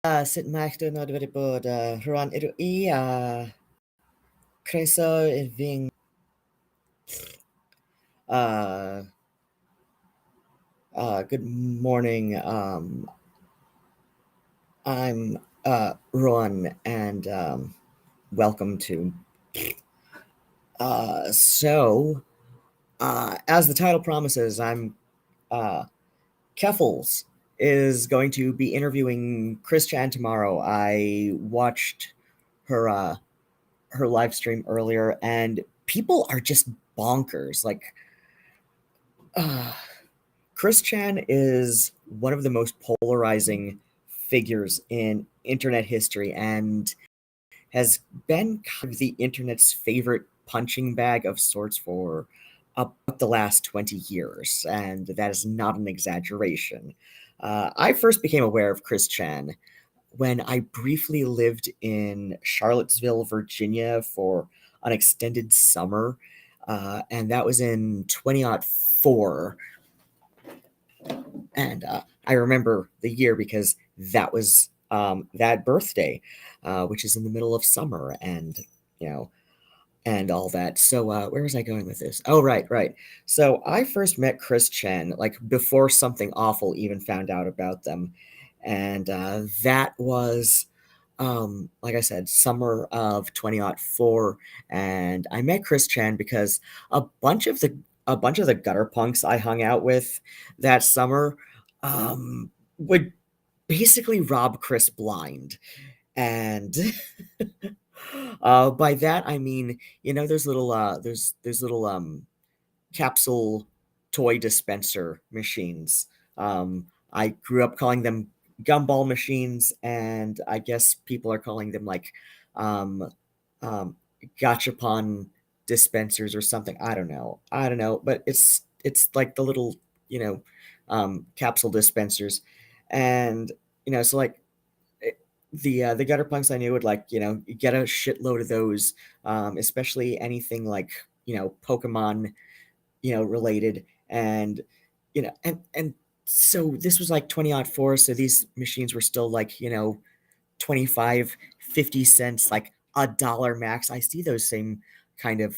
Sut mae'ch diwrnod wedi bod? Rwan ydw i a croeso I fi'n uh, good morning. I'm Ruadhan, and welcome to. As the title promises, I'm Keffals is going to be interviewing ChrisChan tomorrow. I watched her her live stream earlier, and people are just bonkers. Like, ChrisChan is one of the most polarizing figures in internet history and has been kind of the internet's favorite punching bag of sorts for about the last 20 years, and that is not an exaggeration. I first became aware of ChrisChan when I briefly lived in Charlottesville, Virginia for an extended summer, and that was in 2004. And I remember the year because that was that birthday, which is in the middle of summer, and you know, and all that. So where was I going with this? Oh, right. So I first met ChrisChan like before something awful even found out about them, and that was. Like I said, summer of 2004, and I met ChrisChan because a bunch of the a bunch of the gutter punks I hung out with that summer would basically rob Chris blind. And by that I mean, there's little capsule toy dispenser machines. I grew up calling them gumball machines, and I guess people are calling them like um, um, gachapon dispensers or something. I don't know, but it's like the little you know capsule dispensers, and so like the gutter punks I knew would like get a shitload of those, especially anything like Pokemon related, and and so this was like 2004, so these machines were still like 25, 50 cents, like a dollar max. I see those same kind of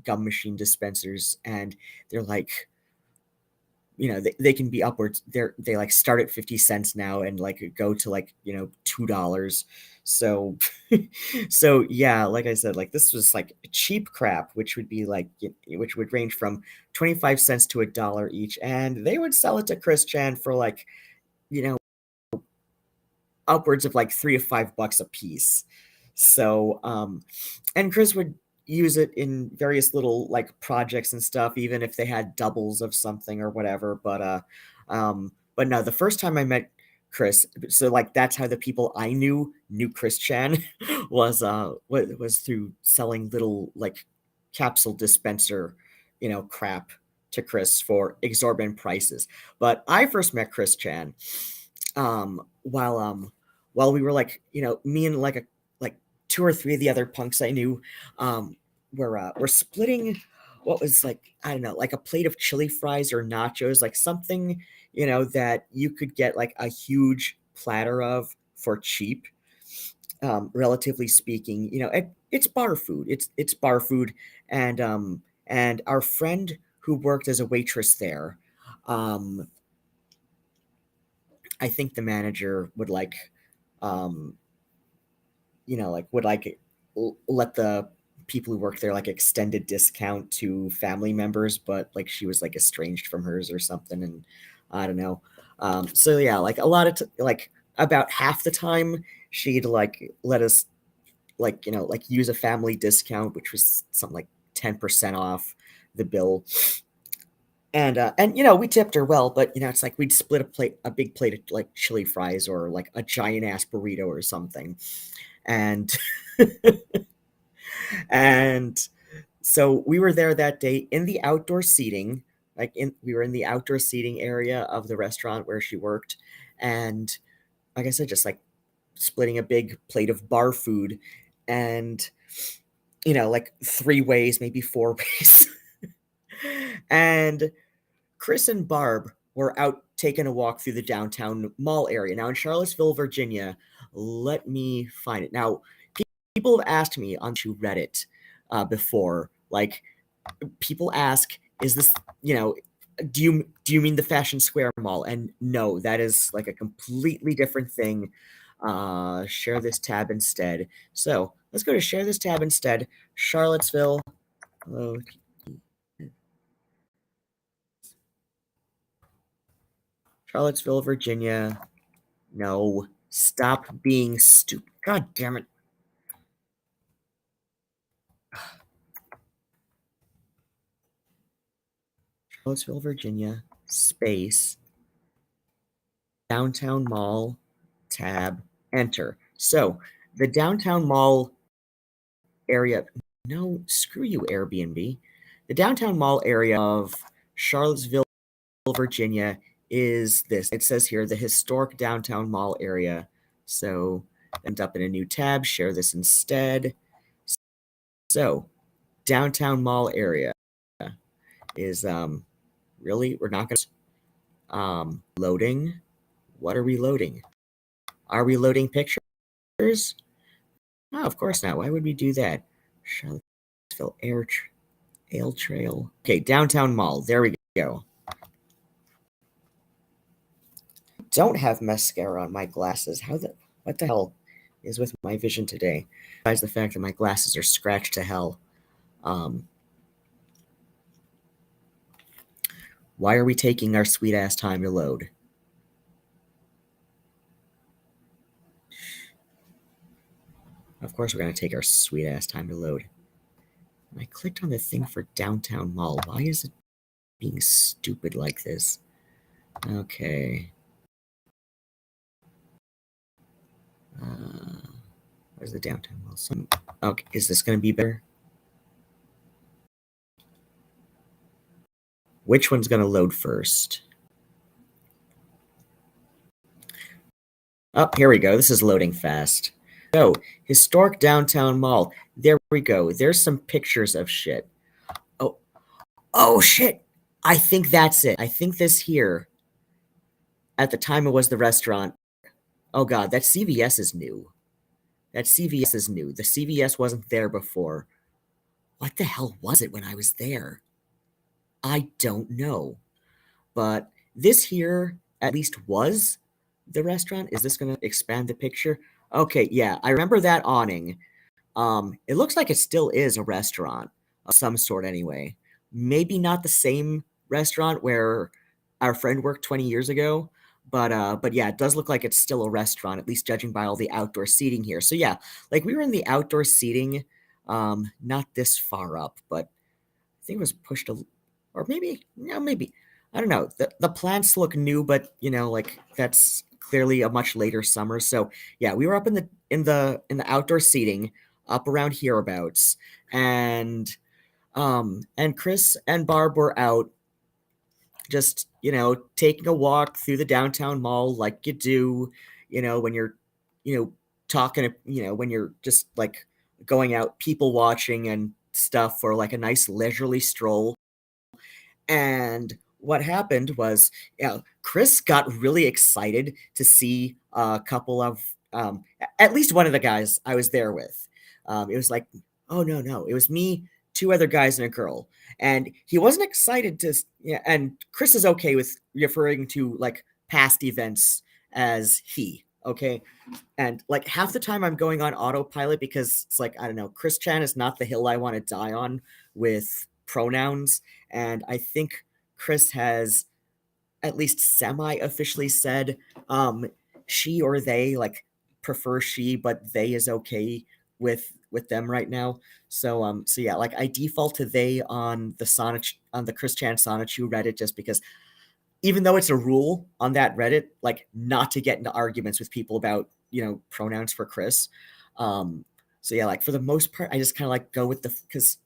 gum machine dispensers, and they're like they can be upwards. They like start at 50 cents now and like go to like $2. So so yeah, like I said, like this was like cheap crap, which would be like which would range from 25 cents to a dollar each, and they would sell it to ChrisChan for like you know upwards of like $3 to $5 a piece. So and Chris would use it in various little like projects and stuff, even if they had doubles of something or whatever. But no, the first time I met Chris, so like that's how the people I knew ChrisChan was through selling little like capsule dispenser crap to Chris for exorbitant prices. But I first met ChrisChan while we were like me and like two or three of the other punks I knew were splitting what was like, I don't know, like a plate of chili fries or nachos, like something that you could get like a huge platter of for cheap, relatively speaking. It's bar food. It's bar food, and our friend who worked as a waitress there, um I think the manager would like um like would like let the people who work there like extended discount to family members, but like she was like estranged from hers or something, and I don't know. So yeah, like a lot of like about half the time she'd like let us like like use a family discount, which was something like 10% off the bill, and we tipped her well, but it's like we'd split a big plate of like chili fries or like a giant ass burrito or something, and and so we were there that day in the outdoor seating, we were in the outdoor seating area of the restaurant where she worked, and like I said, just like splitting a big plate of bar food, and like three ways, maybe four ways, and Chris and Barb we're out taking a walk through the downtown mall area. Now in Charlottesville, Virginia, let me find it. Now, people have asked me on to Reddit before, like people ask, is this, do you mean the Fashion Square Mall? And no, that is like a completely different thing. Share this tab instead. So let's go to share this tab instead. Charlottesville. Hello. Charlottesville, Virginia. No, stop being stupid. God damn it. Charlottesville, Virginia, space, downtown mall, tab, enter. So the downtown mall area, no, screw you, Airbnb. The downtown mall area of Charlottesville, Virginia is this. It says here the historic downtown mall area. So end up in a new tab, share this instead. So downtown mall area is really, we're not gonna loading. What are we loading? Are we loading pictures? No, of course not. Why would we do that? Charlottesville Ale Trail. Okay, downtown mall. There we go. Don't have mascara on my glasses. What the hell is with my vision today? Besides the fact that my glasses are scratched to hell. Why are we taking our sweet ass time to load? Of course we're going to take our sweet ass time to load. And I clicked on the thing for downtown mall. Why is it being stupid like this? Okay. Where's the downtown mall? Okay, is this going to be better? Which one's going to load first? Oh, here we go. This is loading fast. So, historic downtown mall. There we go. There's some pictures of shit. Oh shit. I think that's it. I think this here, at the time it was the restaurant. Oh god, that CVS is new. That CVS is new. The CVS wasn't there before. What the hell was it when I was there? I don't know. But this here at least was the restaurant. Is this going to expand the picture? Okay, yeah, I remember that awning. It looks like it still is a restaurant of some sort anyway. Maybe not the same restaurant where our friend worked 20 years ago, but yeah, it does look like it's still a restaurant, at least judging by all the outdoor seating here. So yeah, like we were in the outdoor seating, not this far up, but I think it was pushed or maybe, no, maybe. I don't know. The plants look new, but like that's clearly a much later summer. So yeah, we were up in the outdoor seating, up around hereabouts, and Chris and Barb were out just taking a walk through the downtown mall like you do, when you're talking, when you're just like going out people watching and stuff for like a nice leisurely stroll. And what happened was, Chris got really excited to see a couple of, at least one of the guys I was there with. It was like, oh no, it was me, two other guys and a girl, and he wasn't excited to. Yeah, and Chris is okay with referring to like past events as he. Okay, and like half the time I'm going on autopilot because it's like I don't know, ChrisChan is not the hill I want to die on with pronouns, and I think Chris has at least semi-officially said she or they, like prefer she, but they is okay with them right now. So yeah, like I default to they on the ChrisChan Sonichu Reddit just because even though it's a rule on that Reddit, like not to get into arguments with people about pronouns for Chris. So yeah, like for the most part, I just kind of like go with because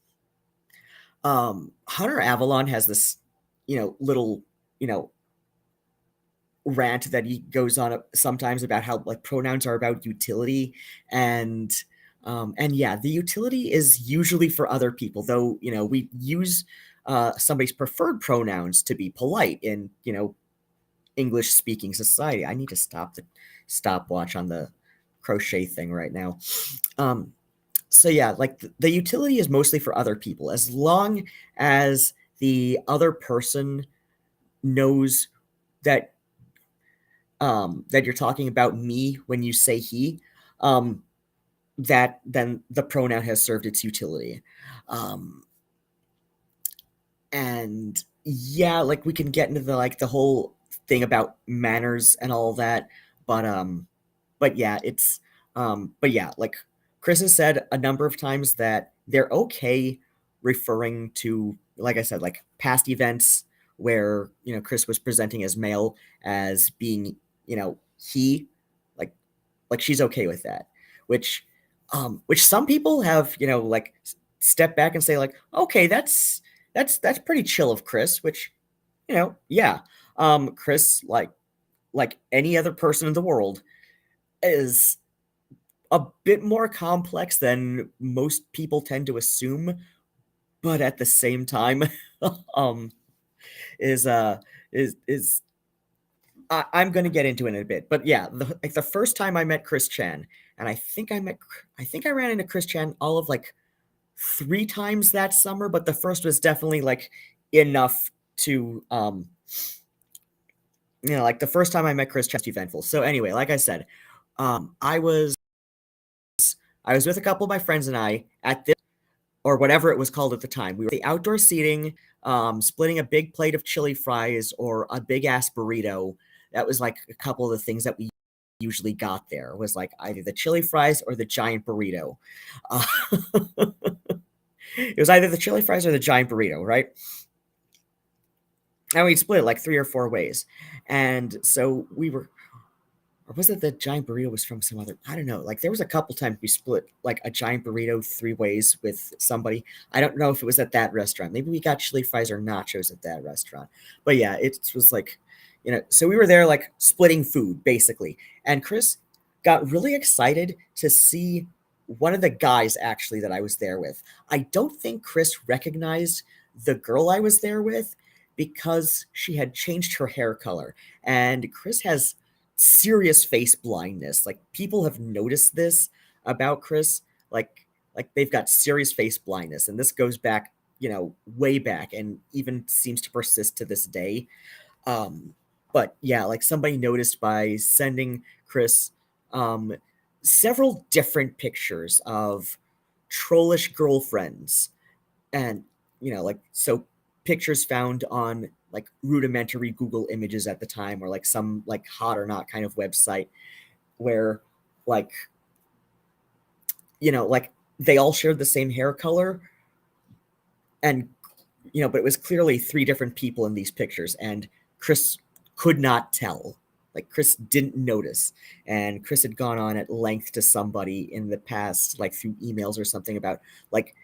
Hunter Avalon has this little rant that he goes on sometimes about how like pronouns are about utility, and yeah, the utility is usually for other people, though we use somebody's preferred pronouns to be polite in English speaking society. I need to stop the stopwatch on the crochet thing right now. Um, so yeah, like the utility is mostly for other people, as long as the other person knows that that you're talking about me when you say he, um, that then the pronoun has served its utility. Um, and yeah, like we can get into the whole thing about manners and all that, but but yeah, but yeah, like Chris has said a number of times that they're okay referring to, like I said, like past events where Chris was presenting as male as being he, like she's okay with that, which some people have like step back and say like, okay, that's pretty chill of Chris, which yeah, Chris, like any other person in the world, is a bit more complex than most people tend to assume, but at the same time, um, is is I'm gonna get into it in a bit, but yeah, like the first time I met ChrisChan, and I think I ran into ChrisChan all of like 3 times that summer, but the first was definitely like enough to like the first time I met ChrisChan was eventful. So anyway, like I said, I was with a couple of my friends and I at this, or whatever it was called at the time. We were the outdoor seating, splitting a big plate of chili fries or a big ass burrito. That was like a couple of the things that we usually got there, was like either the chili fries or the giant burrito. Uh, it was either the chili fries or the giant burrito, right? And we'd split it like 3 or 4 ways. And so we were, or was it the giant burrito was from some other, I don't know, like there was a couple times we split like a giant burrito 3 ways with somebody. I don't know if it was at that restaurant. Maybe we got chili fries or nachos at that restaurant. But yeah, it was like, so we were there like splitting food basically, and Chris got really excited to see one of the guys actually that I was there with. I don't think Chris recognized the girl I was there with because she had changed her hair color, and Chris has serious face blindness. Like people have noticed this about Chris. Like they've got serious face blindness, and this goes back, way back, and even seems to persist to this day. Um, but yeah, like somebody noticed by sending Chris um, several different pictures of trollish girlfriends, and like so pictures found on like rudimentary Google images at the time, or like some like hot or not kind of website where like like they all shared the same hair color, and but it was clearly 3 different people in these pictures, and Chris could not tell. Like Chris didn't notice, and Chris had gone on at length to somebody in the past, like through emails or something, about like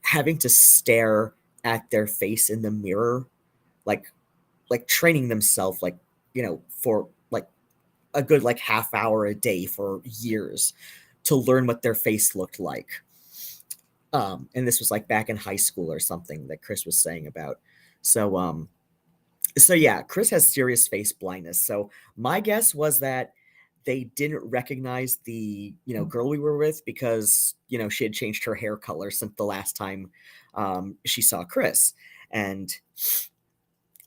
having to stare at their face in the mirror, like training themselves, like for like a good like half hour a day for years to learn what their face looked like. And this was like back in high school or something that Chris was saying about. So so yeah, Chris has serious face blindness. So my guess was that they didn't recognize the girl we were with because she had changed her hair color since the last time she saw Chris, and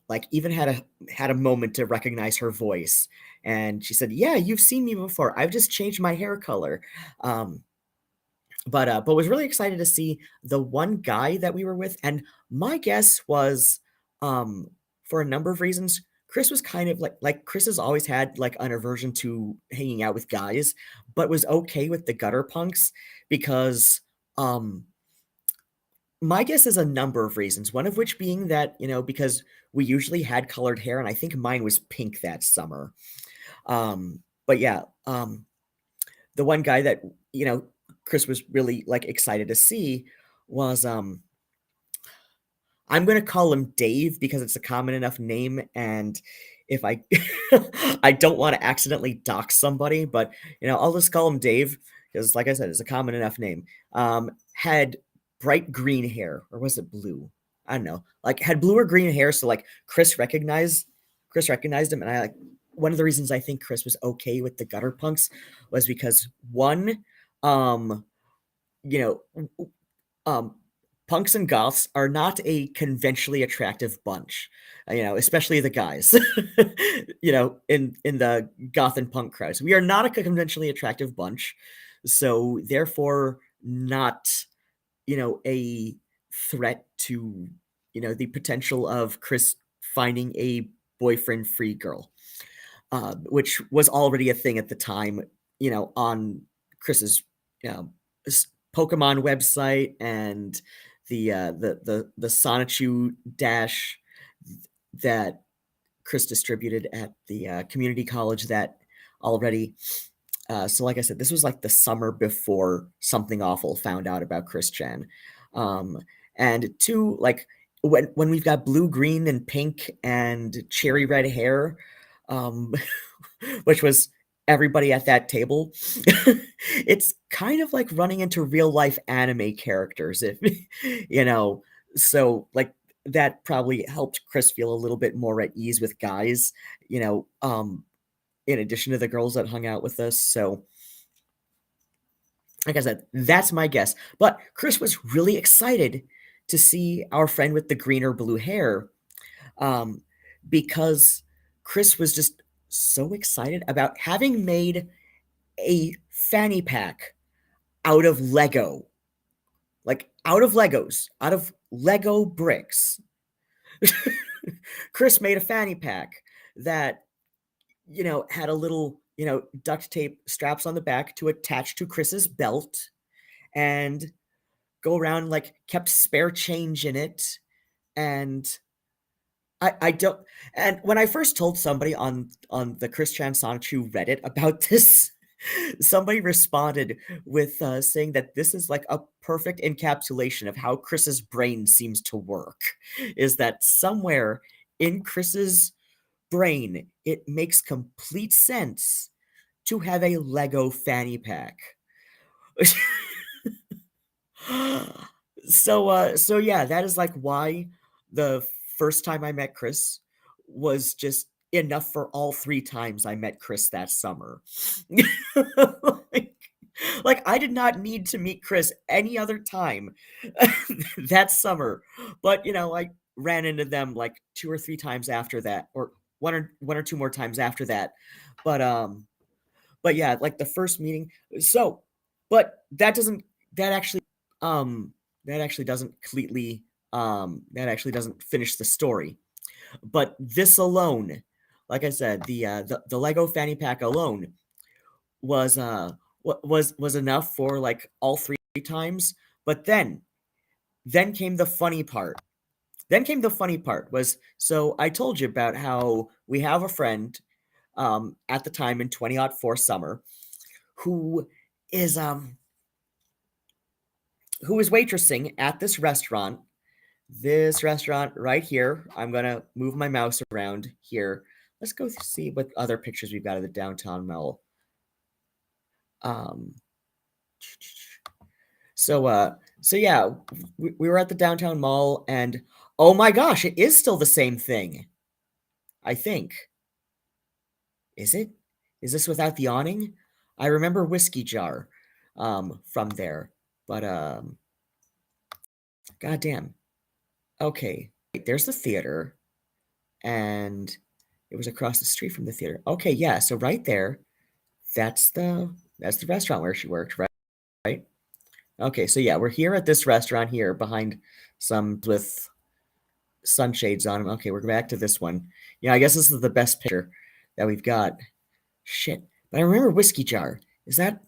like even had a moment to recognize her voice, and she said, "Yeah, you've seen me before. I've just changed my hair color." Um, but was really excited to see the one guy that we were with, and my guess was, for a number of reasons, Chris was kind of like Chris has always had like an aversion to hanging out with guys, but was okay with the gutter punks because um my guess is a number of reasons, one of which being that, because we usually had colored hair, and I think mine was pink that summer. But yeah, the one guy that, Chris was really like excited to see was I'm gonna call him Dave because it's a common enough name, and if I I don't want to accidentally dox somebody, but I'll just call him Dave because, like I said, it's a common enough name. Had bright green hair, or was it blue? I don't know. Like had blue or green hair, so like Chris recognized Chris recognized him, and I like one of the reasons I think Chris was okay with the gutter punks was because one, um, you know, um, punks and goths are not a conventionally attractive bunch, especially the guys, in the goth and punk crowds. We are not a conventionally attractive bunch, so therefore not, a threat to, the potential of Chris finding a boyfriend-free girl, which was already a thing at the time, on Chris's, you know, Pokemon website and the Sonichu Dash that Chris distributed at the community college that already. So, like I said, this was like the summer before Something Awful found out about ChrisChan. And two, like when we've got blue, green, and pink and cherry red hair, um, which was everybody at that table, it's kind of like running into real life anime characters, if so like that probably helped Chris feel a little bit more at ease with guys, in addition to the girls that hung out with us. So, like I said, that's my guess. But Chris was really excited to see our friend with the green or blue hair, um, because Chris was just so excited about having made a fanny pack out of Lego, like out of Legos, out of Lego bricks. Chris made a fanny pack that, had a little, duct tape straps on the back to attach to Chris's belt and go around, like, kept spare change in it. And I don't, and when I first told somebody on the ChrisChan Sonichu Reddit about this, somebody responded with saying that this is like a perfect encapsulation of how Chris's brain seems to work. Is that somewhere in Chris's brain, it makes complete sense to have a Lego fanny pack. So yeah, that is like why the first time I met Chris was just enough for all 3 times I met Chris that summer. Like I did not need to meet Chris any other time that summer, but, I ran into them, like, 2 or 3 times after that, or 1 or 2 more times after that, but, yeah, like, the first meeting, so but that actually, um that actually doesn't completely, that actually doesn't finish the story. But this alone, like I said, the Lego fanny pack alone was, was enough for, like, all 3 times, but then came the funny part. Then came the funny part was, so I told you about how we have a friend, at the time in 2004 summer, who is, who is waitressing at this restaurant right here. I'm gonna move my mouse around here. Let's go see what other pictures we've got of the downtown mall. Um, so yeah, we were at the downtown mall, and oh my gosh, it is still the same thing. I think. Is it? Is this without the awning? I remember Whiskey Jar, from there, but goddamn. Okay, there's the theater, and it was across the street from the theater. Okay, yeah, so right there, that's the restaurant where she worked, right? Right? Okay, so yeah, we're here at this restaurant here behind some with sunshades on them. Okay, we're back to this one. Yeah, I guess this is the best picture that we've got. Shit. But I remember Whiskey Jar. Is that,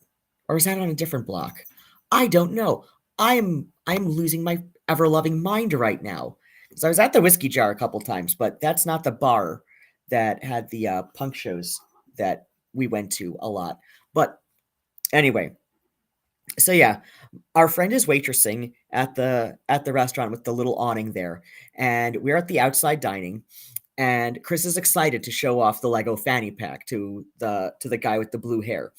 or is that on a different block? I don't know. I'm losing my ever loving mind right now. Because I was at the Whiskey Jar a couple times, but that's not the bar that had the punk shows that we went to a lot. But anyway, so yeah, our friend is waitressing at the restaurant with the little awning there, and we're at the outside dining, and Chris is excited to show off the Lego fanny pack to the guy with the blue hair,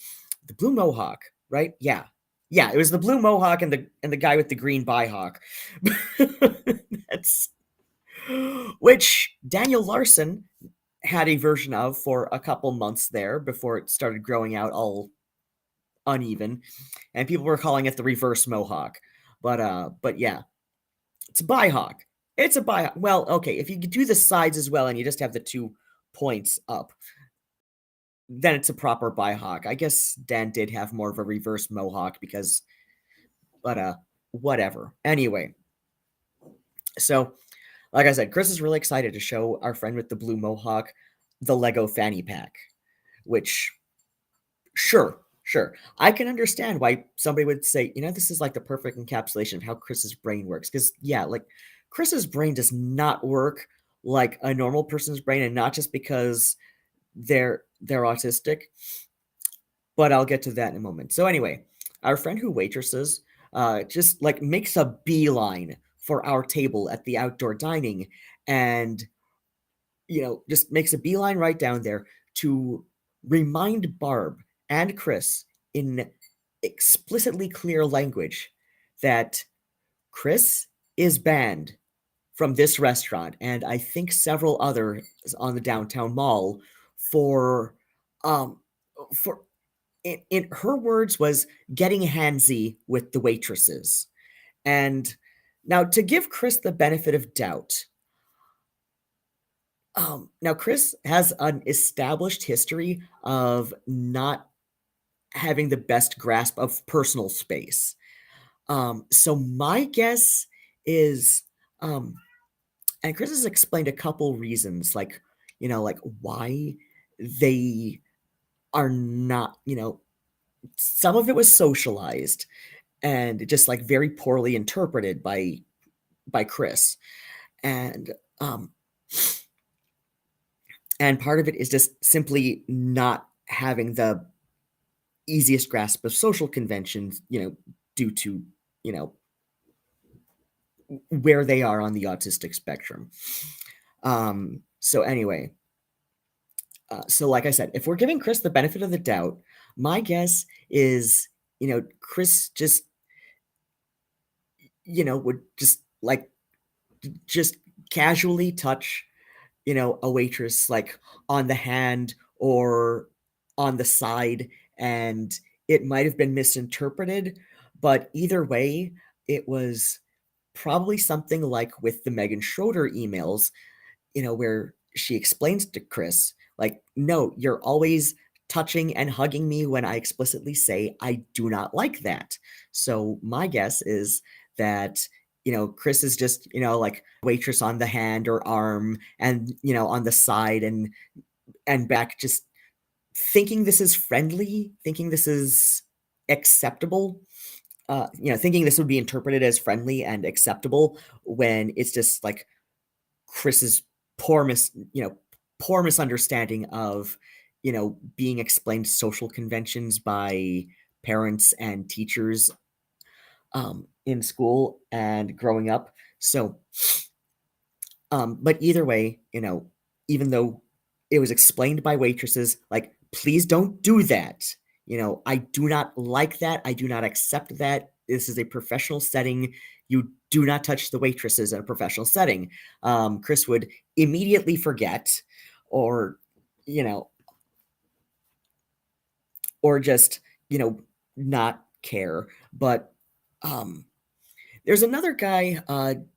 the blue mohawk, right? Yeah, yeah, it was the blue mohawk and the guy with the green byhawk. That's which Daniel Larson had a version of for a couple months there before it started growing out all uneven, and people were calling it the reverse mohawk. But yeah, it's a bihawk. It's a bihawk. Well, okay, if you could do the sides as well and you just have the 2 points up, then it's a proper bihawk. I guess Dan did have more of a reverse mohawk because, but whatever. Anyway, so like I said, Chris is really excited to show our friend with the blue mohawk the Lego fanny pack, which sure. I can understand why somebody would say, this is like the perfect encapsulation of how Chris's brain works. Because, yeah, like Chris's brain does not work like a normal person's brain, and not just because they're autistic, but I'll get to that in a moment. So anyway, our friend who waitresses just like makes a beeline for our table at the outdoor dining, and just makes a beeline right down there to remind Barb and Chris in explicitly clear language that Chris is banned from this restaurant and I think several others on the downtown mall for um for in her words was getting handsy with the waitresses. And now, to give Chris the benefit of doubt, now Chris has an established history of not having the best grasp of personal space. So my guess is, and Chris has explained a couple reasons, like why they are not, some of it was socialized and just like very poorly interpreted by Chris, and um, and part of it is just simply not having the easiest grasp of social conventions, due to, you know, where they are on the autistic spectrum. So anyway, so like I said, if we're giving Chris the benefit of the doubt, my guess is, Chris just, would just casually touch, a waitress like on the hand or on the side, and it might have been misinterpreted, but either way, it was probably something like with the Megan Schroeder emails, where she explains to Chris, like, no, you're always touching and hugging me when I explicitly say I do not like that. So my guess is that, Chris is just, like waitress on the hand or arm and, on the side and back, just thinking this is friendly, thinking this is acceptable, thinking this would be interpreted as friendly and acceptable when it's just like Chris's poor poor misunderstanding of, being explained social conventions by parents and teachers in school and growing up. So, but either way, even though it was explained by waitresses, like, please don't do that. I do not like that. I do not accept that. This is a professional setting. You do not touch the waitresses in a professional setting. Chris would immediately forget, or, or just, not care. But there's another guy,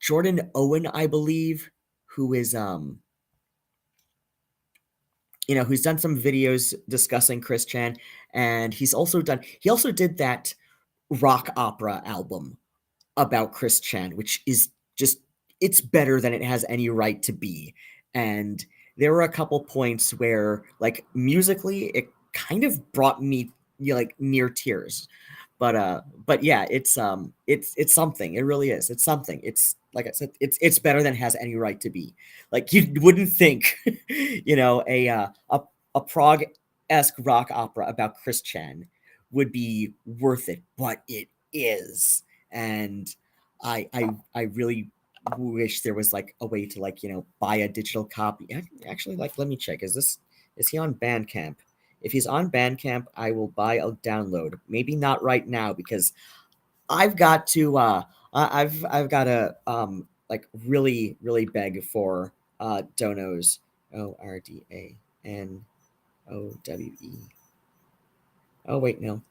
Jordan Owen, I believe, who is who's done some videos discussing ChrisChan, and he also did that rock opera album about ChrisChan, which is just, it's better than it has any right to be. And there were a couple points where, like, musically, it kind of brought me, like, near tears. But yeah, it's something. It really is. It's something. It's, like I said, it's better than it has any right to be. Like, you wouldn't think, a prog-esque rock opera about ChrisChan would be worth it, but it is. And I really wish there was like a way to, like, buy a digital copy. Actually, like, let me check. Is he on Bandcamp? If he's on Bandcamp, I will buy a download. Maybe not right now because I've got to I've got to like really beg for donos Oh, wait, no.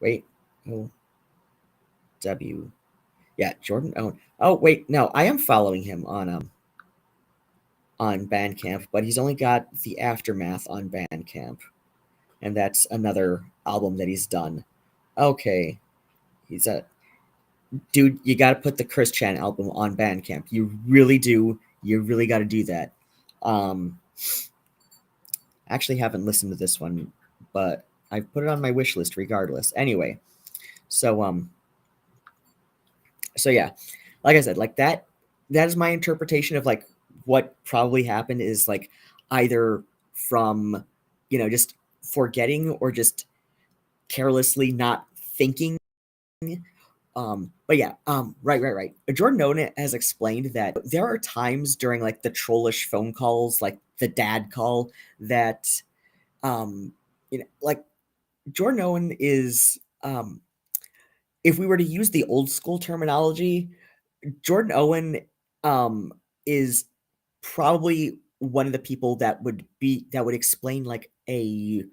Wait. O-W. Yeah, Jordan Owen. Oh, wait, no. I am following him on Bandcamp, but he's only got The Aftermath on Bandcamp. And that's another album that he's done. Okay. He's a dude, you got to put the ChrisChan album on Bandcamp. You really do. You really got to do that. Actually haven't listened to this one, but I've put it on my wish list regardless. Anyway, so so yeah, like I said, like that is my interpretation of like what probably happened is like either from just forgetting or just carelessly not thinking. But yeah, right. Jordan Owen has explained that there are times during like the trollish phone calls, like the dad call, that like Jordan Owen is if we were to use the old school terminology, Jordan Owen is probably one of the people that would explain like the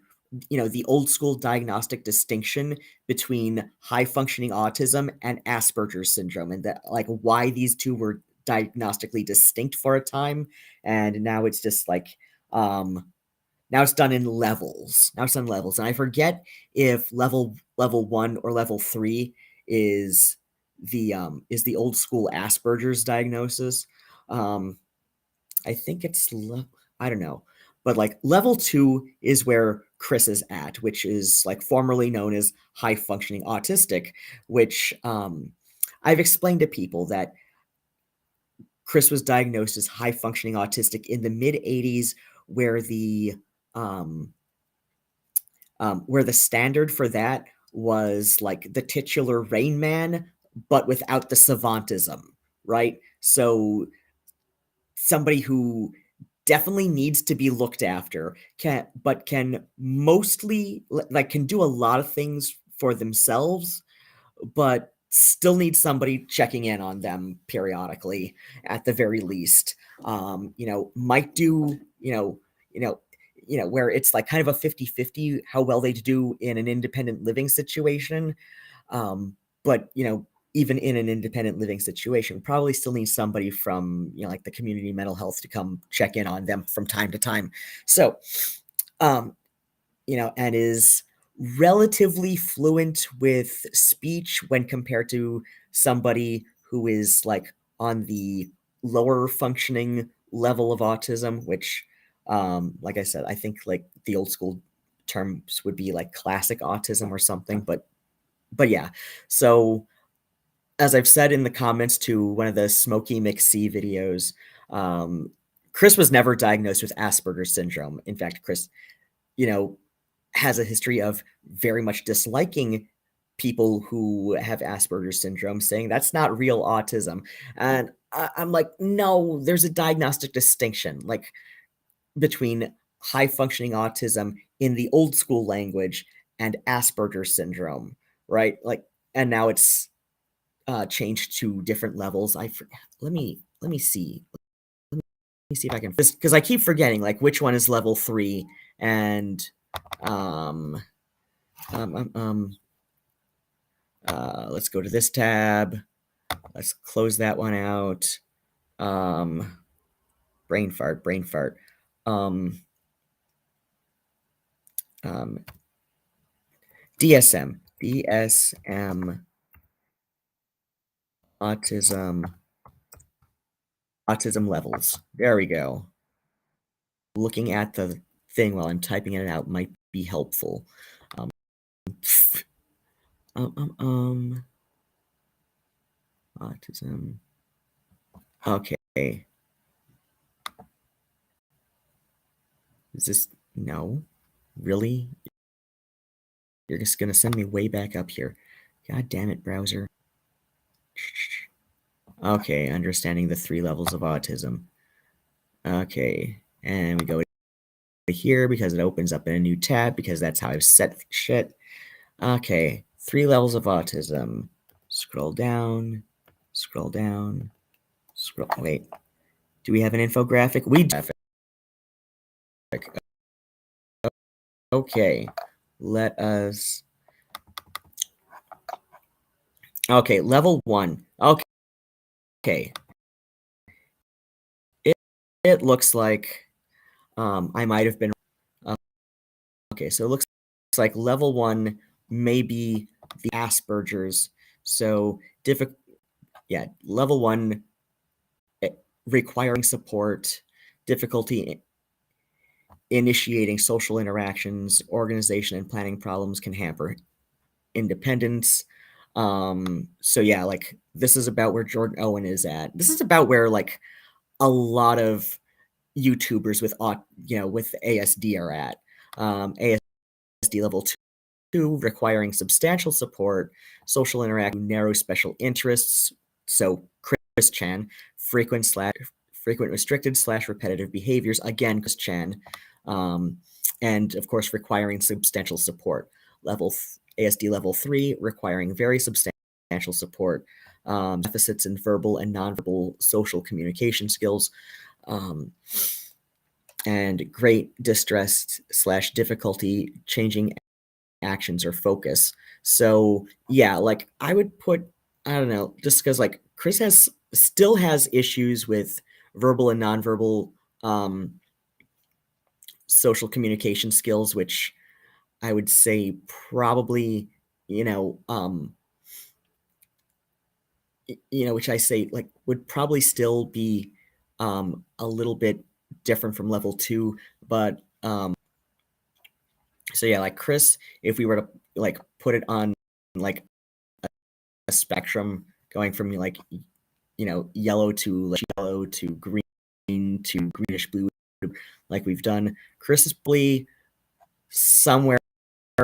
old school diagnostic distinction between high functioning autism and Asperger's syndrome, and that like why these two were diagnostically distinct for a time, and now it's just like now it's done in levels. And I forget if level 1 or level 3 is the old school Asperger's diagnosis. I think it's I don't know, but like level 2 is where Chris is at, which is like formerly known as high functioning autistic, which I've explained to people that Chris was diagnosed as high functioning autistic in the mid 80s, where where the standard for that was like the titular Rain Man, but without the savantism, right? So somebody who definitely needs to be looked after, can mostly like can do a lot of things for themselves, but still need somebody checking in on them periodically at the very least. Might do, where it's like kind of a 50-50 how well they do in an independent living situation. But even in an independent living situation, probably still need somebody from like the community mental health to come check in on them from time to time. So, and is relatively fluent with speech when compared to somebody who is like on the lower functioning level of autism, which, like I said, I think like the old school terms would be like classic autism or something. But yeah, so as I've said in the comments to one of the Smokey McC videos, Chris was never diagnosed with Asperger's syndrome. In fact, Chris, has a history of very much disliking people who have Asperger's syndrome, saying that's not real autism. And I'm like, no, there's a diagnostic distinction, like between high functioning autism in the old school language and Asperger's syndrome, right? Like, and now it's changed to different levels. Let me see. Let me see if I can, because I keep forgetting like which one is level 3 and let's go to this tab. Let's close that one out. Brain fart. DSM. Autism levels. There we go. Looking at the thing while I'm typing it out might be helpful. Autism. Okay. Is this no? Really? You're just gonna send me way back up here. God damn it, browser. Okay, understanding the 3 levels of autism. Okay, and we go here because it opens up in a new tab because that's how I've set shit. Okay, 3 levels of autism. Scroll down. Wait, do we have an infographic? We do. Okay, let us. Okay, level 1. Okay. It looks like I might have been. Okay, so it looks like level 1 may be the Asperger's. So level 1 requiring support, difficulty initiating social interactions, organization and planning problems can hamper independence. So yeah, like this is about where Jordan Owen is at. This is about where like a lot of YouTubers with ASD are at. ASD level 2 requiring substantial support, social interaction, narrow special interests. So ChrisChan, frequent restricted / repetitive behaviors. Again, ChrisChan, and of course requiring substantial support. ASD level 3 requiring very substantial support. Deficits in verbal and nonverbal social communication skills. And great distress / difficulty changing actions or focus. So yeah, like I would put, I don't know, just because like Chris still has issues with verbal and nonverbal social communication skills, which I would say probably, which I say like would probably still be a little bit different from level 2, but so yeah, like Chris, if we were to like put it on like a spectrum going from like yellow to green to greenish blue, like we've done, Chris is probably somewhere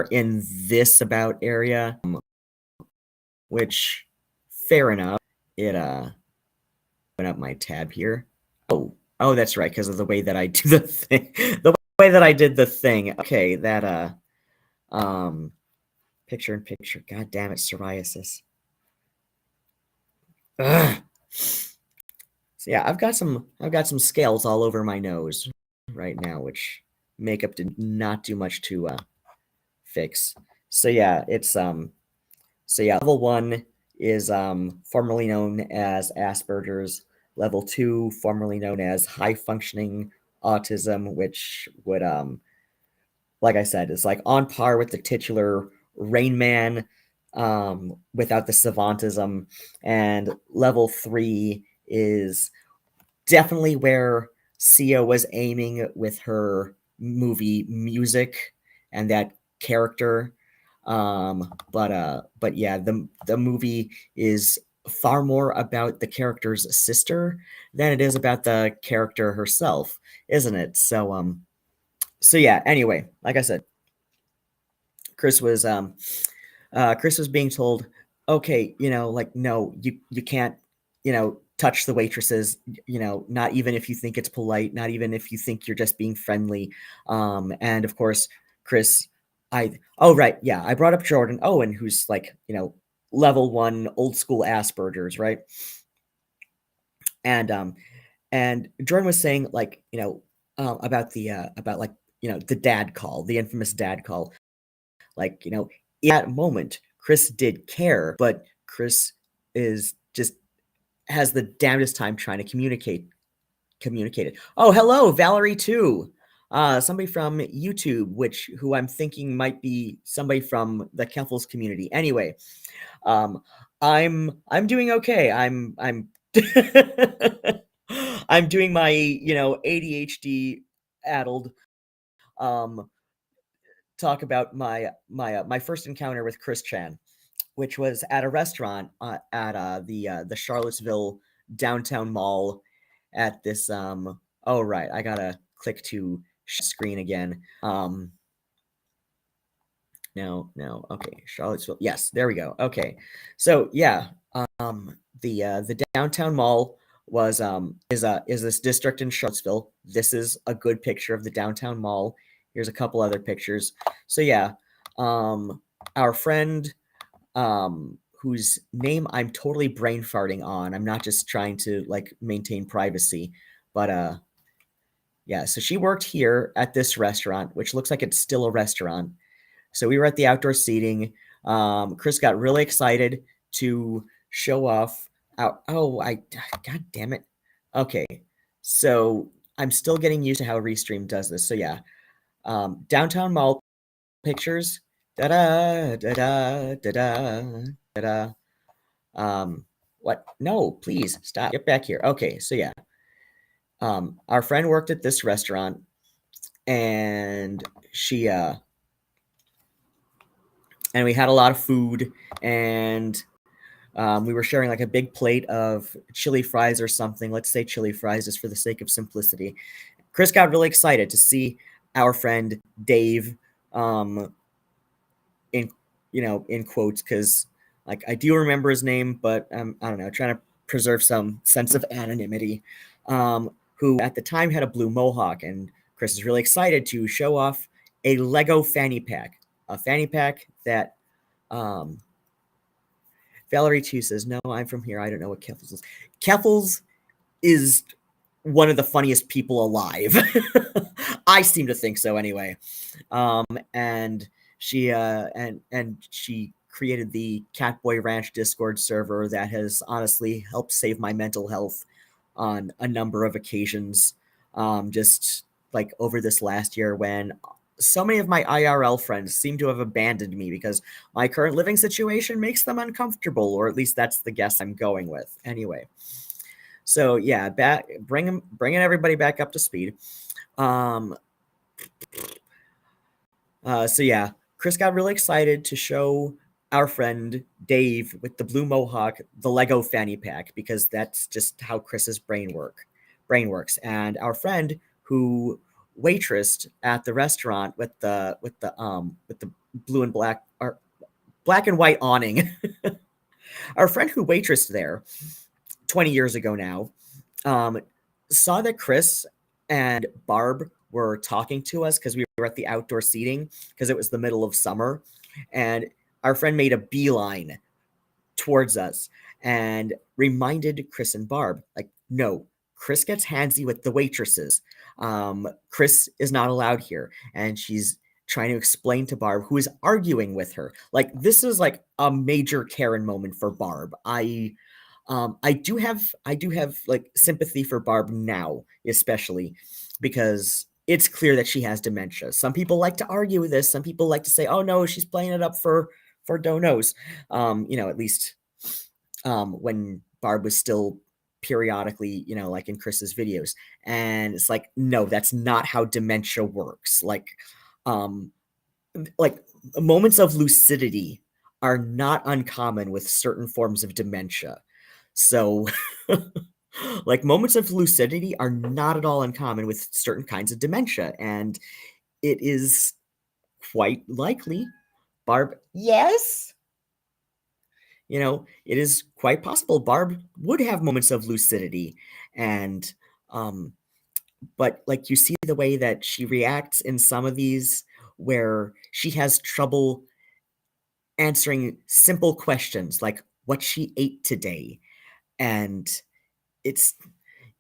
in this about area, which fair enough. It open up my tab here. Oh, that's right, because of the way that I do the thing. The way that I did the thing. Okay, that picture in picture. God damn it, psoriasis. Ugh. So yeah, I've got some scales all over my nose right now, which makeup did not do much to fix. So yeah, level 1 is formerly known as Asperger's. Level 2, formerly known as high functioning autism, which would like I said, is like on par with the titular Rain Man, without the savantism. And level 3 is definitely where Sia was aiming with her movie music and that character. But yeah, the movie is far more about the character's sister than it is about the character herself, isn't it? So yeah, anyway, like I said, Chris was Chris was being told, okay, like no, you can't, touch the waitresses, not even if you think it's polite, not even if you think you're just being friendly. And of course, Chris, right, yeah, I brought up Jordan Owen, who's like, level 1 old school Asperger's, right? And Jordan was saying like, about like, the dad call, the infamous dad call. Like, in that moment, Chris did care, but Chris is just has the damnedest time trying to communicate it. Oh, hello, Valerie too. Somebody from YouTube, who I'm thinking might be somebody from the Keffals community. Anyway, I'm doing okay. I'm I'm doing my, ADHD addled talk about my first encounter with ChrisChan, which was at a restaurant at the Charlottesville downtown mall at this oh right, I gotta click to screen again. No, okay, Charlottesville. Yes, there we go. Okay, so yeah, the downtown mall is this district in Charlottesville. This is a good picture of the downtown mall. Here's a couple other pictures. So yeah, our friend, whose name I'm totally brain farting on. I'm not just trying to like maintain privacy, but Yeah, so she worked here at this restaurant, which looks like it's still a restaurant. So we were at the outdoor seating. Chris got really excited to show off out. Oh, God damn it. Okay, so I'm still getting used to how Restream does this. So yeah, downtown mall pictures. Da da da da da da da da. What? No, please stop. Get back here. Okay, so yeah, our friend worked at this restaurant, and she and we had a lot of food, and we were sharing like a big plate of chili fries or something. Let's say chili fries just for the sake of simplicity. Chris got really excited to see our friend Dave, in in quotes, because like I do remember his name, but I don't know, trying to preserve some sense of anonymity. Who at the time had a blue mohawk, and Chris is really excited to show off a Lego fanny pack that um, Valerie 2 says, "No, I'm from here. I don't know what Keffals is." Keffals is one of the funniest people alive. I seem to think so anyway. And she created the Catboy Ranch Discord server that has honestly helped save my mental health on a number of occasions. Just like over this last year, when so many of my IRL friends seem to have abandoned me because my current living situation makes them uncomfortable, or at least that's the guess I'm going with. Anyway, so yeah, bringing everybody back up to speed. So yeah, Chris got really excited to show our friend Dave with the blue mohawk the Lego fanny pack, because that's just how Chris's brain works. And our friend who waitressed at the restaurant with the blue and black, or black and white awning. Our friend who waitressed there 20 years ago now, um, saw that Chris and Barb were talking to us because we were at the outdoor seating, because it was the middle of summer, and our friend made a beeline towards us and reminded Chris and Barb, like, no, Chris gets handsy with the waitresses. Chris is not allowed here. And she's trying to explain to Barb, who is arguing with her. Like, this is like a major Karen moment for Barb. I do have like sympathy for Barb now, especially because it's clear that she has dementia. Some people like to argue with this. Some people like to say, "Oh no, she's playing it up for donos." At least when Barb was still periodically, like in Chris's videos, and it's like, no, that's not how dementia works. Um, like moments of lucidity are not uncommon with certain forms of dementia. So, like moments of lucidity are not at all uncommon with certain kinds of dementia, and it is quite likely Barb. Yes, it is quite possible Barb would have moments of lucidity, and um, but like you see the way that she reacts in some of these, where she has trouble answering simple questions like what she ate today, and it's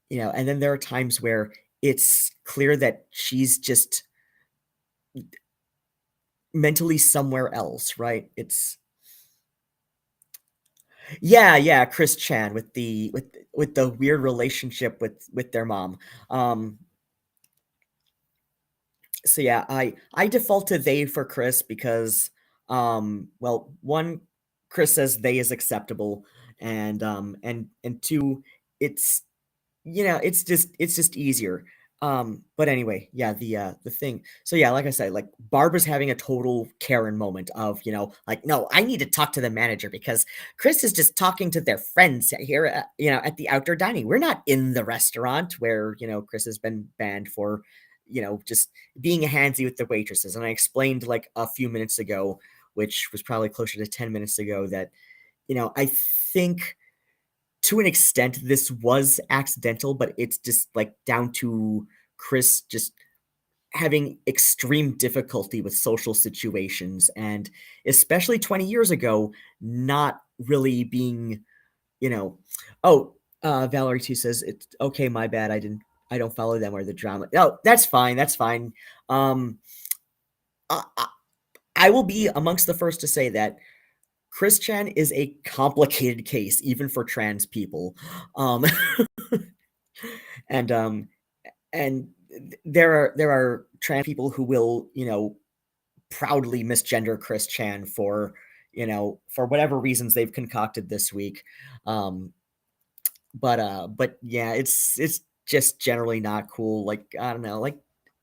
and then there are times where it's clear that she's just mentally somewhere else, right? It's yeah, ChrisChan with the weird relationship with their mom. Um, so yeah, I default to they for Chris because well, one, Chris says they is acceptable, and two, it's it's just easier. But anyway, yeah, the thing. So yeah, like I said, like Barbara's having a total Karen moment of, like, no, I need to talk to the manager because Chris is just talking to their friends here at the outdoor dining. We're not in the restaurant where, Chris has been banned for, just being a handsy with the waitresses. And I explained like a few minutes ago, which was probably closer to 10 minutes ago, that, I think to an extent this was accidental, but it's just like down to Chris just having extreme difficulty with social situations, and especially 20 years ago not really being, you know oh Valerie 2 says, it's okay, my bad, I didn't I don't follow them or the drama. No, that's fine. That's fine. Um, I, I will be amongst the first to say that ChrisChan is a complicated case, even for trans people. Um, and and there are trans people who will, proudly misgender ChrisChan for, for whatever reasons they've concocted this week. Um, but yeah, it's just generally not cool. Like, I don't know, like,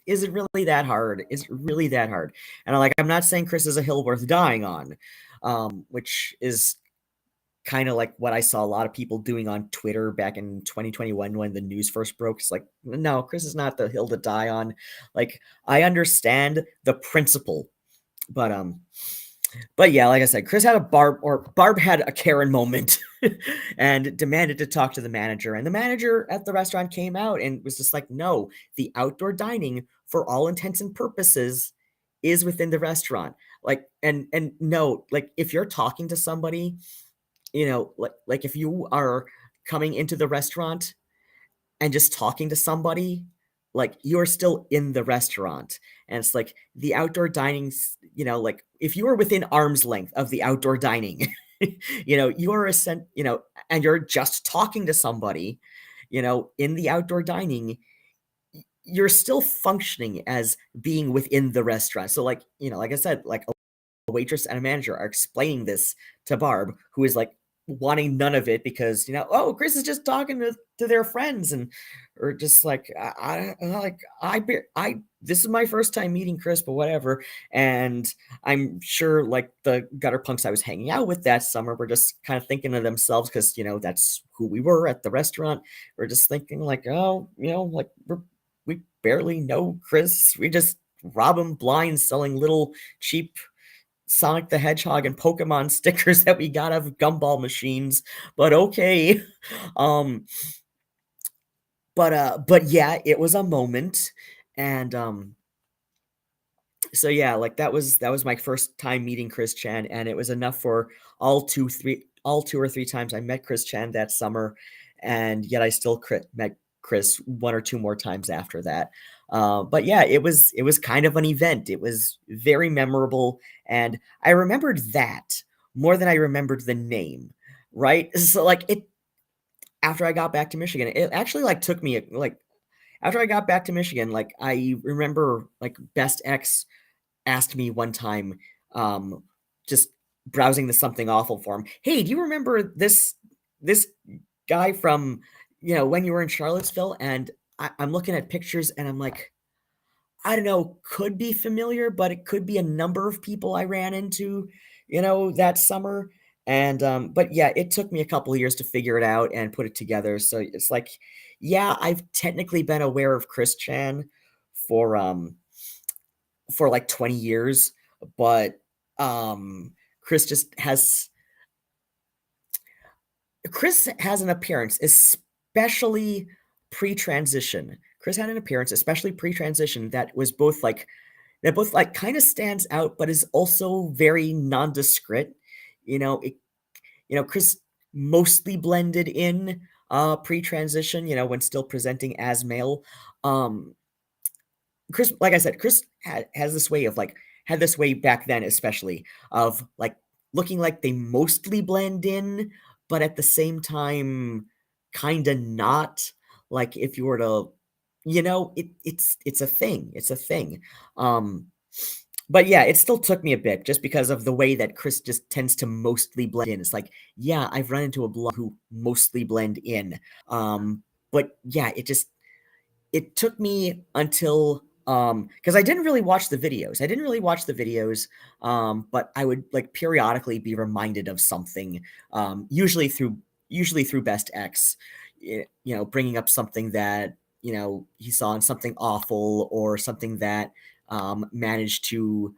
is it really that hard? Is it really that hard? And like, I'm not saying Chris is a hill worth dying on, which is kind of like what I saw a lot of people doing on Twitter back in 2021 when the news first broke. It's like, no, Chris is not the hill to die on. Like, I understand the principle, but but yeah, like I said, Barb had a Karen moment and demanded to talk to the manager. And the manager at the restaurant came out and was just like, no, the outdoor dining, for all intents and purposes, is within the restaurant. Like, and no, like, if you're talking to somebody, like if you are coming into the restaurant and just talking to somebody, like, you're still in the restaurant. And it's like the outdoor dining, like, if you are within arm's length of the outdoor dining, you are and you're just talking to somebody, in the outdoor dining, you're still functioning as being within the restaurant. So, like, like I said, like, a waitress and a manager are explaining this to Barb, who is like wanting none of it because, oh, Chris is just talking to their friends, and or just like, I this is my first time meeting Chris, but whatever. And I'm sure, like, the gutter punks I was hanging out with that summer were just kind of thinking to themselves, because that's who we were at the restaurant. We're just thinking like, oh, like, we barely know Chris. We just rob him blind, selling little cheap Sonic the Hedgehog and Pokemon stickers that we got out of gumball machines, but okay. Um, but yeah, it was a moment, and so yeah, like, that was my first time meeting ChrisChan, and it was enough for all two or three times I met ChrisChan that summer, and yet I still met Chris one or two more times after that. But yeah, it was kind of an event. It was very memorable, and I remembered that more than I remembered the name. Right? So, like, it after I got back to Michigan, it actually, like, took me like, after I got back to Michigan, like, I remember, like, Best X asked me one time, just browsing the something awful forum, "Hey, do you remember this guy from, when you were in Charlottesville?" And I'm looking at pictures and I'm like, I don't know, could be familiar, but it could be a number of people I ran into, that summer. And but yeah, it took me a couple of years to figure it out and put it together. So it's like, yeah, I've technically been aware of Chris Chan for like 20 years, but Chris just has Chris has an appearance, especially pre-transition. Chris had an appearance, especially pre-transition, that both, like, kind of stands out, but is also very nondescript. It, Chris mostly blended in pre-transition, when still presenting as male. Um, Chris, like I said, Chris has this way of, like, had this way back then, especially, of, like, looking like they mostly blend in, but at the same time, kind of not. Like, if you were to, it's a thing. It's a thing. Um, but yeah, it still took me a bit just because of the way that Chris just tends to mostly blend in. It's like, yeah, I've run into a blog who mostly blend in. But yeah, it took me until because I didn't really watch the videos. I didn't really watch the videos, but I would, like, periodically be reminded of something, usually through Best X, bringing up something that, he saw in something awful, or something that managed to,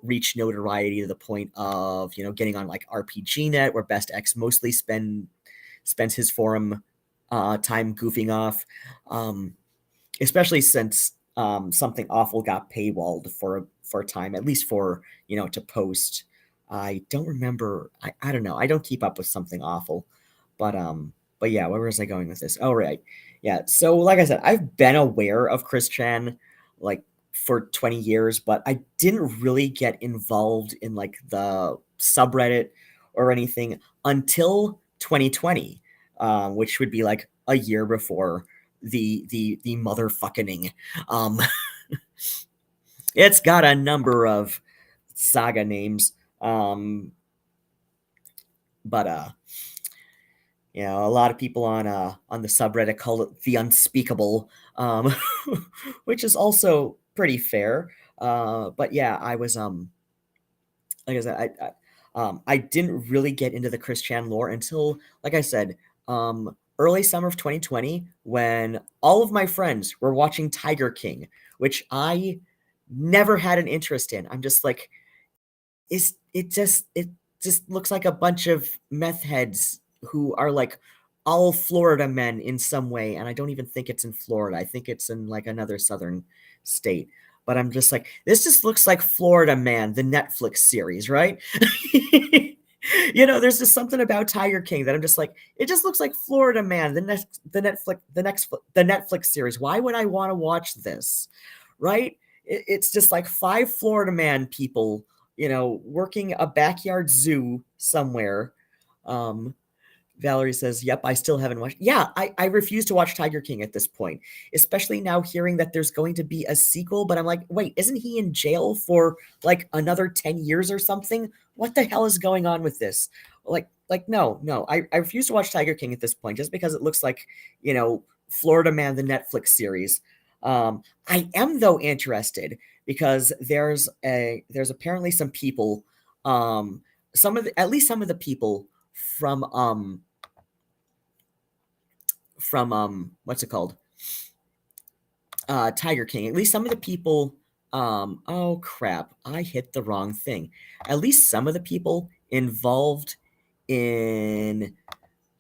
reach notoriety to the point of, getting on, like, RPGNet, where Best X mostly spends his forum time goofing off. Especially since something awful got paywalled for a time, at least for, to post. I don't remember. I don't know. I don't keep up with something awful, but yeah. Where was I going with this? Oh, right. Yeah, so like I said, I've been aware of ChrisChan like for 20 years, but I didn't really get involved in like the subreddit or anything until 2020, which would be like a year before the motherfucking. Um, it's got a number of saga names, but a lot of people on the subreddit call it the unspeakable, which is also pretty fair. But yeah, I was like I said, I didn't really get into the ChrisChan lore until, like I said, early summer of 2020, when all of my friends were watching Tiger King, which I never had an interest in. I'm just like, it just looks like a bunch of meth heads who are like all Florida men in some way, and I don't even think it's in Florida. I think it's in like another southern state. But I'm just like, this just looks like Florida Man, the Netflix series, right? There's just something about Tiger King that I'm just like, it just looks like Florida Man, the Netflix series. Why would I want to watch this? Right? It's just like five Florida Man people, working a backyard zoo somewhere. Um, Valerie says, "Yep, I still haven't watched." Yeah, I refuse to watch Tiger King at this point, especially now hearing that there's going to be a sequel. But I'm like, wait, isn't he in jail for like another 10 years or something? What the hell is going on with this? No, no, I refuse to watch Tiger King at this point just because it looks like, Florida Man, the Netflix series. I am though interested because there's apparently some people, at least some of the people from what's it called? Tiger King. At least some of the people oh crap, I hit the wrong thing. At least some of the people involved in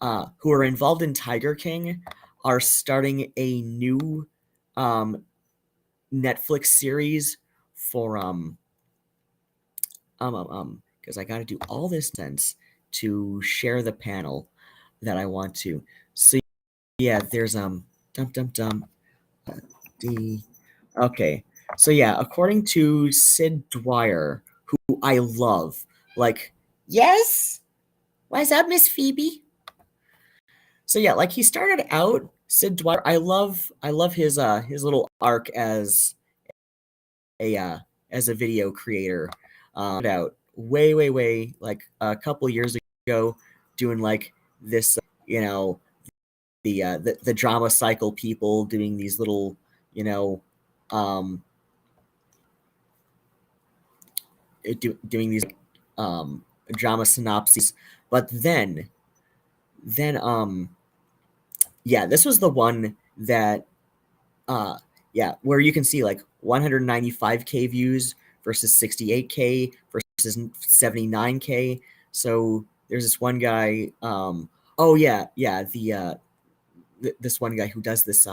who are involved in Tiger King are starting a new Netflix series for because I got to do all this sense to share the panel that I want to. So yeah, there's dum dum dum D. Okay, so yeah, according to Sid Dwyer, who I love, like, yes, why's up, Miss Phoebe? So yeah, like he started out, Sid Dwyer. I love his little arc a uh, as a video creator. Out way like a couple years ago, doing like this, the drama cycle people doing these little, um, doing these drama synopses. But then yeah, this was the one that yeah, where you can see like 195K views versus 68K versus 79K. So there's this one guy. Oh yeah, this one guy who does this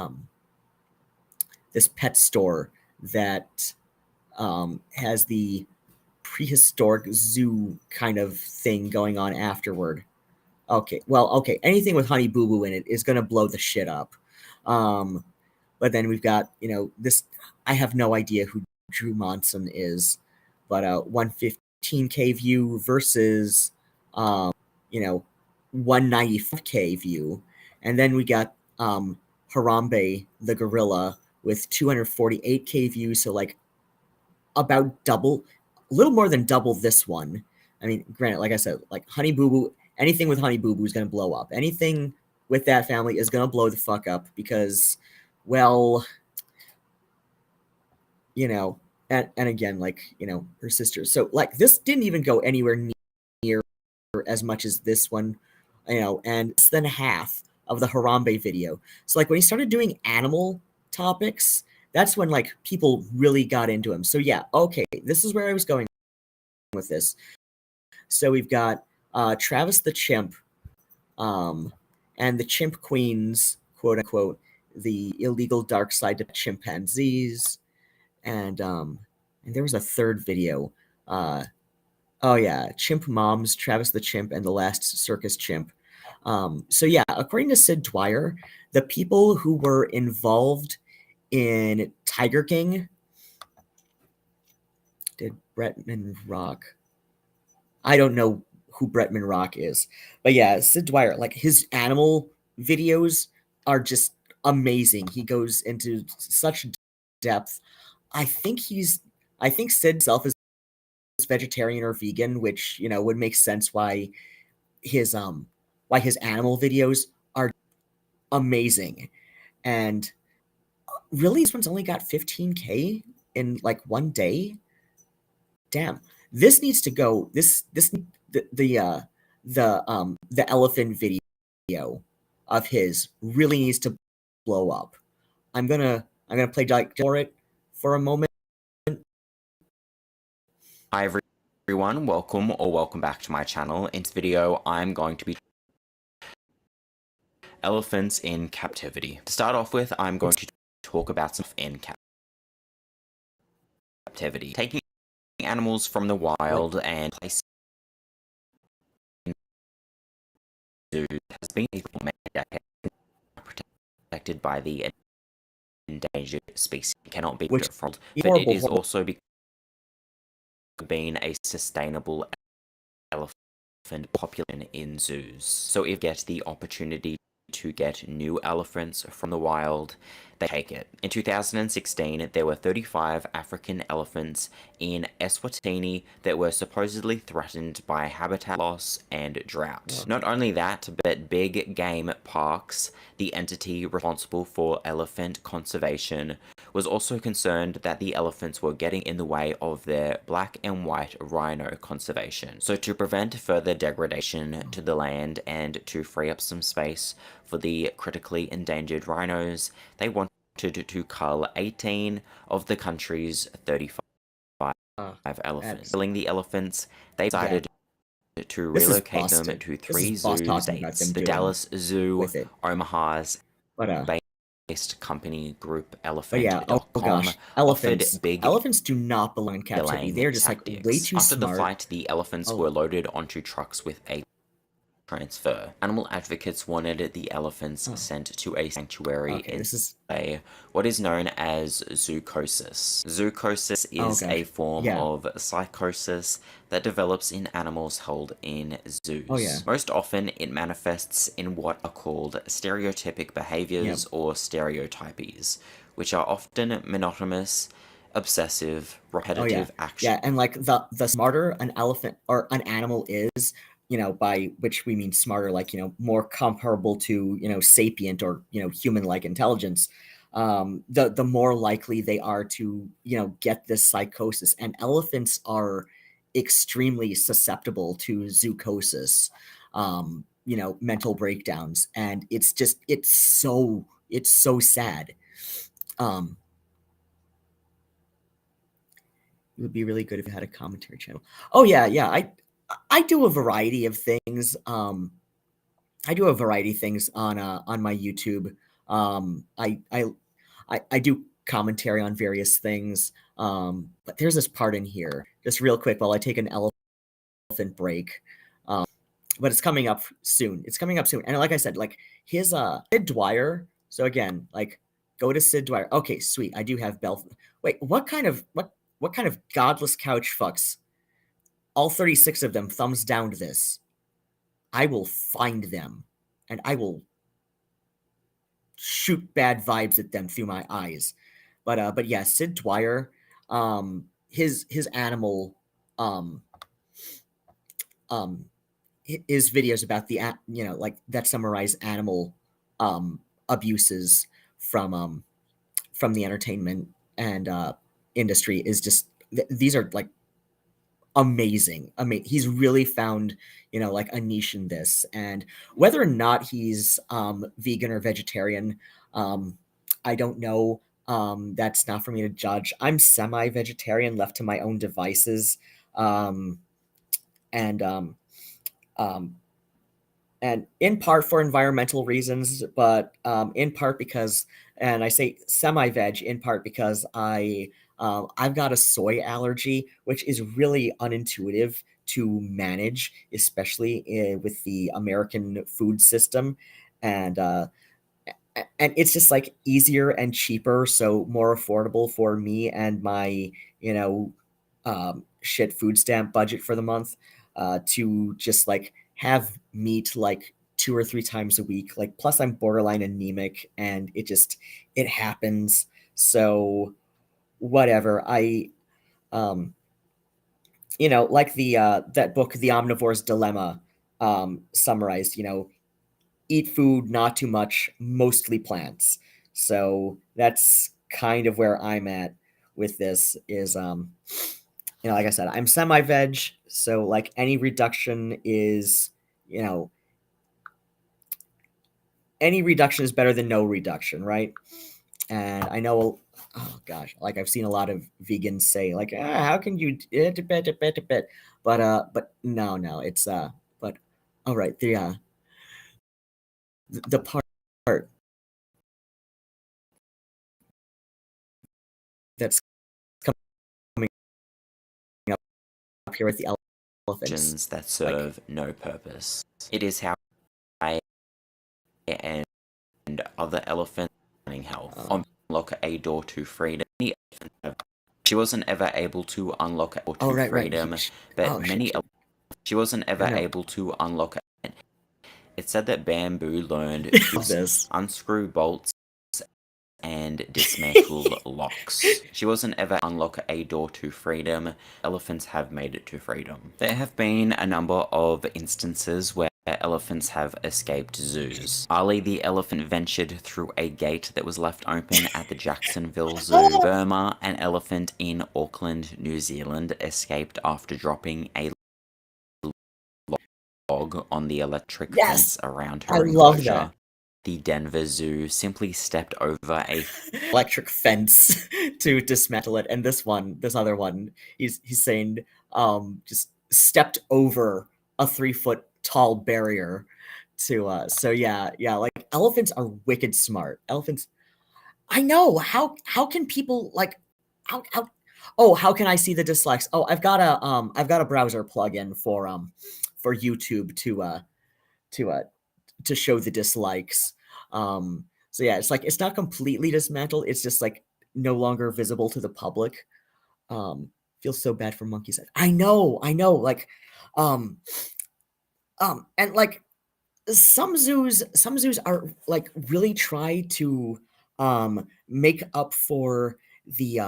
pet store that has the prehistoric zoo kind of thing going on afterward. Okay, anything with Honey Boo Boo in it is gonna blow the shit up. Um, but then we've got, this. I have no idea who Drew Monson is, but 115K view versus, you know, 195K view, and then we got Harambe the gorilla with 248K views, so like about double, a little more than double this one. I mean, granted, like I said, like Honey Boo Boo, anything with Honey Boo Boo is going to blow up. Anything with that family is going to blow the fuck up because, well, and again, like, her sisters. So, like, this didn't even go anywhere near as much as this one, and less than half of the Harambe video. So, like, when he started doing animal topics, that's when, like, people really got into him. So, yeah, okay, this is where I was going with this. So we've got Travis the Chimp, and the Chimp Queens, quote unquote, the illegal dark side to chimpanzees, and there was a third video. Oh yeah, Chimp Moms, Travis the Chimp, and the Last Circus Chimp. So yeah, according to Sid Dwyer, the people who were involved in Tiger King did Bretman Rock. I don't know who Bretman Rock is, but yeah, Sid Dwyer, like his animal videos are just amazing. He goes into such depth. I think Sid himself is vegetarian or vegan, which would make sense his why his animal videos are amazing. And really, this one's only got 15K in like one day. Damn, this needs to go. The elephant video of his really needs to blow up. I'm gonna play for it for a moment. Hi everyone, welcome back to my channel. In this video, I'm going to be elephants in captivity. To start off with, I'm going to talk about some in captivity. Taking animals from the wild and placing in zoos has been protected by the endangered species. It cannot be from, but it is also being a sustainable elephant population in zoos. So if you get the opportunity to get new elephants from the wild, they take it. In 2016, there were 35 African elephants in Eswatini that were supposedly threatened by habitat loss and drought. Oh. Not only that, but Big Game Parks, the entity responsible for elephant conservation, was also concerned that the elephants were getting in the way of their black and white rhino conservation. So to prevent further degradation to the land and to free up some space for the critically endangered rhinos, they wanted to cull 18 of the country's 35 elephants. Killing the elephants, they decided to relocate them to 3 zoo states: the Dallas Zoo, Omaha's based company group elephant.com offered big elephants do not belong in captivity. They're just like way too smart. After the fight, the elephants were loaded onto trucks with a transfer. Animal advocates wanted the elephants sent to a sanctuary in what is known as zoochosis. Zoochosis is a form of psychosis that develops in animals held in zoos. Most often, it manifests in what are called stereotypic behaviors or stereotypies, which are often monotonous, obsessive, repetitive action. Yeah, and like the smarter an elephant or an animal is, by which we mean smarter, like, more comparable to, sapient or, human-like intelligence, the more likely they are to, get this psychosis. And elephants are extremely susceptible to zoochosis, mental breakdowns. And it's so sad. It would be really good if you had a commentary channel. Oh yeah, I do a variety of things. I do a variety of things on my YouTube. I do commentary on various things. But there's this part in here, just real quick, while I take an elephant break. But it's coming up soon. It's coming up soon. And like I said, like his Sid Dwyer. So again, like go to Sid Dwyer. Okay, sweet. I do have Bell. Wait, what kind of godless couch fucks? All 36 of them thumbs down to this. I will find them and I will shoot bad vibes at them through my eyes. But yeah, Sid Dwyer, his animal, his videos about the like that summarize animal abuses from the entertainment and industry is just these are like amazing. He's really found, like a niche in this. And whether or not he's vegan or vegetarian, I don't know. That's not for me to judge. I'm semi-vegetarian, left to my own devices. And in part for environmental reasons, but in part because, and I say semi-veg in part because I've got a soy allergy, which is really unintuitive to manage, especially with the American food system, and it's just like easier and cheaper, so more affordable for me and my, you know, shit food stamp budget for the month, to just like have meat like 2 or 3 times a week. Like, plus I'm borderline anemic, and it happens. So whatever. Um, like the that book, The Omnivore's Dilemma, summarized. Eat food, not too much, mostly plants. So that's kind of where I'm at with this. Is like I said, I'm semi-veg, so like any reduction is, you know, any reduction is better than no reduction, right? And I know, oh gosh, like I've seen a lot of vegans say like, how can you but no, it's but all right, the part that's coming up here with the elephants, that like, serve no purpose. It is how I and other elephants finding health. Unlock a door to freedom. She wasn't ever able to unlock a door to right, freedom, but many she wasn't ever no. able to unlock it. It said that Bamboo learned to This. unscrew bolts and dismantle locks. She wasn't ever unlock a door to freedom. Elephants have made it to freedom. There have been a number of instances where elephants have escaped zoos. Ali the elephant ventured through a gate that was left open at the Jacksonville Zoo. Burma, an elephant in Auckland, New Zealand, escaped after dropping a log on the electric fence around her enclosure. Love that. The Denver Zoo simply stepped over a electric fence to dismantle it, and this other one, he's saying, just stepped over a 3-foot tall barrier to so yeah, like elephants are wicked smart. Elephants, I know. How can people like how can I see the dislikes? Oh, I've got a browser plugin for YouTube to show the dislikes. So yeah, it's like it's not completely dismantled. It's just like no longer visible to the public. Feels so bad for monkeys. I know. Like, and like some zoos are like really try to make up for the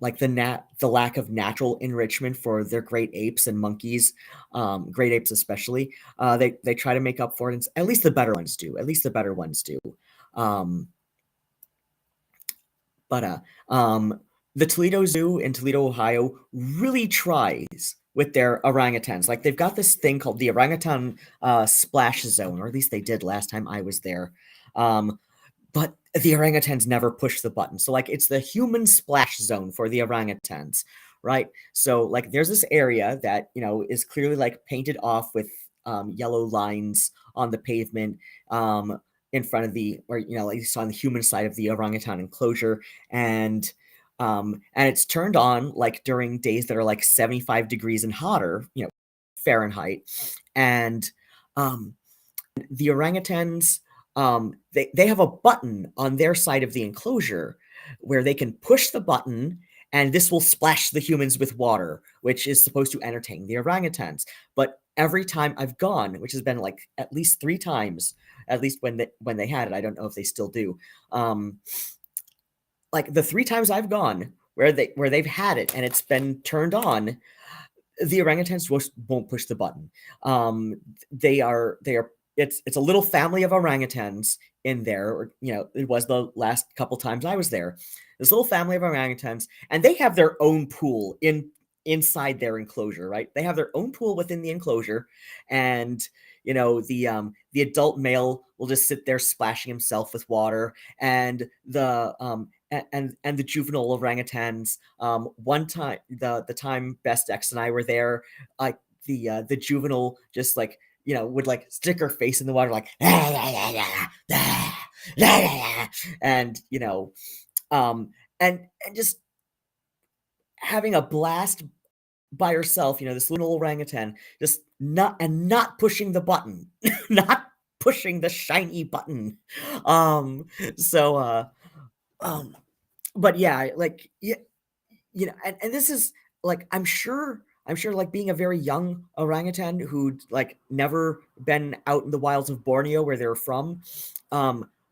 like the lack of natural enrichment for their great apes and monkeys, great apes especially. They try to make up for it, and at least the better ones do. Um, but the Toledo Zoo in Toledo, Ohio, really tries with their orangutans. Like, they've got this thing called the orangutan splash zone, or at least they did last time I was there. But the orangutans never push the button. So like it's the human splash zone for the orangutans, right? So like there's this area that, is clearly like painted off with yellow lines on the pavement, in front of or like you saw on the human side of the orangutan enclosure, and it's turned on like during days that are like 75 degrees and hotter, Fahrenheit, and the orangutans, they have a button on their side of the enclosure where they can push the button, and this will splash the humans with water, which is supposed to entertain the orangutans. But every time I've gone, which has been like at least 3 times, at least when they had it, I don't know if they still do, like the 3 times I've gone where they've had it and it's been turned on, the orangutans won't push the button. They are it's a little family of orangutans in there, or it was the last couple times I was there. This little family of orangutans, and they have their own pool inside their enclosure, right? They have their own pool within the enclosure, and the adult male will just sit there splashing himself with water, and the juvenile orangutans. One time, the time Best X and I were there, like the juvenile just like would like stick her face in the water like and and just having a blast by herself, this little orangutan, just not pushing the button, not pushing the shiny button. Um, so, um, but yeah, like, yeah, and this is like, I'm sure, like, being a very young orangutan who'd like never been out in the wilds of Borneo where they're from,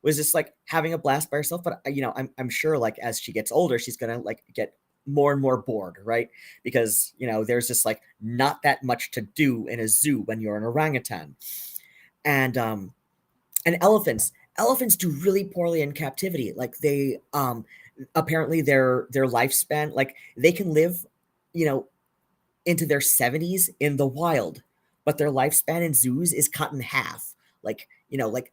was just like having a blast by herself. But I'm sure, like, as she gets older, she's gonna like get more and more bored, right? Because there's just like not that much to do in a zoo when you're an orangutan. And elephants do really poorly in captivity. Like, they apparently their lifespan, like, they can live you know into their 70s in the wild, but their lifespan in zoos is cut in half. Like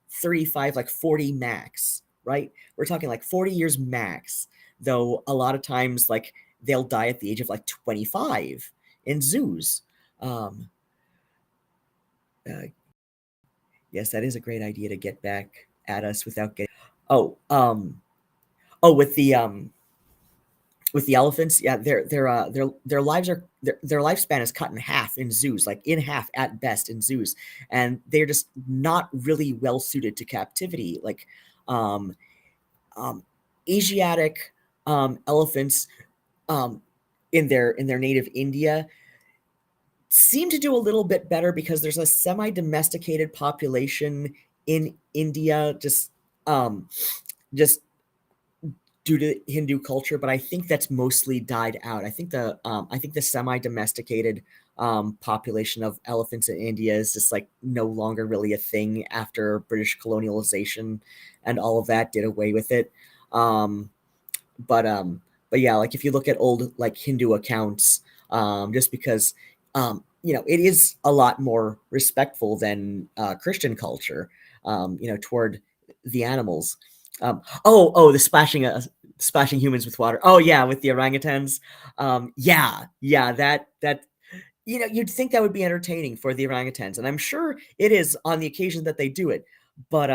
35, like 40 max, right? We're talking like 40 years max, though a lot of times, like, they'll die at the age of like 25 in zoos. um uh, yes, that is a great idea to get back at us without getting. Oh, oh, with the elephants, yeah, their lives are their lifespan is cut in half in zoos, like in half at best in zoos, and they're just not really well suited to captivity. Like, um, um, Asiatic elephants, um, in their native India, seem to do a little bit better because there's a semi-domesticated population in India, just due to Hindu culture, but I think that's mostly died out. I think the semi-domesticated population of elephants in India is just like no longer really a thing after British colonialization and all of that did away with it. Um, but yeah, like, if you look at old like Hindu accounts, just because it is a lot more respectful than Christian culture, toward the animals. Oh, the splashing humans with water. Oh yeah, with the orangutans. Yeah, that you'd think that would be entertaining for the orangutans, and I'm sure it is on the occasion that they do it. But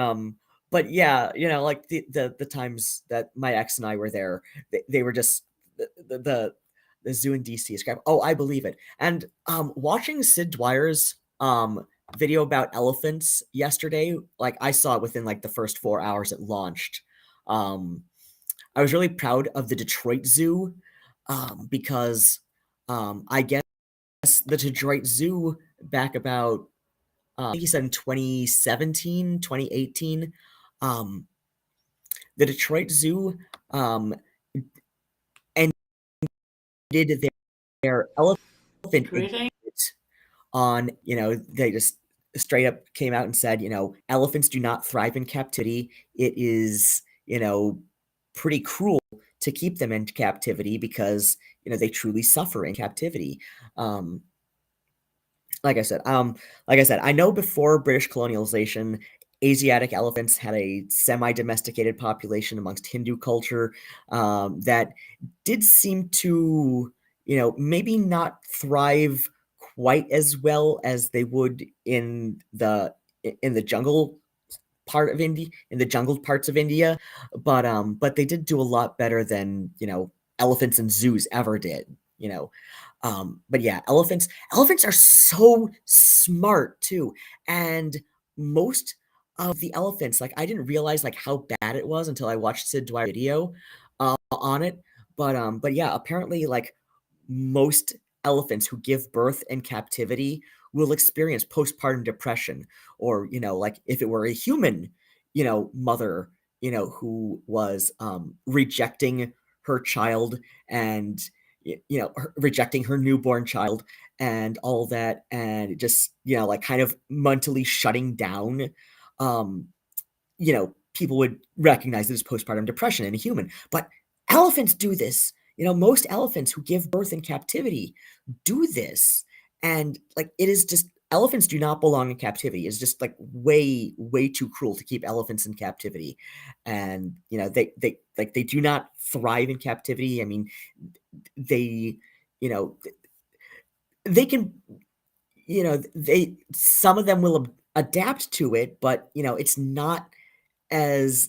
yeah, like the times that my ex and I were there, they were just the zoo in DC is crap. Oh, I believe it. And watching Sid Dwyer's video about elephants yesterday, like, I saw it within like the first 4 hours it launched. Um, I was really proud of the Detroit Zoo, because I guess the Detroit Zoo back about, I think he said in 2017, 2018, um, the Detroit Zoo ended their elephant Greeting. exhibit on, they just straight up came out and said, elephants do not thrive in captivity. It is, pretty cruel to keep them in captivity because, they truly suffer in captivity. Um, like I said, I know before British colonialization, Asiatic elephants had a semi-domesticated population amongst Hindu culture, that did seem to, maybe not thrive quite as well as they would in the jungle part of India, in the jungled parts of India, but they did do a lot better than elephants and zoos ever did. You know, but yeah, elephants are so smart too, and most of the elephants, like, I didn't realize like how bad it was until I watched Sid Dweir's video on it. But yeah, apparently, like, most elephants who give birth in captivity will experience postpartum depression, or like, if it were a human mother who was rejecting her child, and rejecting her newborn child and all that, and just like kind of mentally shutting down, people would recognize it as postpartum depression in a human. But elephants do this. Most elephants who give birth in captivity do this. And like, it is just, elephants do not belong in captivity. It's just like way, way too cruel to keep elephants in captivity. And they do not thrive in captivity. I mean, they you know they can, they some of them will adapt to it, but it's not as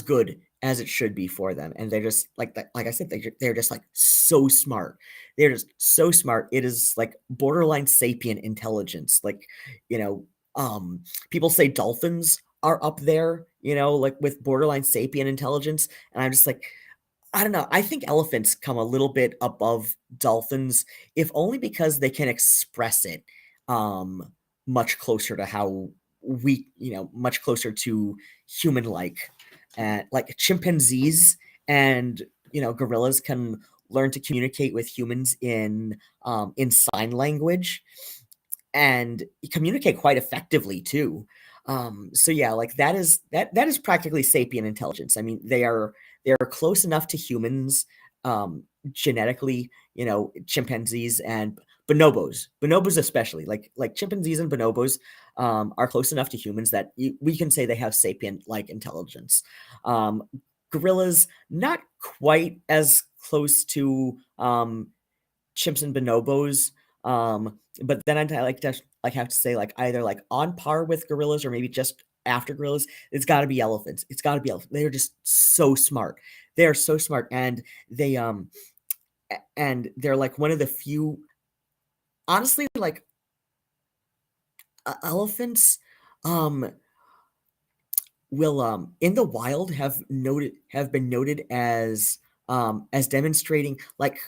good as it should be for them, and they're just like that. Like I said, they're just like so smart. They're just so smart. It is like borderline sapient intelligence. Like, you know, people say dolphins are up there, like with borderline sapient intelligence, and I'm just like, I don't know. I think elephants come a little bit above dolphins, if only because they can express it um, much closer to how much closer to human-like. And like chimpanzees and gorillas can learn to communicate with humans in sign language and communicate quite effectively too. So yeah, like that is practically sapient intelligence. I mean, they are close enough to humans genetically, chimpanzees and bonobos especially, like chimpanzees and bonobos are close enough to humans that we can say they have sapient like intelligence. Um, Gorillas not quite as close to chimps and bonobos. But then I'd like to have to say like either like on par with gorillas or maybe just after gorillas. It's got to be elephants. It's got to be elephants. They're just so smart. They are so smart, and they're like one of the few. Honestly, like elephants, um, will in the wild have been noted as demonstrating like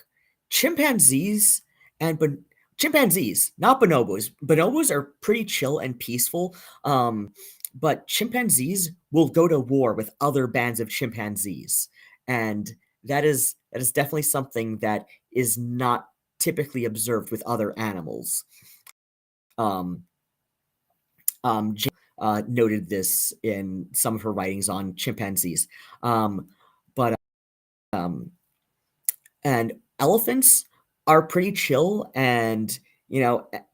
chimpanzees and chimpanzees, not bonobos. Bonobos are pretty chill and peaceful, but chimpanzees will go to war with other bands of chimpanzees, and that is definitely something that is not typically observed with other animals. um Noted this in some of her writings on chimpanzees. But and elephants are pretty chill, and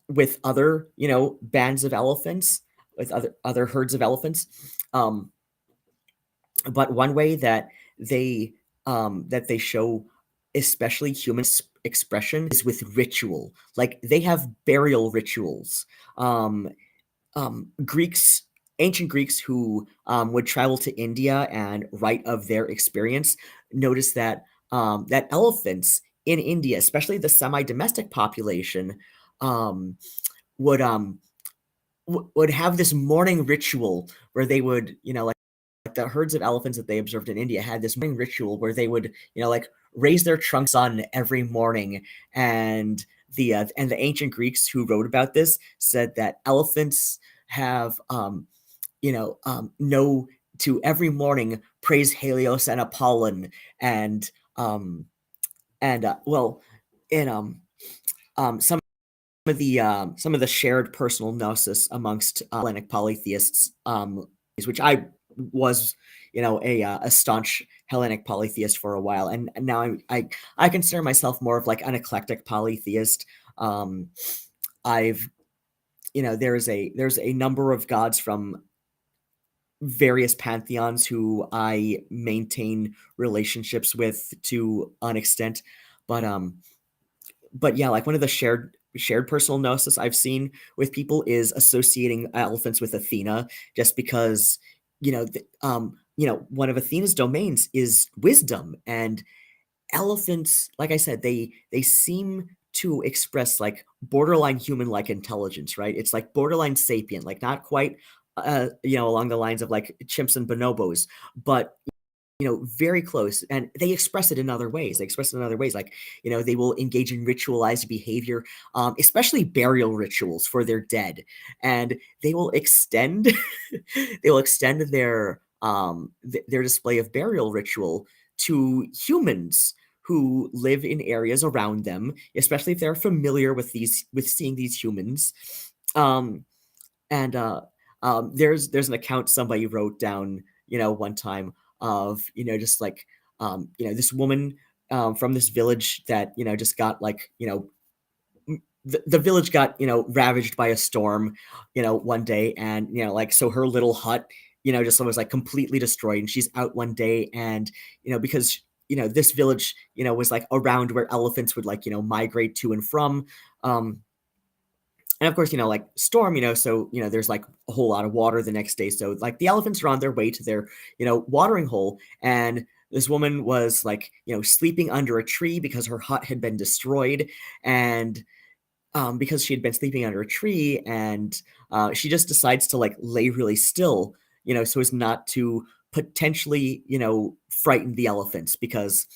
with other bands of elephants, with other herds of elephants. Um, but one way that they show especially human expression is with ritual. Like they have burial rituals. Um, Greeks, ancient Greeks who would travel to India and write of their experience, noticed that elephants in India, especially the semi-domestic population, um, would would have this morning ritual where they would, like the herds of elephants that they observed in India had this morning ritual where they would, like raise their trunks on every morning, and the ancient Greeks who wrote about this said that elephants have know to every morning praise Helios and Apollon, and well, in some of the shared personal gnosis amongst Hellenic polytheists, which I was, a staunch Hellenic polytheist for a while, and now I consider myself more of like an eclectic polytheist. I've there's a number of gods from various pantheons who I maintain relationships with to an extent, but yeah, like one of the shared personal gnosis I've seen with people is associating elephants with Athena, just because one of Athena's domains is wisdom, and elephants, like I said, they seem to express like borderline human-like intelligence, right? It's like borderline sapient, like not quite along the lines of like chimps and bonobos, but very close, and they express it in other ways. They express it in other ways, like they will engage in ritualized behavior, especially burial rituals for their dead, and they will extend they will extend their display of burial ritual to humans who live in areas around them, especially if they're familiar with seeing these humans. Um, and there's an account somebody wrote down, one time, of just like this woman from this village that just got like the village got ravaged by a storm one day, and like so her little hut just was like completely destroyed, and she's out one day, and because this village was like around where elephants would like migrate to and from. um And of course, like storm, so there's like a whole lot of water the next day. So like the elephants are on their way to their, watering hole, and this woman was like, sleeping under a tree because her hut had been destroyed, and because she had been sleeping under a tree, and she just decides to like lay really still, so as not to potentially, frighten the elephants, because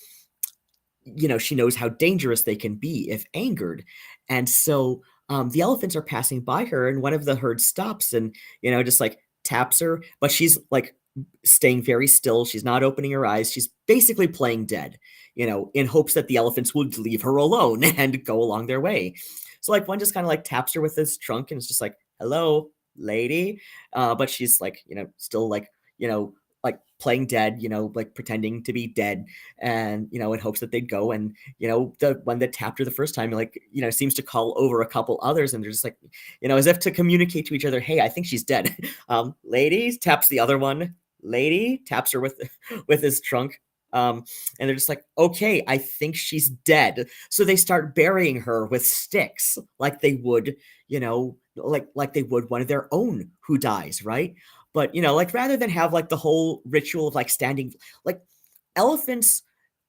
she knows how dangerous they can be if angered. And so the elephants are passing by her, and one of the herd stops and, just like taps her, but she's like staying very still. She's not opening her eyes. She's basically playing dead, in hopes that the elephants would leave her alone and go along their way. So like one just kind of like taps her with his trunk and it's just like, hello, lady. But she's like, still like, like playing dead, like pretending to be dead, and in hopes that they'd go. And the one that tapped her the first time, like, seems to call over a couple others, and they're just like, as if to communicate to each other, hey, I think she's dead. Lady taps the other one, lady taps her with with his trunk. And they're just like, okay, I think she's dead. So they start burying her with sticks, like they would, like they would one of their own who dies, right? But like rather than have like the whole ritual of like standing, like elephants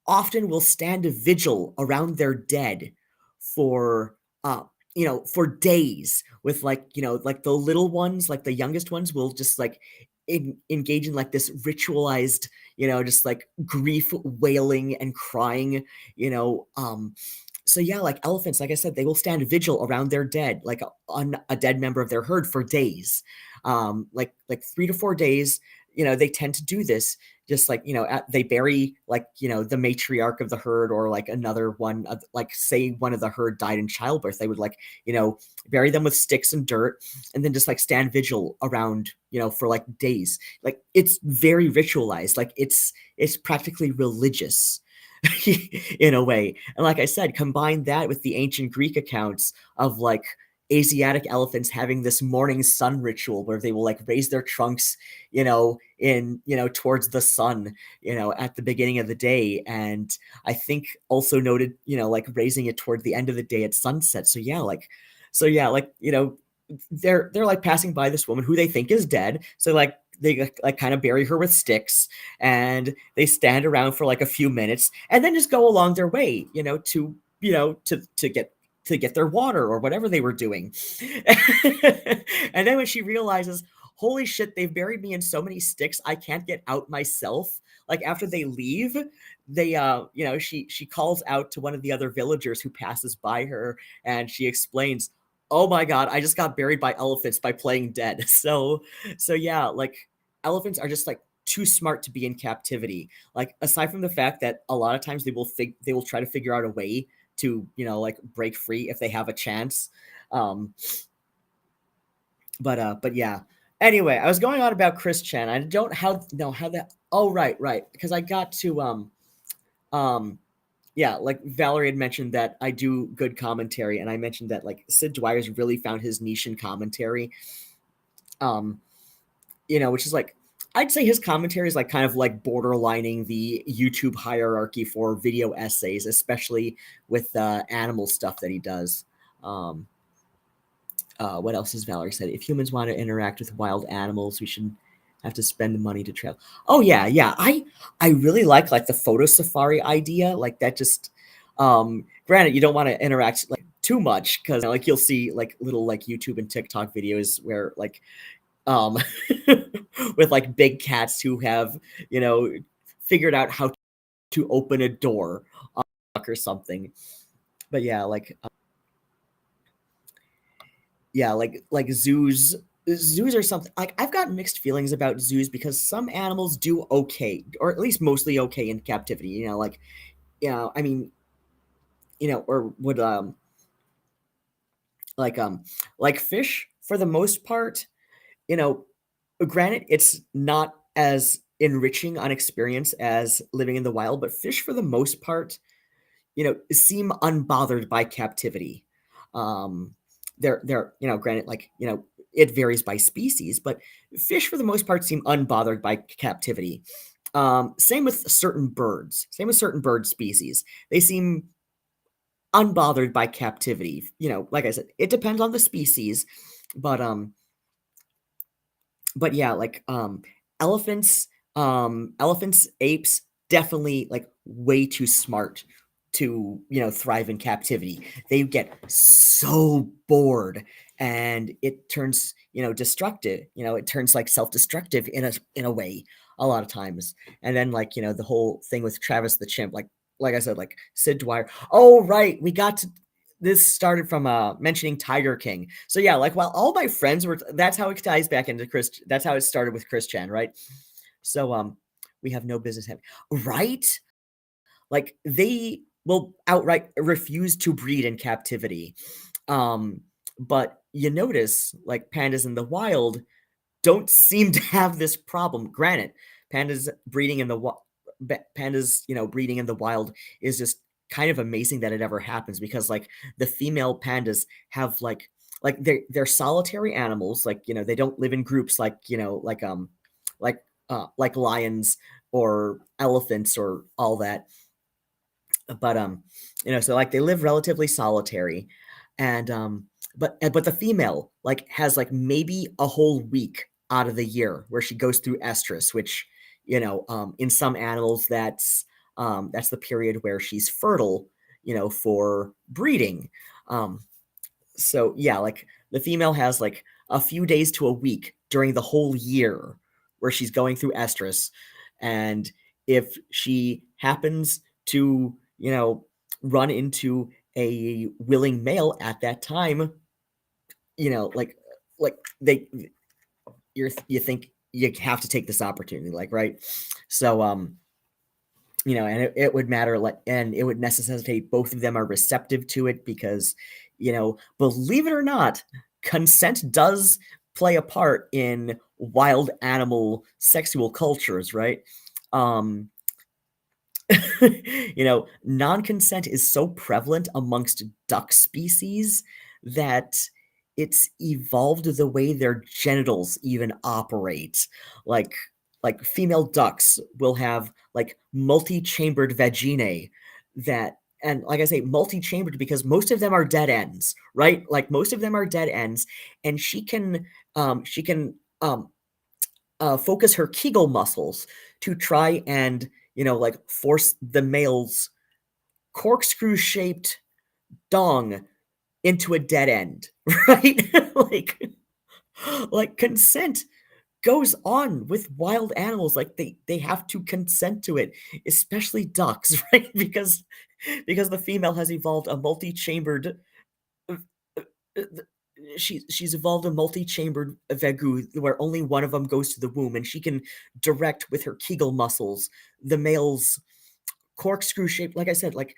often will stand a vigil around their dead for for days, with like like the little ones, like the youngest ones will just like engage in like this ritualized, just like grief wailing and crying, you know so yeah, like elephants, like I said, they will stand vigil around their dead, like on a dead member of their herd for days, like 3 to 4 days. They tend to do this, just like they bury like the matriarch of the herd, or like another one of, like say one of the herd died in childbirth, they would like bury them with sticks and dirt, and then just like stand vigil around for like days. Like it's very ritualized, like it's practically religious in a way. And like I said, combine that with the ancient Greek accounts of like Asiatic elephants having this morning sun ritual where they will like raise their trunks, in, towards the sun, at the beginning of the day. And I think also noted, like raising it toward the end of the day at sunset. So yeah, like, they're like passing by this woman who they think is dead. So like they like kind of bury her with sticks, and they stand around for like a few minutes and then just go along their way, to get their water or whatever they were doing. And then when she realizes, holy shit, they've buried me in so many sticks, I can't get out myself. Like after they leave, they she calls out to one of the other villagers who passes by her, and she explains, oh my god, I just got buried by elephants by playing dead. So yeah, like elephants are just like too smart to be in captivity. Like aside from the fact that a lot of times they will try to figure out a way to like break free if they have a chance. um but yeah, anyway, I was going on about ChrisChan. I don't how know how that. Oh, right, because I got to um yeah, like Valerie had mentioned that I do good commentary, and I mentioned that like Sid Dwyer's really found his niche in commentary. um which is like, I'd say his commentary is like kind of like borderlining the YouTube hierarchy for video essays, especially with animal stuff that he does. Um, what else has Valerie said? If humans want to interact with wild animals, we should have to spend the money to travel. Oh yeah. I really like the photo safari idea. Like that just granted, you don't want to interact like too much, because like you'll see like little like YouTube and TikTok videos where like um with like big cats who have figured out how to open a door or something. But yeah, like zoos are something, like I've got mixed feelings about zoos, because some animals do okay, or at least mostly okay in captivity, like I mean, or would like like fish for the most part, you know granted, it's not as enriching on experience as living in the wild, but fish for the most part, seem unbothered by captivity. Um, they're granted, like it varies by species, but fish for the most part seem unbothered by captivity. Same with certain birds. Same with certain bird species. They seem unbothered by captivity. Like I said, it depends on the species, but yeah, like elephants, apes, definitely like way too smart to thrive in captivity. They get so bored, and it turns destructive. It turns like self-destructive in a way a lot of times. And then like the whole thing with Travis the chimp, like I said, like Sid Dwyer. Oh right, we got to this started from mentioning Tiger King. So yeah, like while all my friends were, that's how it ties back into Chris. That's how it started with ChrisChan, right? So we have no business having, right? Like they will outright refuse to breed in captivity. Um, but you notice like pandas in the wild don't seem to have this problem. Granted, pandas breeding in the pandas, breeding in the wild is just kind of amazing that it ever happens, because like the female pandas have like they're solitary animals, like they don't live in groups like like like lions or elephants or all that. But so like they live relatively solitary, and but the female like has like maybe a whole week out of the year where she goes through estrus, which in some animals that's the period where she's fertile for breeding. So yeah, like the female has like a few days to a week during the whole year where she's going through estrus, and if she happens to run into a willing male at that time, like they you think you have to take this opportunity, like, right? So and it would matter, like, and it would necessitate both of them are receptive to it, because believe it or not, consent does play a part in wild animal sexual cultures, right? um non-consent is so prevalent amongst duck species that it's evolved the way their genitals even operate. Like female ducks will have like multi-chambered vaginae that, and like I say, multi-chambered because most of them are dead ends, right? Like most of them are dead ends, and she can focus her Kegel muscles to try and like force the male's corkscrew shaped dong into a dead end, right? Like consent goes on with wild animals. Like they have to consent to it, especially ducks, right? Because the female has evolved a multi-chambered uh, uh, she's evolved a multi-chambered vagu where only one of them goes to the womb, and she can direct with her Kegel muscles the male's corkscrew shape. Like I said, like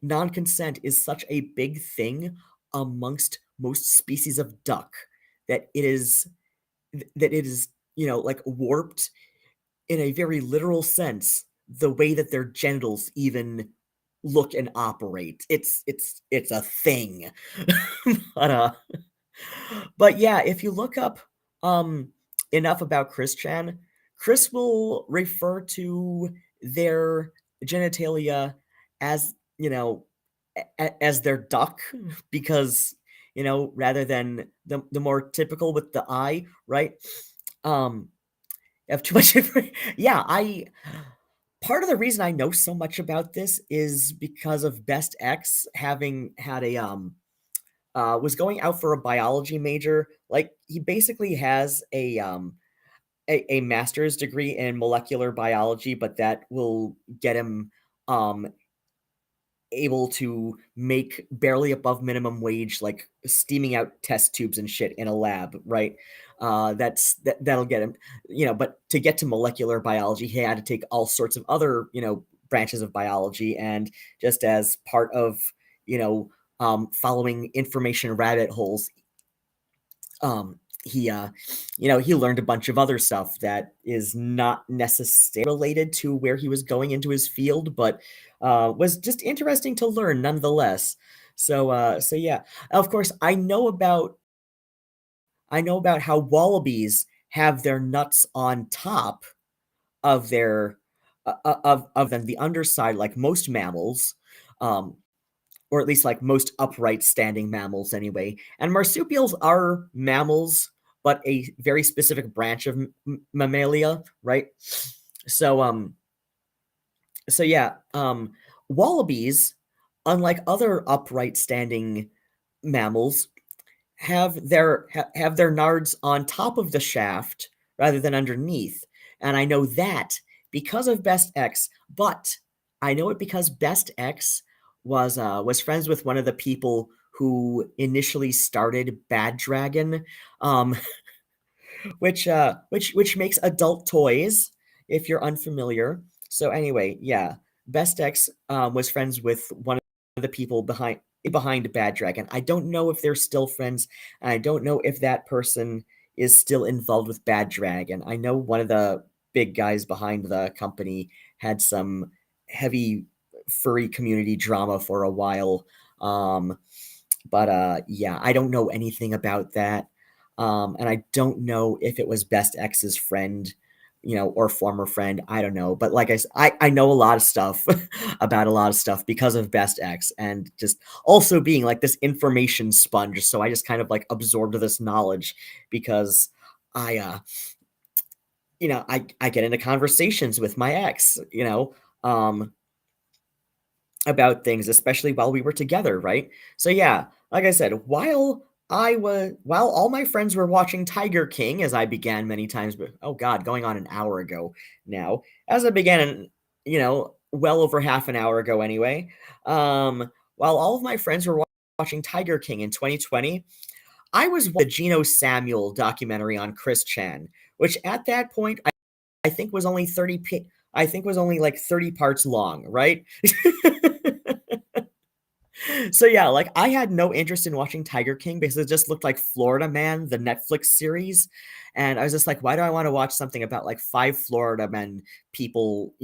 non-consent is such a big thing amongst most species of duck that it is like warped in a very literal sense the way that their genitals even look and operate. It's a thing. but but yeah, if you look up um enough about ChrisChan, Chris will refer to their genitalia as as their duck, because rather than the more typical with the eye, right? um I have too much yeah, I part of the reason I know so much about this is because of Best X having had a was going out for a biology major. Like he basically has a master's degree in molecular biology, but that will get him um able to make barely above minimum wage, like steaming out test tubes and shit in a lab, right? That'll get him, but to get to molecular biology, he had to take all sorts of other, branches of biology. And just as part of, you know, following information rabbit holes, he he learned a bunch of other stuff that is not necessarily related to where he was going into his field, but was just interesting to learn nonetheless. So yeah, of course I know about how wallabies have their nuts on top of their of them the underside, like most mammals. um or at least like most upright standing mammals anyway. And marsupials are mammals, but a very specific branch of mammalia, right? So so yeah, wallabies, unlike other upright standing mammals, have their nards on top of the shaft rather than underneath. And I know that because of Best X, but I know it because Best X was friends with one of the people who initially started Bad Dragon, um, which makes adult toys if you're unfamiliar. So anyway, yeah, Best X was friends with one of the people behind Bad Dragon. I don't know if they're still friends, and I don't know if that person is still involved with Bad Dragon. I know one of the big guys behind the company had some heavy furry community drama for a while. But yeah, I don't know anything about that. And I don't know if it was Best X's friend, or former friend. I don't know. But like I know a lot of stuff about a lot of stuff because of Best X, and just also being like this information sponge. So I just kind of like absorbed this knowledge because I I get into conversations with my ex, um about things, especially while we were together, right? So yeah, like I said, while all my friends were watching Tiger King, as I began many times, but oh god, going on an hour ago now, as I began, well over half an hour ago anyway. While all of my friends were watching Tiger King in 2020, I was watching the Geno Samuel documentary on ChrisChan, which at that point I think was only I think was only like 30 parts long, right? So yeah, like I had no interest in watching Tiger King because it just looked like Florida Man, the Netflix series. And I was just like, why do I want to watch something about like five Florida men people,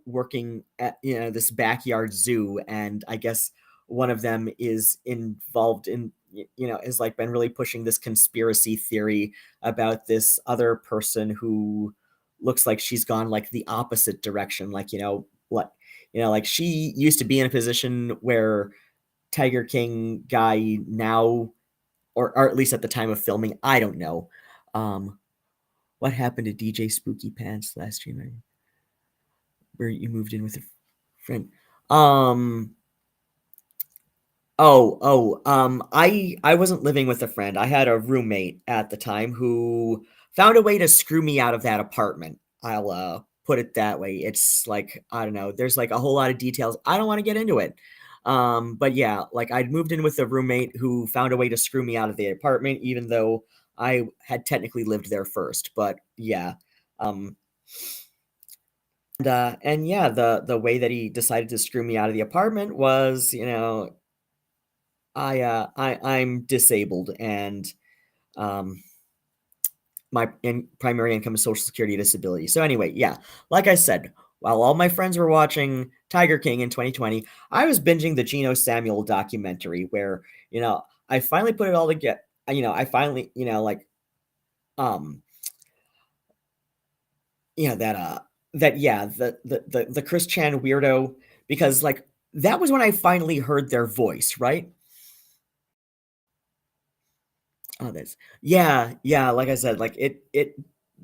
working at, this backyard zoo? And I guess one of them is involved in, is like been really pushing this conspiracy theory about this other person who looks like she's gone like the opposite direction. Like, what, like she used to be in a position where Tiger King guy now, or at least at the time of filming, I don't know. Um, what happened to DJ Spooky Pants last stream where you moved in with a friend? Um, I wasn't living with a friend. I had a roommate at the time who found a way to screw me out of that apartment. I'll put it that way. It's like, I don't know, there's like a whole lot of details. I don't want to get into it. But yeah, like I'd moved in with a roommate who found a way to screw me out of the apartment, even though I had technically lived there first. But yeah. Um and yeah, the way that he decided to screw me out of the apartment was, I'm disabled, and um, my primary income is Social Security disability. So anyway, yeah, like I said, while all my friends were watching Tiger King in 2020, I was binging the Geno Samuel documentary, where I finally put it all together. I finally like um that that yeah the ChrisChan weirdo, because like that was when I finally heard their voice, right? Oh, that's yeah, like I said, like it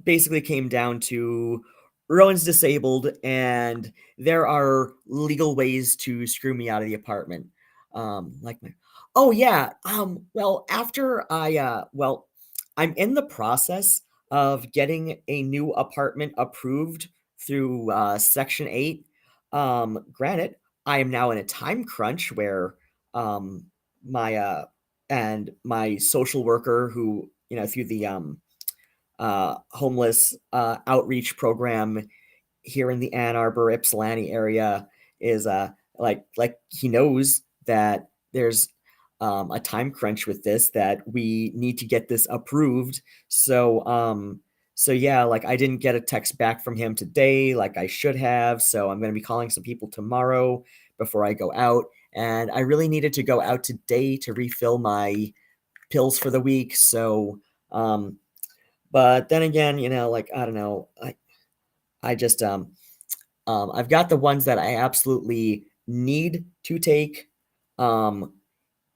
basically came down to Rowan's disabled and there are legal ways to screw me out of the apartment. Like my Oh yeah, well, after I'm in the process of getting a new apartment approved through Section 8. Granted, I am now in a time crunch where um my and my social worker who, through the homeless outreach program here in the Ann Arbor Ypsilanti area, is like he knows that there's a time crunch with this, that we need to get this approved. So yeah, like I didn't get a text back from him today like I should have, so I'm going to be calling some people tomorrow before I go out. And I really needed to go out today to refill my pills for the week. So but then again, like I don't know, I just I've got the ones that I absolutely need to take. um,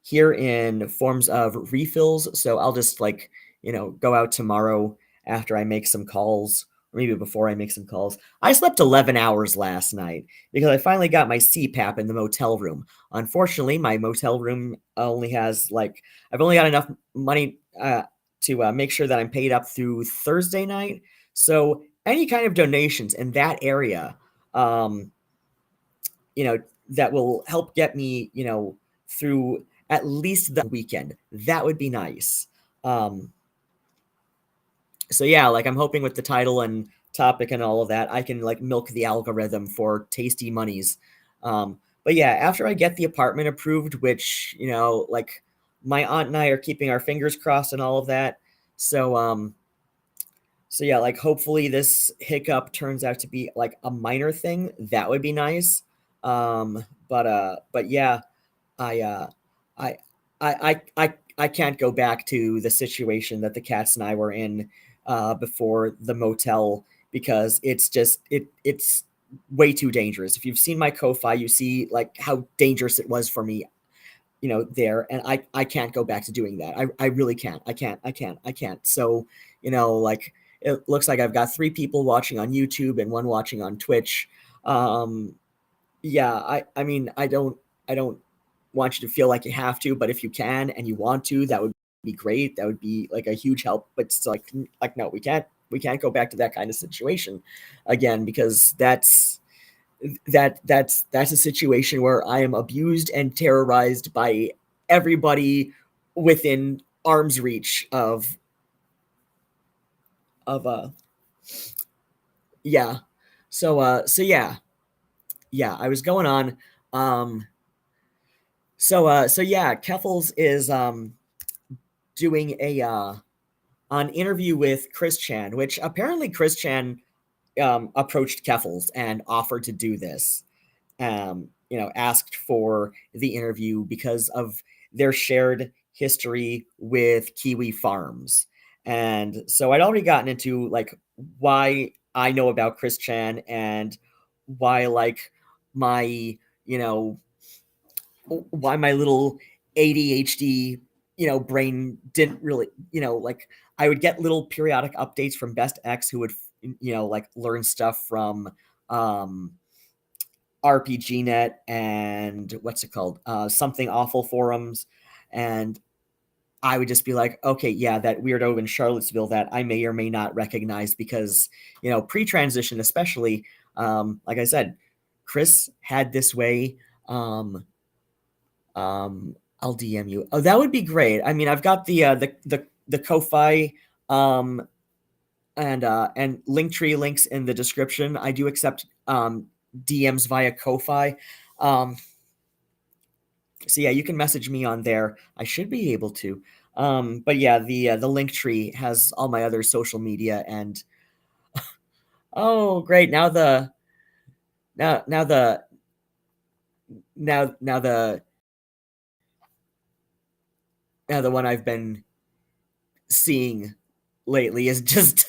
here in forms of refills. So I'll just like, go out tomorrow after I make some calls, or maybe before I make some calls. I slept 11 hours last night because I finally got my CPAP in the motel room. Unfortunately, my motel room only has like, I've only got enough money to make sure that I'm paid up through Thursday night. So any kind of donations in that area, um, you know, that will help get me, through at least the weekend. That would be nice. Um, so yeah, like I'm hoping with the title and topic and all of that, I can like milk the algorithm for tasty monies. But yeah, after I get the apartment approved, which, like my aunt and I are keeping our fingers crossed and all of that. So so yeah, like hopefully this hiccup turns out to be like a minor thing. That would be nice. But yeah, I I I can't go back to the situation that the cats and I were in before the motel because it's way too dangerous. If you've seen my Ko-fi, you see like how dangerous it was for me, there, and I can't go back to doing that. I really can't. I can't. So, like it looks like I've got 3 people watching on YouTube and 1 watching on Twitch. Um, yeah, I mean, I don't want you to feel like you have to, but if you can and you want to, that would be great. That would be like a huge help. But it's like no, we can't go back to that kind of situation again because that's a situation where I am abused and terrorized by everybody within arm's reach of yeah. So yeah, I was going on. Um so yeah, Keffals is doing a an interview with ChrisChan, which apparently ChrisChan approached Keffals and offered to do this. Asked for the interview because of their shared history with Kiwi Farms. And so I'd already gotten into like why I know about ChrisChan and why like my, you know, why my little ADHD, brain didn't really, like I would get little periodic updates from Best X who would, like learn stuff from um RPGNet and what's it called? Something Awful forums. And I would just be like, okay, yeah, that weirdo in Charlottesville that I may or may not recognize because, pre transition, especially, like I said, Chris had this way. I'll DM you. Oh, that would be great. I mean, I've got the Ko-fi and Linktree links in the description. I do accept DMs via Ko-fi. Um, so yeah, you can message me on there. I should be able to. But yeah, the Linktree has all my other social media and oh great, now the now the one I've been seeing lately is just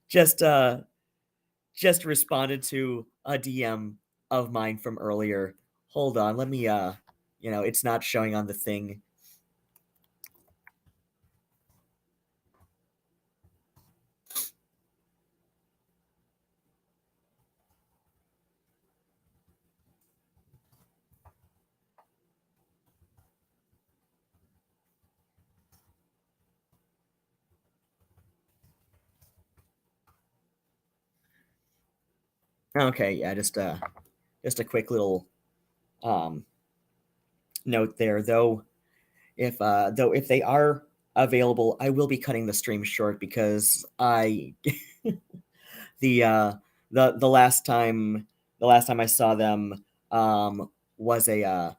just just responded to a DM of mine from earlier. Hold on, let me it's not showing on the thing. Okay, yeah, just a quick little um note there though if they are available, I will be cutting the stream short because I the the last time I saw them was a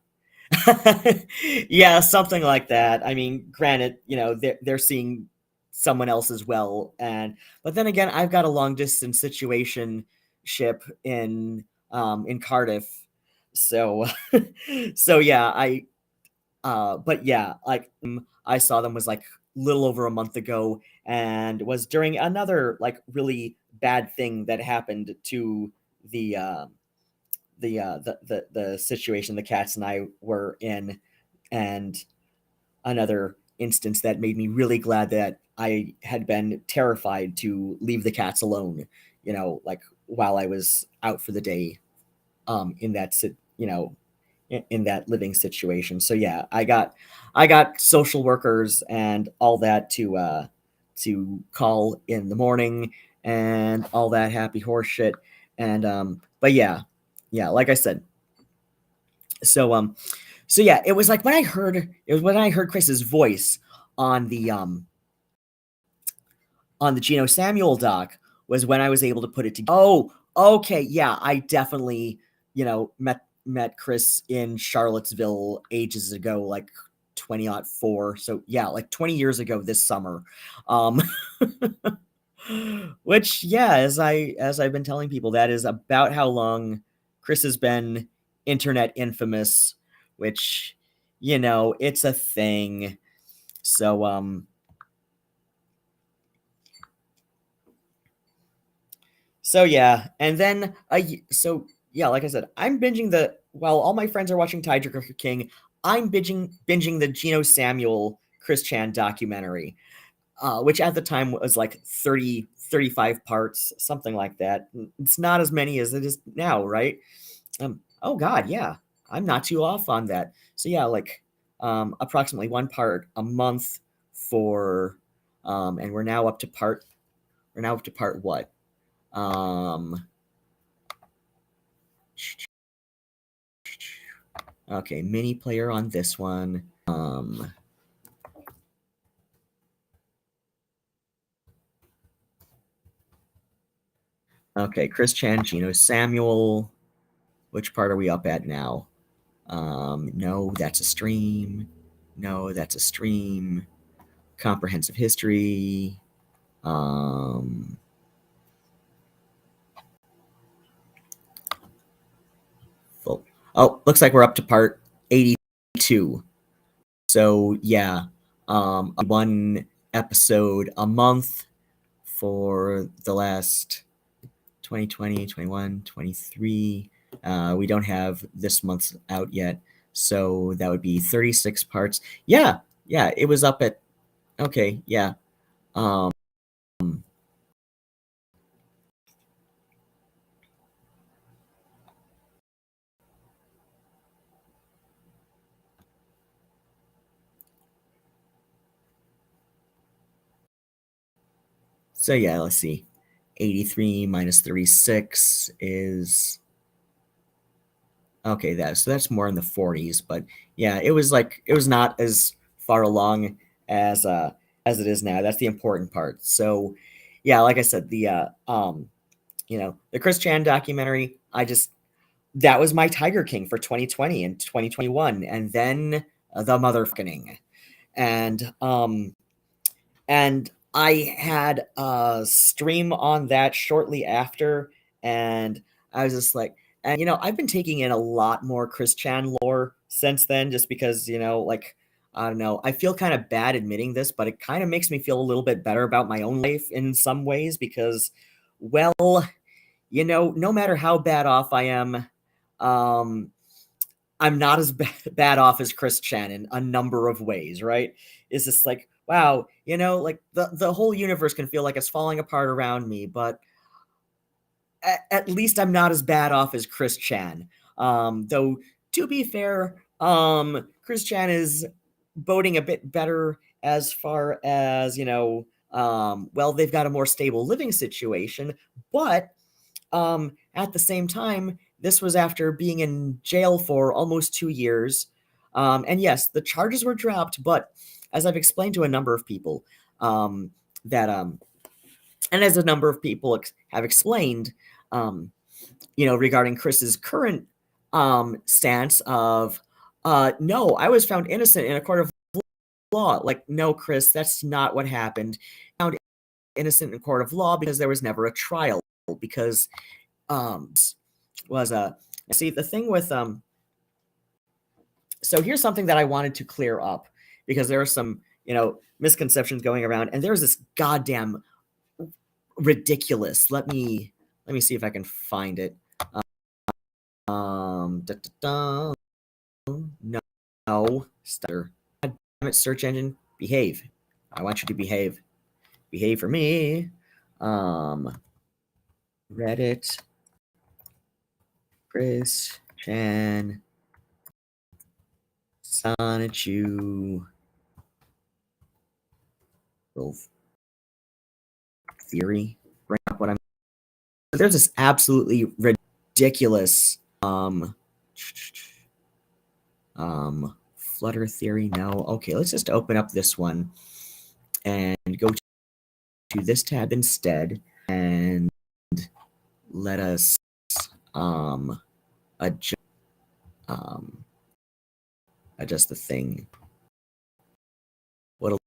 yeah, something like that. I mean, granted, they're seeing someone else as well, and but then again, I've got a long distance situation ship in Cardiff, so so yeah, but yeah, like I saw them was like little over a month ago, and was during another like really bad thing that happened to the the situation the cats and I were in, and another instance that made me really glad that I had been terrified to leave the cats alone, like while I was out for the day, in that in that living situation. So yeah, I got social workers and all that to call in the morning and all that happy horse shit. And but yeah, like I said, so so yeah, it was like when I heard Chris's voice on the Geno Samuel doc was when I was able to put it together. Oh, okay, yeah, I definitely, met Chris in Charlottesville ages ago, like 2004. So yeah, like 20 years ago this summer. Um which yeah, as I've been telling people, that is about how long Chris has been internet infamous, which it's a thing. So So yeah, and then so yeah, like I said, I'm binging while all my friends are watching Tiger King, I'm binging the Geno Samuel ChrisChan documentary, which at the time was like 35 parts, something like that. It's not as many as it is now, right? Oh God, yeah, I'm not too off on that. So yeah, like approximately one part a month for, and we're now up to part what? Um, Okay, mini player on this one. Okay, ChrisChan, Geno Samuel. Which part are we up at now? No, that's a stream. No, that's a stream. Comprehensive history. Um, full. Oh, looks like we're up to part 82. So yeah, one episode a month for the last 2020, 21, 23. We don't have this month's out yet. So that would be 36 parts. Yeah. Yeah. It was up at, okay. Yeah. Um, so yeah, let's see. 83 minus 36 is okay. That's more in the 40s, but yeah, it was not as far along as it is now. That's the important part. So yeah, like I said, the Chris Chan documentary, that was my Tiger King for 2020 and 2021, and then the motherfucking, and and I had a stream on that shortly after, and I was just like, and I've been taking in a lot more Chris Chan lore since then, just because like I don't know, I feel kind of bad admitting this, but it kind of makes me feel a little bit better about my own life in some ways because, well, no matter how bad off I am, um, I'm not as bad off as Chris Chan in a number of ways, right? Is this like, wow, like the whole universe can feel like it's falling apart around me, but at least I'm not as bad off as Chris Chan. Though to be fair, Chris Chan is boding a bit better as far as well, they've got a more stable living situation, but at the same time, this was after being in jail for almost 2 years. And yes, the charges were dropped, but as I've explained to a number of people, that and as a number of people have explained, regarding Chris's current stance of, no, I was found innocent in a court of law. Like, no, Chris, that's not what happened. Found innocent in a court of law because there was never a trial. Because was see the thing with so here's something that I wanted to clear up because there are some misconceptions going around, and there's this goddamn ridiculous, let me see if I can find it. No, stutter. God damn it, search engine, behave. I want you to behave. Behave for me. Reddit, ChrisChan, Sonichu, little theory. Bring up what I'm. There's this absolutely ridiculous Flutter theory. No. Okay, let's just open up this one and go to this tab instead, and let us adjust adjust the thing. What'll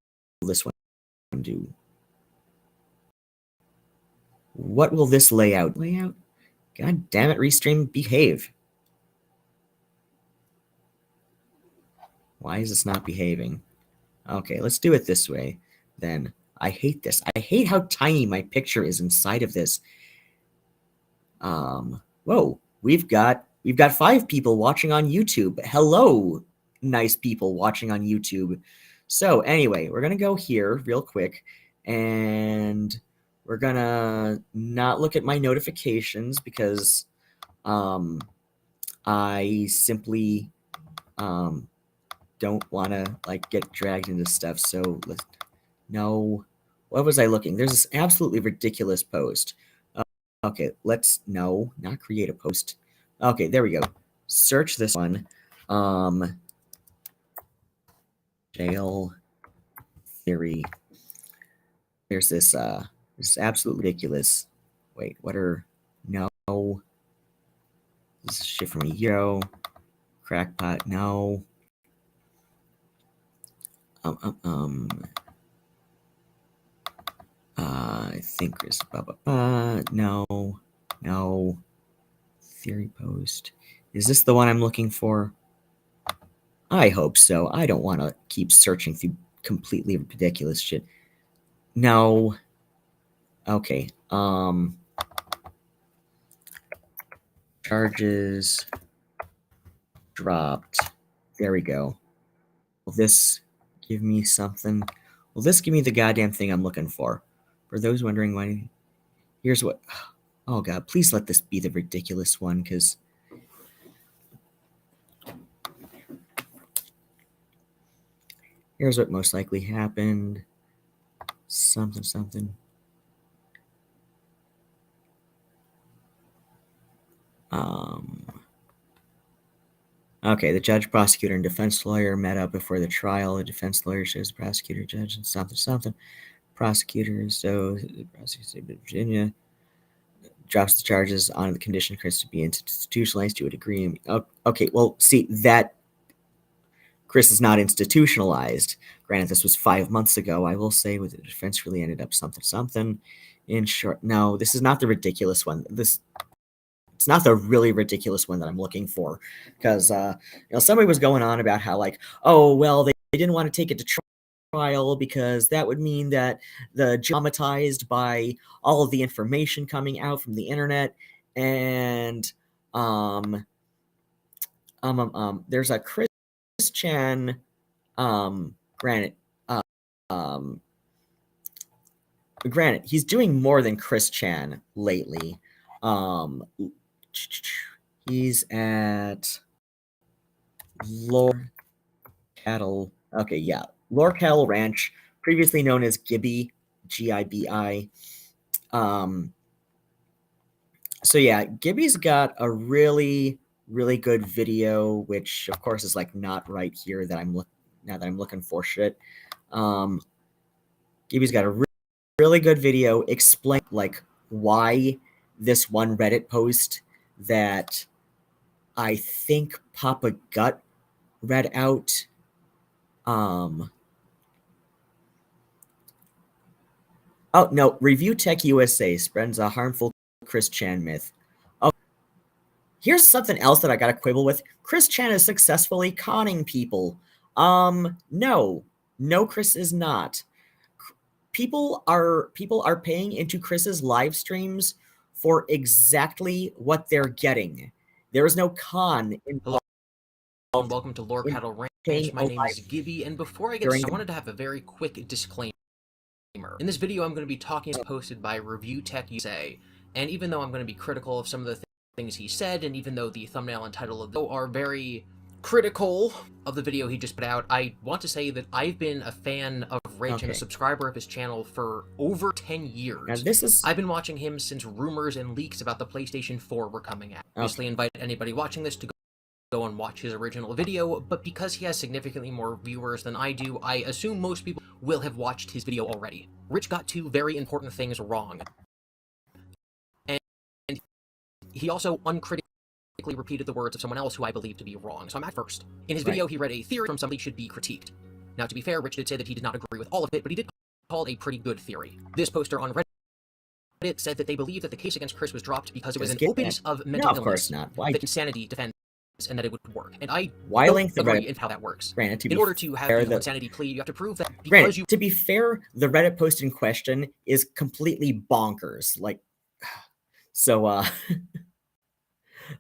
this one do? What will this layout? God damn it, Restream, behave. Why is this not behaving? Okay, let's do it this way then. I hate this. I hate how tiny my picture is inside of this. Whoa, we've got 5 people watching on YouTube. Hello, nice people watching on YouTube. So anyway, we're gonna go here real quick, and we're gonna not look at my notifications because I simply don't want to like get dragged into stuff. So no, what was I looking? There's this absolutely ridiculous post. Okay, let's not create a post. Okay, there we go. Search this one. Jail theory. There's this this is absolutely ridiculous. Wait, what are no? This is shit from a year. Crackpot, no. I think Chris. No. Theory post. Is this the one I'm looking for? I hope so. I don't want to keep searching through completely ridiculous shit. No. Okay. Charges dropped. There we go. Will this give me something? Will this give me the goddamn thing I'm looking for? For those wondering why, here's what. Oh god, please let this be the ridiculous one, because here's what most likely happened. Something. Okay, the judge, prosecutor, and defense lawyer met up before the trial. The defense lawyer shows the prosecutor, judge, and something. Prosecutor, so the prosecutor of Virginia drops the charges on the condition Chris to be institutionalized to a degree. Okay, well, see, that Chris is not institutionalized. Granted, this was 5 months ago. I will say, with the defense really ended up something. In short, no, this is not the ridiculous one. It's not the really ridiculous one that I'm looking for, because somebody was going on about how like, oh well, they didn't want to take it to trial because that would mean that the traumatized by all of the information coming out from the internet, and there's a ChrisChan, granted he's doing more than ChrisChan lately. He's at Lore Cattle. Okay, yeah. Lore Cattle Ranch, previously known as Gibby, Gibi. So yeah, Gibby's got a really good video, which of course is like not right here that I'm looking for shit. Gibby's got a really good video explain like why this one Reddit post that I think Papa Gut read out. Oh no, Review Tech USA spreads a harmful ChrisChan myth. Oh, here's something else that I gotta quibble with. ChrisChan is successfully conning people. No, Chris is not. People are paying into Chris's live streams for exactly what they're getting. There is no con Hello and involved welcome to Lore in Cattle staying Ranch. My name alive is Gibby, and before I get during started, I the wanted to have a very quick disclaimer. In this video, I'm going to be talking posted by Review Tech USA, and even though I'm going to be critical of some of the things he said, and even though the thumbnail and title of the video are very critical of the video he just put out, I want to say that I've been a fan of Rich and a subscriber of his channel for over 10 years. Now this is I've been watching him since rumors and leaks about the PlayStation 4 were coming out. Obviously, invite anybody watching this to go and watch his original video, but because he has significantly more viewers than I do, I assume most people will have watched his video already. Rich got two very important things wrong, and he also uncritically repeated the words of someone else who I believe to be wrong, so I'm at first. In his video, he read a theory from somebody should be critiqued. Now, to be fair, Rich did say that he did not agree with all of it, but he did call it a pretty good theory. This poster on Reddit said that they believe that the case against Chris was dropped because it was an openness of mental illness. of course not. Why? The insanity defense, and that it would work. And I don't agree in how that works. Granted, in order to have the insanity plea, you have to prove that because to be fair, the Reddit post in question is completely bonkers. Like, so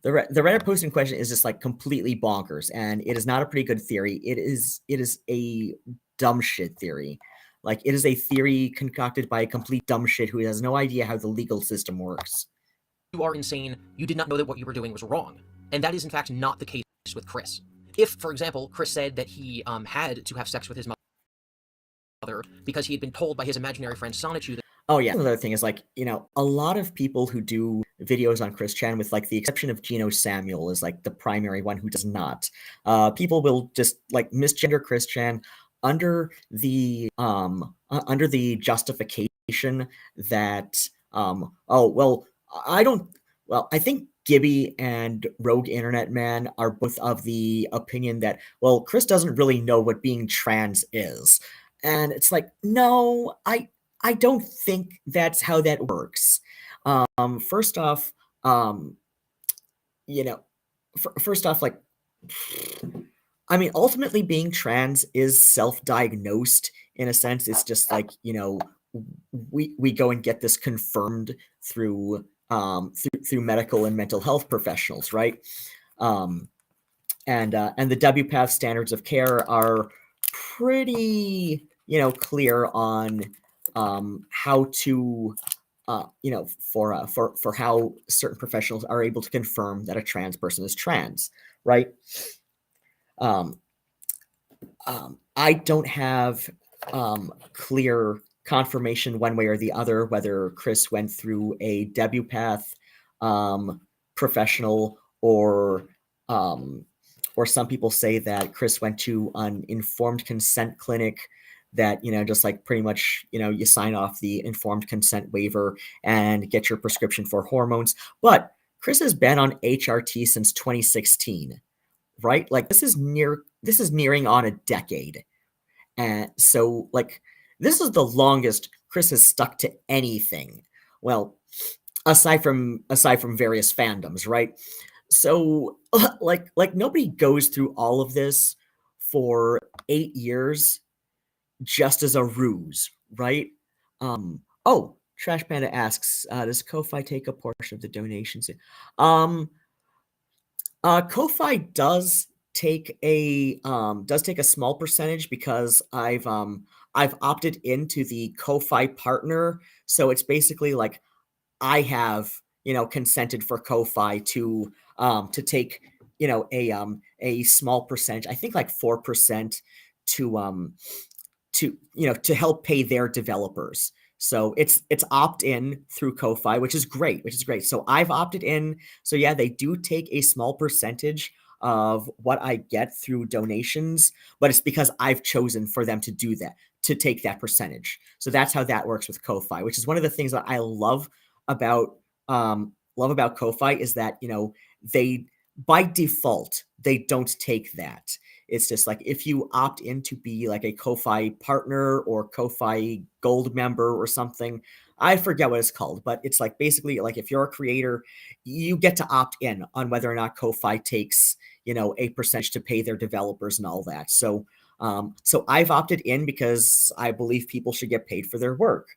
the Reddit post in question is just like completely bonkers, and it is not a pretty good theory. It is a dumb shit theory. Like, it is a theory concocted by a complete dumb shit who has no idea how the legal system works. You are insane. You did not know that what you were doing was wrong. And that is, in fact, not the case with Chris. If, for example, Chris said that he had to have sex with his mother because he had been told by his imaginary friend Sonichu that... Oh, yeah. Another thing is, like, you know, a lot of people who do videos on ChrisChan, with, like, the exception of Gino Samuel, is, like, the primary one who does not. People will just, like, misgender ChrisChan under the justification that, oh, well, I think Gibby and Rogue Internet Man are both of the opinion that, well, Chris doesn't really know what being trans is. And it's like, no, I don't think that's how that works. First off, you know, first off, like, I mean, ultimately being trans is self-diagnosed in a sense. It's just like, you know, we go and get this confirmed through through medical and mental health professionals, right? And the WPATH standards of care are pretty, you know, clear on how to, you know, for how certain professionals are able to confirm that a trans person is trans, right? I don't have clear confirmation one way or the other whether Chris went through a WPATH professional, or some people say that Chris went to an informed consent clinic that, you know, just like pretty much, you know, you sign off the informed consent waiver and get your prescription for hormones. But Chris has been on HRT since 2016, right? Like, this is nearing on a decade. And so, like, this is the longest Chris has stuck to anything. Well, aside from various fandoms, right? So, like nobody goes through all of this for 8 years just as a ruse, right? Oh, Trash Panda asks, does Ko-Fi take a portion of the donations? Ko-Fi does take a small percentage, because I've opted into the Ko-Fi partner, so it's basically like I have, you know, consented for Ko-Fi to take, you know, a small percentage, I think like 4%, to, you know, to help pay their developers. So it's opt-in through Ko-Fi, which is great. So I've opted in. So yeah, they do take a small percentage of what I get through donations, but it's because I've chosen for them to do that, to take that percentage. So that's how that works with Ko-Fi, which is one of the things that I love about Ko-Fi, is that, you know, they, by default, they don't take that. It's just like, if you opt in to be like a Ko-Fi partner or Ko-Fi gold member or something, I forget what it's called, but it's like basically like if you're a creator, you get to opt in on whether or not Ko-Fi takes, you know, a percentage to pay their developers and all that. So so I've opted in because I believe people should get paid for their work.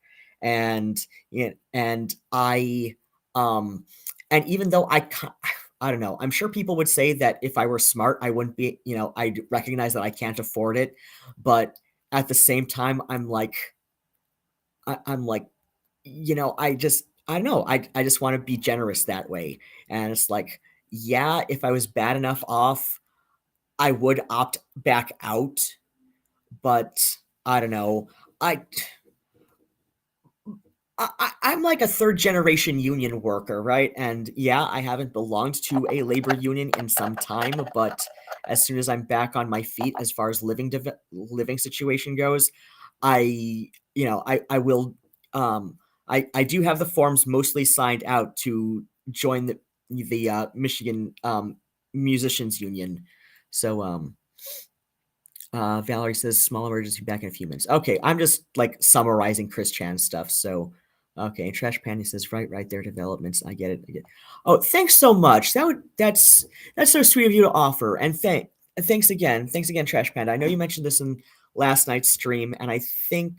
And I and even though I don't know. I'm sure people would say that if I were smart, I wouldn't be, I'd recognize that I can't afford it. But at the same time, I'm like, I'm like, I don't know. I just want to be generous that way. And it's like, yeah, if I was bad enough off, I would opt back out. But I don't know. I I'm like a third generation union worker, right? And yeah, I haven't belonged to a labor union in some time, but as soon as I'm back on my feet, as far as living situation goes, I will. I do have the forms mostly signed out to join the Michigan Musicians Union. So Valerie says small emergency back in a few minutes. Okay, I'm just like summarizing ChrisChan stuff. So, okay, Trash Panty says right there developments. I get it. Oh, thanks so much. That's so sweet of you to offer. And thanks again, Trash Panda. I know you mentioned this in last night's stream, and I think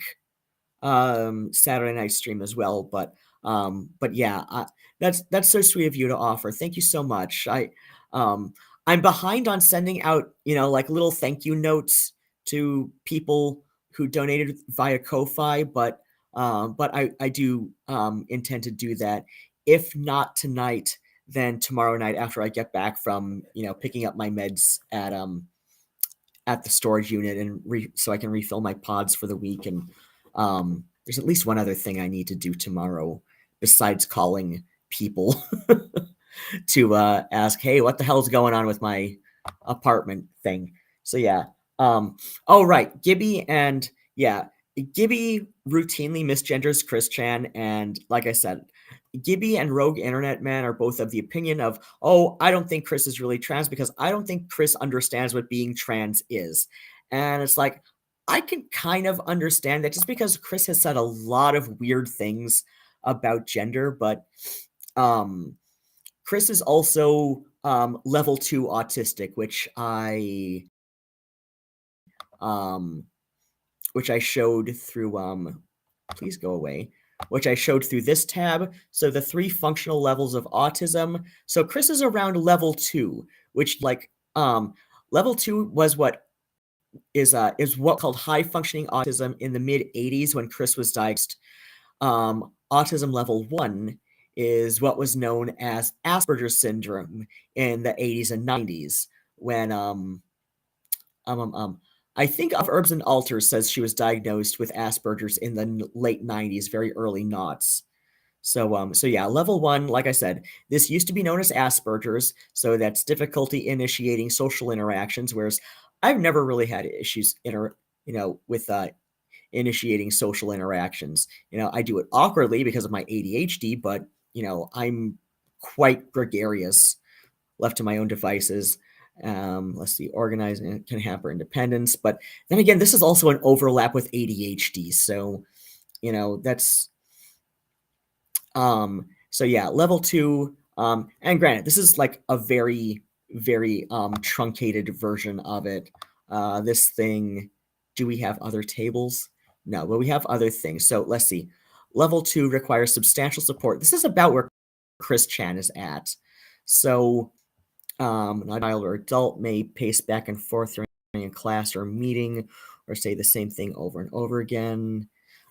Saturday night stream as well. But yeah, that's so sweet of you to offer. Thank you so much. I'm behind on sending out like little thank you notes to people who donated via Ko-fi, but I do intend to do that. If not tonight, then tomorrow night after I get back from picking up my meds at the storage unit and so I can refill my pods for the week. And there's at least one other thing I need to do tomorrow besides calling people to ask, hey, what the hell's going on with my apartment thing? So yeah. Oh right, Gibby routinely misgenders ChrisChan, and like I said, Gibby and Rogue Internet Man are both of the opinion of, oh, I don't think Chris is really trans because I don't think Chris understands what being trans is. And it's like, I can kind of understand that just because Chris has said a lot of weird things about gender, but Chris is also level 2 autistic, which I showed through please go away, which I showed through this tab. So the 3 functional levels of autism. So Chris is around level 2, which level 2 was what is what called high functioning autism in the mid 80s when Chris was diagnosed. Autism level 1 is what was known as Asperger's syndrome in the 80s and 90s when I think of Herbs and Altars says she was diagnosed with Asperger's in the late 90s, very early noughts. So yeah, level 1, like I said, this used to be known as Asperger's, so that's difficulty initiating social interactions, whereas I've never really had issues with initiating social interactions. I do it awkwardly because of my ADHD, but I'm quite gregarious left to my own devices. Let's see, organizing can hamper independence, but then again, this is also an overlap with ADHD, so that's so yeah, level 2, and granted, this is like a very truncated version of it. This thing, do we have other tables? No, but we have other things. So let's see. Level 2 requires substantial support. This is about where ChrisChan is at. So a child or adult may pace back and forth during a class or meeting or say the same thing over and over again.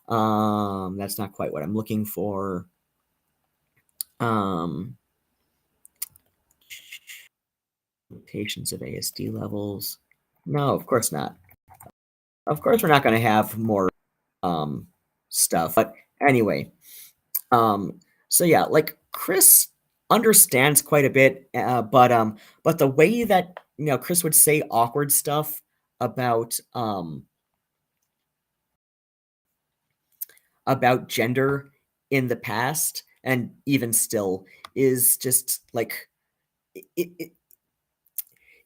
That's not quite what I'm looking for. Patients of ASD levels. No, of course not. Of course, we're not going to have more stuff. But anyway, so yeah, like Chris understands quite a bit, but the way that Chris would say awkward stuff about gender in the past and even still is just like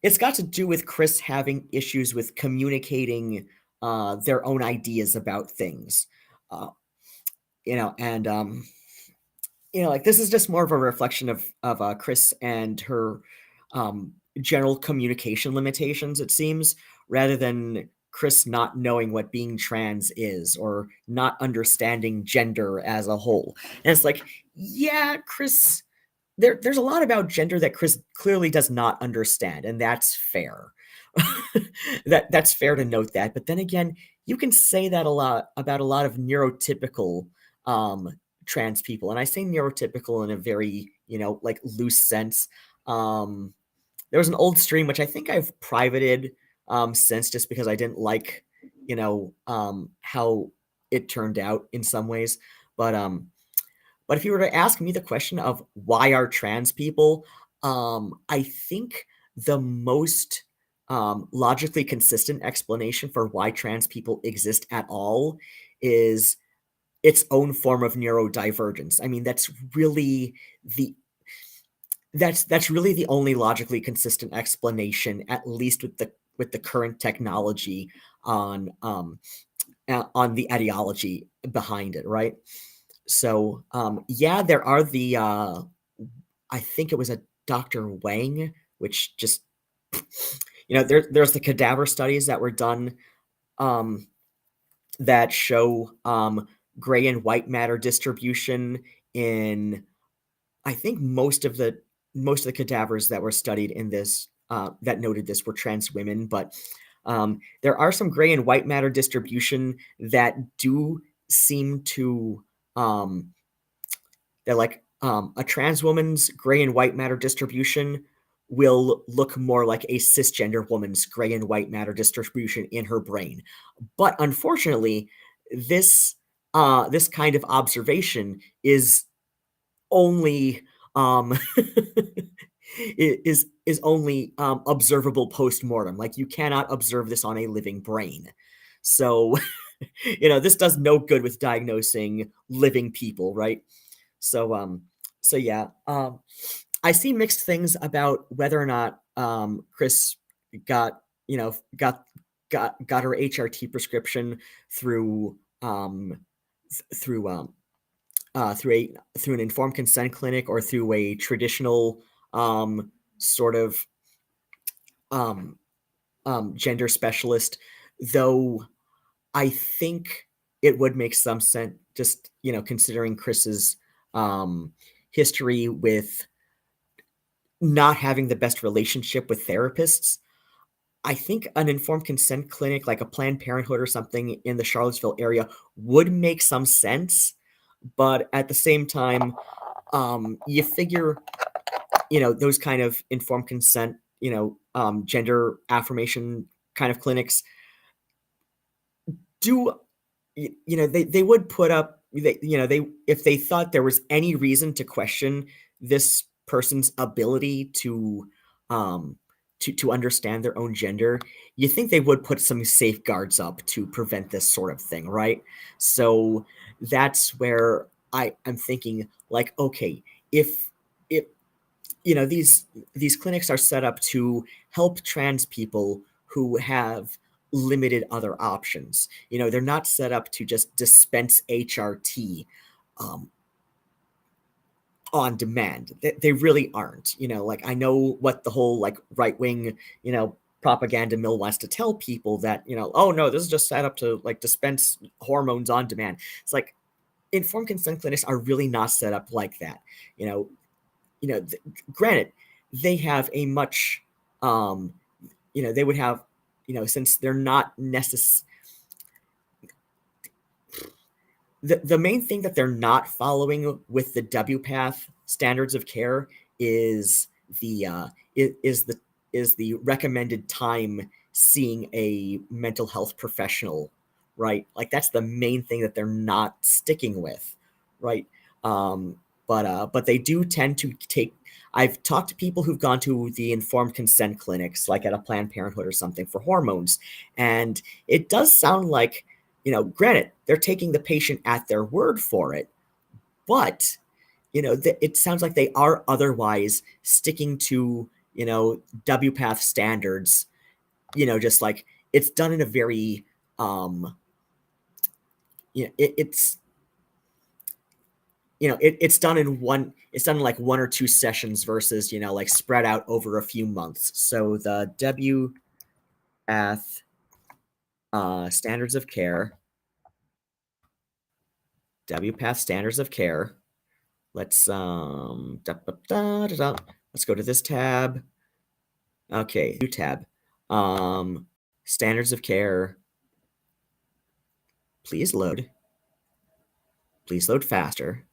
it's got to do with Chris having issues with communicating their own ideas about things, and like this is just more of a reflection of Chris and her general communication limitations, it seems, rather than Chris not knowing what being trans is or not understanding gender as a whole. And it's like, yeah, Chris there's a lot about gender that Chris clearly does not understand, and that's fair. That's fair to note that. But then again, you can say that a lot about a lot of neurotypical trans people, and I say neurotypical in a very, like, loose sense. There was an old stream which I think I've privated since, just because I didn't like, how it turned out in some ways. But if you were to ask me the question of why are trans people, I think the most logically consistent explanation for why trans people exist at all is its own form of neurodivergence. I mean, the that's really the only logically consistent explanation, at least with the current technology on the ideology behind it, right? So, yeah, there are I think it was a Dr. Wang, which just, there's the cadaver studies that were done, um, that show gray and white matter distribution in, I think most of the cadavers that were studied in this, that noted this, were trans women, but there are some gray and white matter distribution that do seem to, they're like, a trans woman's gray and white matter distribution will look more like a cisgender woman's gray and white matter distribution in her brain. But unfortunately, this this kind of observation is only is only observable post-mortem. Like, you cannot observe this on a living brain. So, this does no good with diagnosing living people, right? So, yeah, I see mixed things about whether or not Chris got you know got her HRT prescription through through through an informed consent clinic, or through a traditional sort of um, gender specialist. Though I think it would make some sense, just considering Chris's history with not having the best relationship with therapists. I think an informed consent clinic, like a Planned Parenthood or something in the Charlottesville area, would make some sense. But at the same time, you figure, those kind of informed consent, gender affirmation kind of clinics do, they would put up, they if they thought there was any reason to question this person's ability to understand their own gender, you think they would put some safeguards up to prevent this sort of thing, right? So that's where I'm thinking, like, okay, if these clinics are set up to help trans people who have limited other options. They're not set up to just dispense HRT um, on demand. They really aren't. Like, I know what the whole, like, right wing propaganda mill wants to tell people, that oh no, this is just set up to, like, dispense hormones on demand. It's like, informed consent clinics are really not set up like that. Granted, they have a much they would have, since they're not necessary, the main thing that they're not following with the WPATH standards of care is the recommended time seeing a mental health professional, right? Like, that's the main thing that they're not sticking with, right? But they do tend to take. I've talked to people who've gone to the informed consent clinics, like at a Planned Parenthood or something, for hormones, and it does sound like, granted, they're taking the patient at their word for it, but it sounds like they are otherwise sticking to WPATH standards. Just like, it's done in a very it's it's done in like one or two sessions versus like spread out over a few months. So the WPATH standards of care, WPATH standards of care Let's let's go to this tab. Okay, new tab. Standards of care. Please load. Please load faster.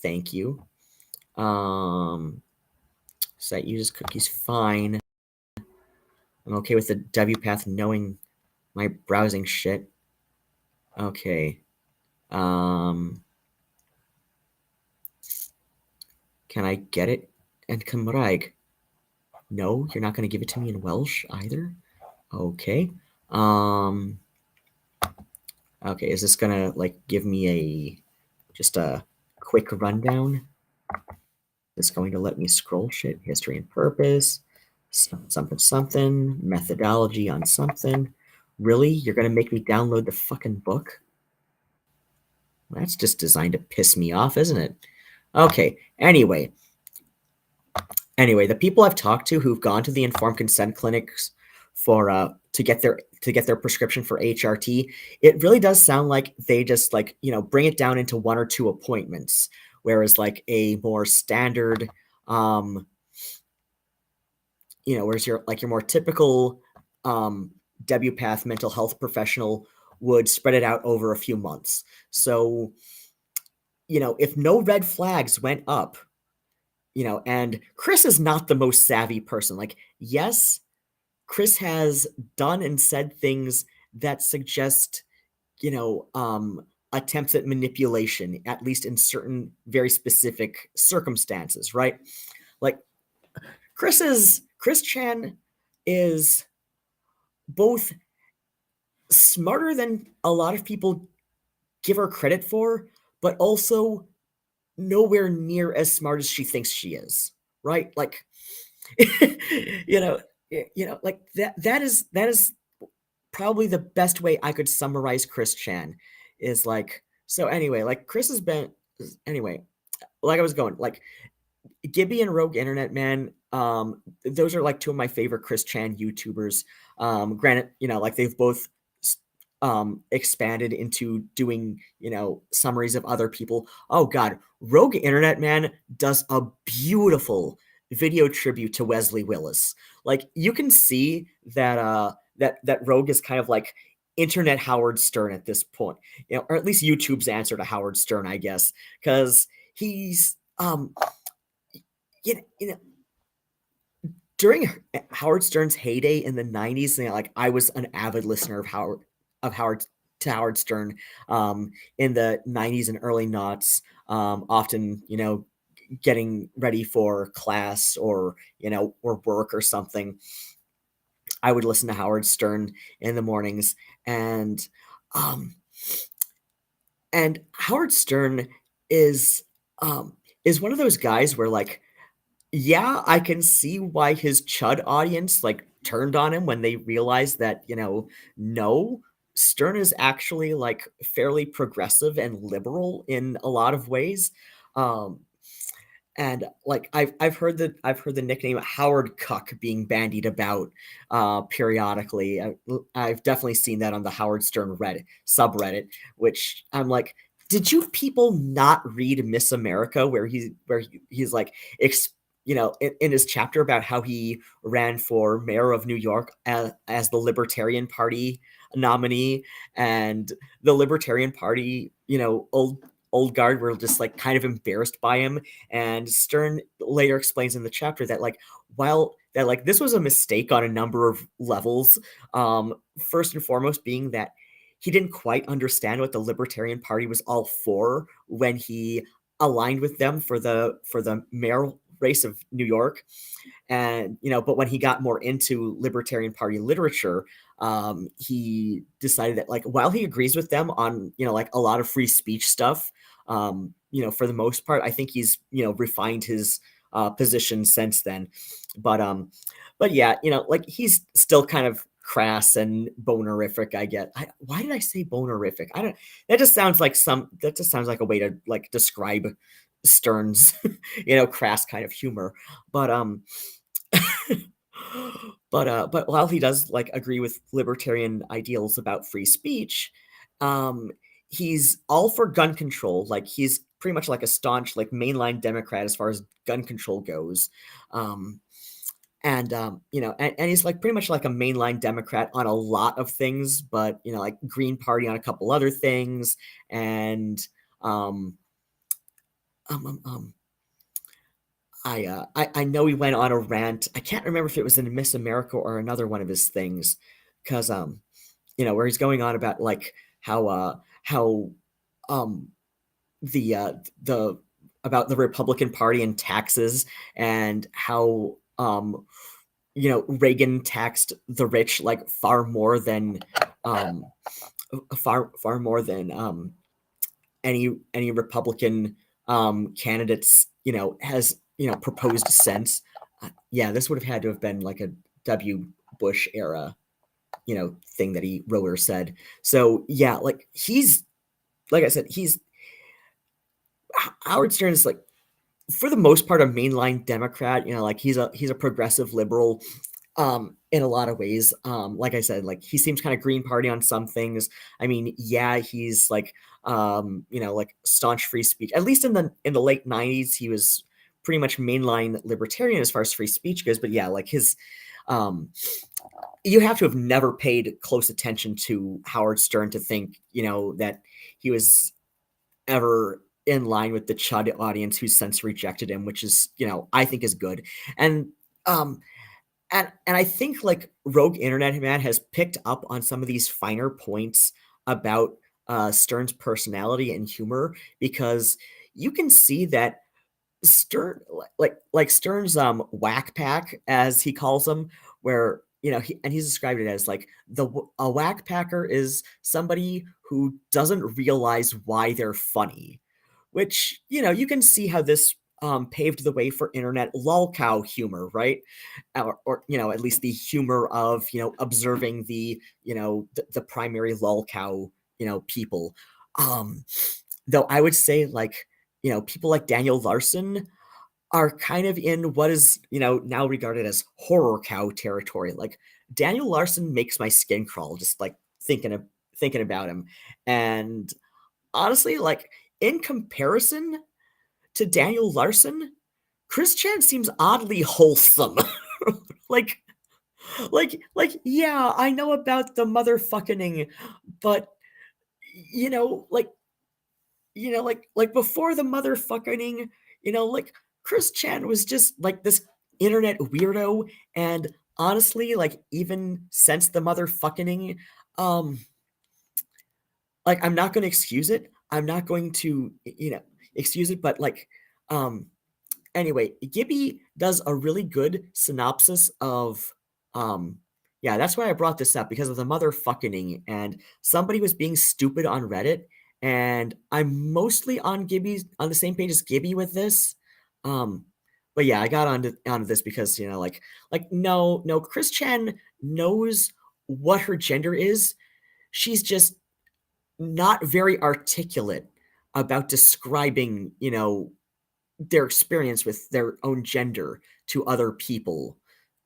Thank you. Site uses cookies fine. I'm okay with the W path knowing my browsing shit. Okay. Can I get it in Cymraeg? No, you're not going to give it to me in Welsh either? Okay. Okay, is this gonna like give me just a quick rundown? It's going to let me scroll shit, history and purpose, something, methodology on something. Really? You're gonna make me download the fucking book? That's just designed to piss me off, isn't it? Okay, anyway, the people I've talked to who've gone to the informed consent clinics for to get their prescription for HRT, it really does sound like they just like, bring it down into 1 or 2 appointments, whereas like a more standard whereas your more typical WPATH mental health professional would spread it out over a few months. So, if no red flags went up, and Chris is not the most savvy person. Like, yes, Chris has done and said things that suggest, attempts at manipulation, at least in certain very specific circumstances, right? Like, ChrisChan is both smarter than a lot of people give her credit for, but also nowhere near as smart as she thinks she is, right? Like, you know, like that is probably the best way I could summarize ChrisChan is like, so anyway, like Chris has been anyway, like I was going, like Gibby and Rogue Internet Man, those are like 2 of my favorite ChrisChan YouTubers. Granted, like they've both expanded into doing, summaries of other people. Oh God, Rogue Internet Man does a beautiful video tribute to Wesley Willis. Like you can see that that Rogue is kind of like internet Howard Stern at this point, or at least YouTube's answer to Howard Stern, I guess, because he's you know, during Howard Stern's heyday in the 90s, like I was an avid listener of Howard Stern in the 90s and early noughts, often, getting ready for class or, or work or something. I would listen to Howard Stern in the mornings, and um Howard Stern is is one of those guys where like, yeah, I can see why his chud audience like turned on him when they realized that, no, Stern is actually like fairly progressive and liberal in a lot of ways. Um, and like I've heard the nickname Howard Cuck being bandied about periodically. I've definitely seen that on the Howard Stern Reddit subreddit, which I'm like, did you people not read Miss America, where he's like in his chapter about how he ran for mayor of New York as the Libertarian Party nominee, and the Libertarian Party, old guard were just like kind of embarrassed by him. And Stern later explains in the chapter that like, while that like this was a mistake on a number of levels, first and foremost being that he didn't quite understand what the Libertarian Party was all for when he aligned with them for the mayoral race of New York. And but when he got more into Libertarian Party literature, he decided that like, while he agrees with them on like a lot of free speech stuff, for the most part, I think he's refined his position since then. But yeah, like he's still kind of crass and bonerific. I get. Why did I say bonerific? I don't. That just sounds like a way to like describe Stern's, crass kind of humor. But but while he does like agree with libertarian ideals about free speech, he's all for gun control. Like he's pretty much like a staunch like mainline Democrat as far as gun control goes. And he's like pretty much like a mainline Democrat on a lot of things, but like Green Party on a couple other things, and I know he went on a rant. I can't remember if it was in Miss America or another one of his things, because where he's going on about like how the about the Republican Party and taxes, and how Reagan taxed the rich like far more than any Republican candidates has proposed since. Yeah, this would have had to have been like a W. Bush era thing that he wrote or said. So yeah, like I said, Howard Stern is like, for the most part, a mainline Democrat. Like he's a progressive liberal in a lot of ways. Like I said, like he seems kind of Green Party on some things. I mean, yeah, he's like like staunch free speech. At least in the late 90s, he was pretty much mainline libertarian as far as free speech goes. But yeah, like his you have to have never paid close attention to Howard Stern to think that he was ever in line with the Chud audience who's since rejected him, which is I think is good. And I think like Rogue Internet Man has picked up on some of these finer points about Stern's personality and humor, because you can see that Stern, like Stern's whack pack, as he calls them, where he's described it as like a whack packer is somebody who doesn't realize why they're funny, which you can see how this paved the way for internet lolcow humor, right? Or at least the humor of observing the the primary lolcow people. Though I would say like people like Daniel Larson are kind of in what is now regarded as horror cow territory. Like Daniel Larson makes my skin crawl just like thinking about him. And honestly, like in comparison to Daniel Larson, ChrisChan seems oddly wholesome. like yeah, I know about the motherfucking, but like before the motherfucking, like ChrisChan was just like this internet weirdo. And honestly, like even since the motherfucking, like I'm not going to excuse it. I'm not going to excuse it, but like anyway, Gibby does a really good synopsis of yeah, that's why I brought this up, because of the motherfucking, and somebody was being stupid on Reddit, and I'm mostly on the same page as Gibby with this. But yeah, I got onto this because like no, ChrisChan knows what her gender is. She's just not very articulate about describing their experience with their own gender to other people,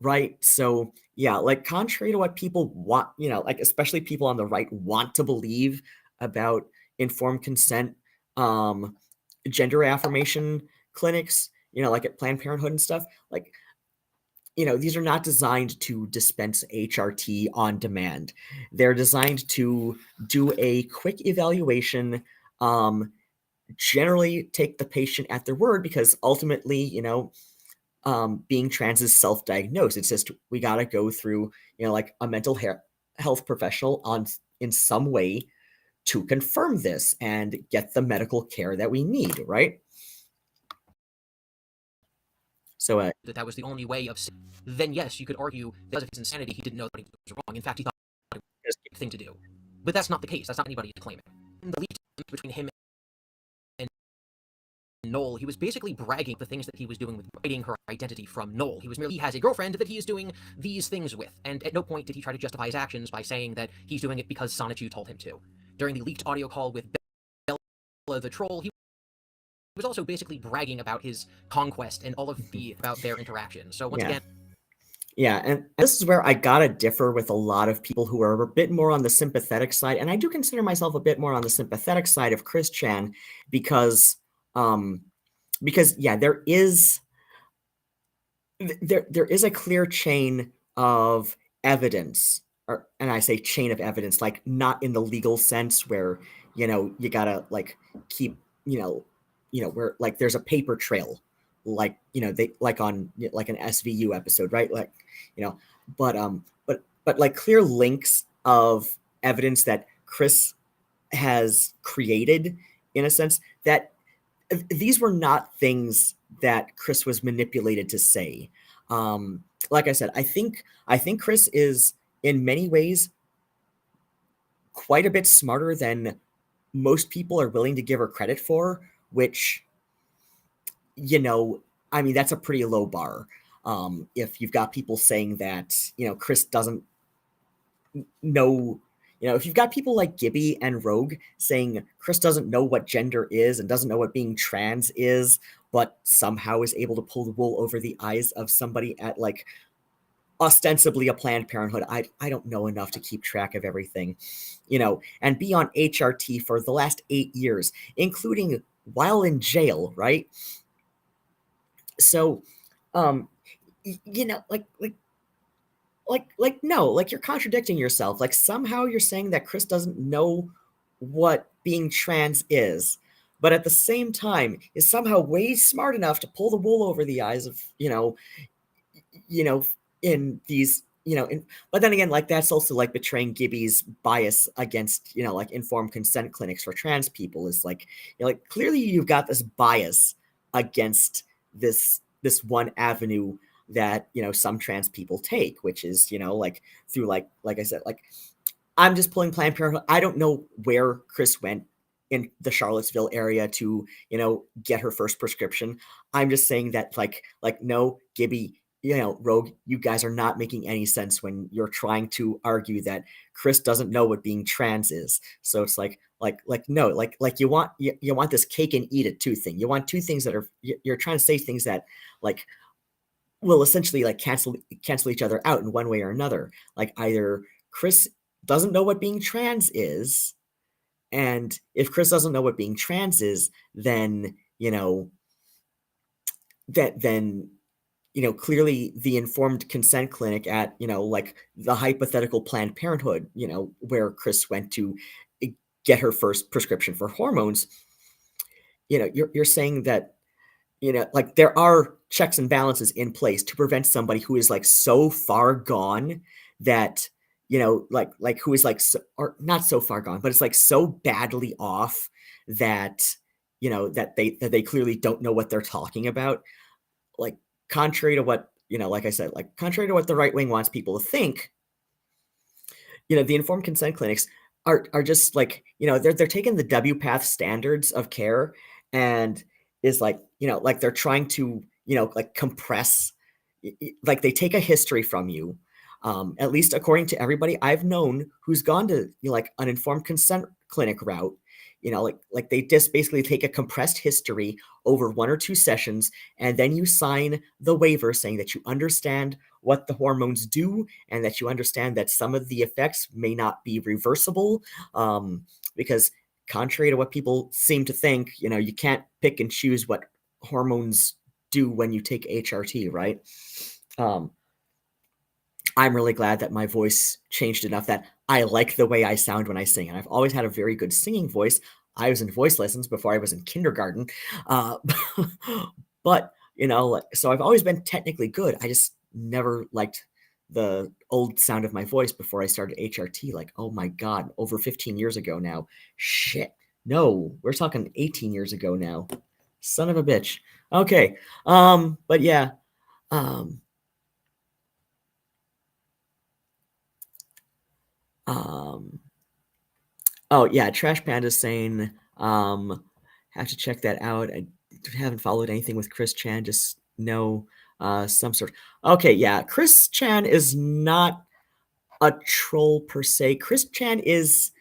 right? So yeah, like contrary to what people want, like especially people on the right want to believe about informed consent, gender affirmation clinics, like at Planned Parenthood and stuff, like these are not designed to dispense HRT on demand. They're designed to do a quick evaluation, generally take the patient at their word, because ultimately, being trans is self-diagnosed. It's just we got to go through, like a mental health professional in some way to confirm this and get the medical care that we need, right? So that was the only way of, then yes, you could argue that because of his insanity, he didn't know that he was wrong. In fact, he thought it was a thing to do. But that's not the case. That's not anybody to claim it. In the lead between him and Noel, he was basically bragging the things that he was doing with hiding her identity from Noel. He has a girlfriend that he is doing these things with, and at no point did he try to justify his actions by saying that he's doing it because Sonichu told him to. During the leaked audio call with Bella the Troll, he was also basically bragging about his conquest and all of about their interaction. So once again... Yeah, and this is where I gotta differ with a lot of people who are a bit more on the sympathetic side, and I do consider myself a bit more on the sympathetic side of ChrisChan because yeah, there is a clear chain of evidence, and I say chain of evidence, like not in the legal sense where you gotta like keep where like there's a paper trail, like they like on like an SVU episode, right? Like but like clear links of evidence that Chris has created in a sense that these were not things that Chris was manipulated to say. Like I said, I think Chris is in many ways quite a bit smarter than most people are willing to give her credit for, which, I mean, that's a pretty low bar. If you've got people saying that, Chris doesn't know, if you've got people like Gibby and Rogue saying Chris doesn't know what gender is and doesn't know what being trans is, but somehow is able to pull the wool over the eyes of somebody at like ostensibly a Planned Parenthood. I don't know enough to keep track of everything, and be on HRT for the last 8 years, including while in jail, right? So, no, like you're contradicting yourself. Like somehow you're saying that Chris doesn't know what being trans is, but at the same time is somehow way smart enough to pull the wool over the eyes of, in these, but then again, like that's also like betraying Gibby's bias against, like informed consent clinics for trans people is like, like clearly you've got this bias against this one avenue that some trans people take, which is like through like I said, like I'm just pulling Planned Parenthood. I don't know where Chris went in the Charlottesville area to get her first prescription. I'm just saying that like no, Gibby, Rogue, you guys are not making any sense when you're trying to argue that Chris doesn't know what being trans is. So it's like no, like you want this cake and eat it too thing. You want two things that are, you're trying to say things that like will essentially like cancel each other out in one way or another. Like either Chris doesn't know what being trans is, and if Chris doesn't know what being trans is, then clearly the informed consent clinic at like the hypothetical Planned Parenthood, where Chris went to get her first prescription for hormones, you're saying that like there are checks and balances in place to prevent somebody who is like so far gone that like who is like so, or not so far gone, but it's like so badly off that that they clearly don't know what they're talking about. Like contrary to what like I said, like contrary to what the right wing wants people to think, the informed consent clinics are just like they're taking the WPATH standards of care and is like like they're trying to like compress, like they take a history from you, at least according to everybody I've known who's gone to like an informed consent clinic route, like they just basically take a compressed history over 1 or 2 sessions, and then you sign the waiver saying that you understand what the hormones do and that you understand that some of the effects may not be reversible, because contrary to what people seem to think, you can't pick and choose what hormones do when you take HRT, right? I'm really glad that my voice changed enough that I like the way I sound when I sing. And I've always had a very good singing voice. I was in voice lessons before I was in kindergarten. But, so I've always been technically good. I just never liked the old sound of my voice before I started HRT. Like, oh my God, over 15 years ago now. Shit. No, we're talking 18 years ago now. Son of a bitch. Okay. But yeah. Oh yeah, Trash Panda's saying have to check that out. haven't followed anything with ChrisChan, just know some sort. Okay, yeah, ChrisChan is not a troll per se. ChrisChan is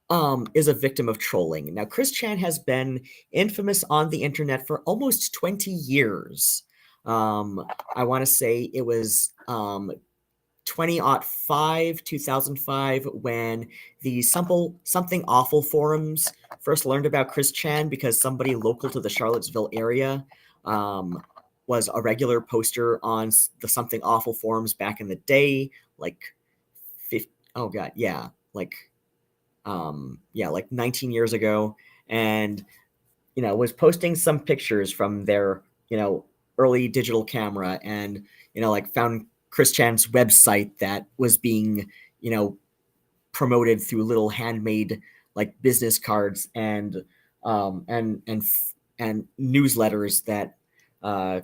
a victim of trolling. Now, ChrisChan has been infamous on the internet for almost 20 years. I want to say it was 2005, when the Something Awful forums first learned about ChrisChan because somebody local to the Charlottesville area was a regular poster on the Something Awful forums back in the day, like, oh god, yeah, like 19 years ago, and was posting some pictures from their early digital camera, and like found ChrisChan's website that was being promoted through little handmade like business cards and newsletters that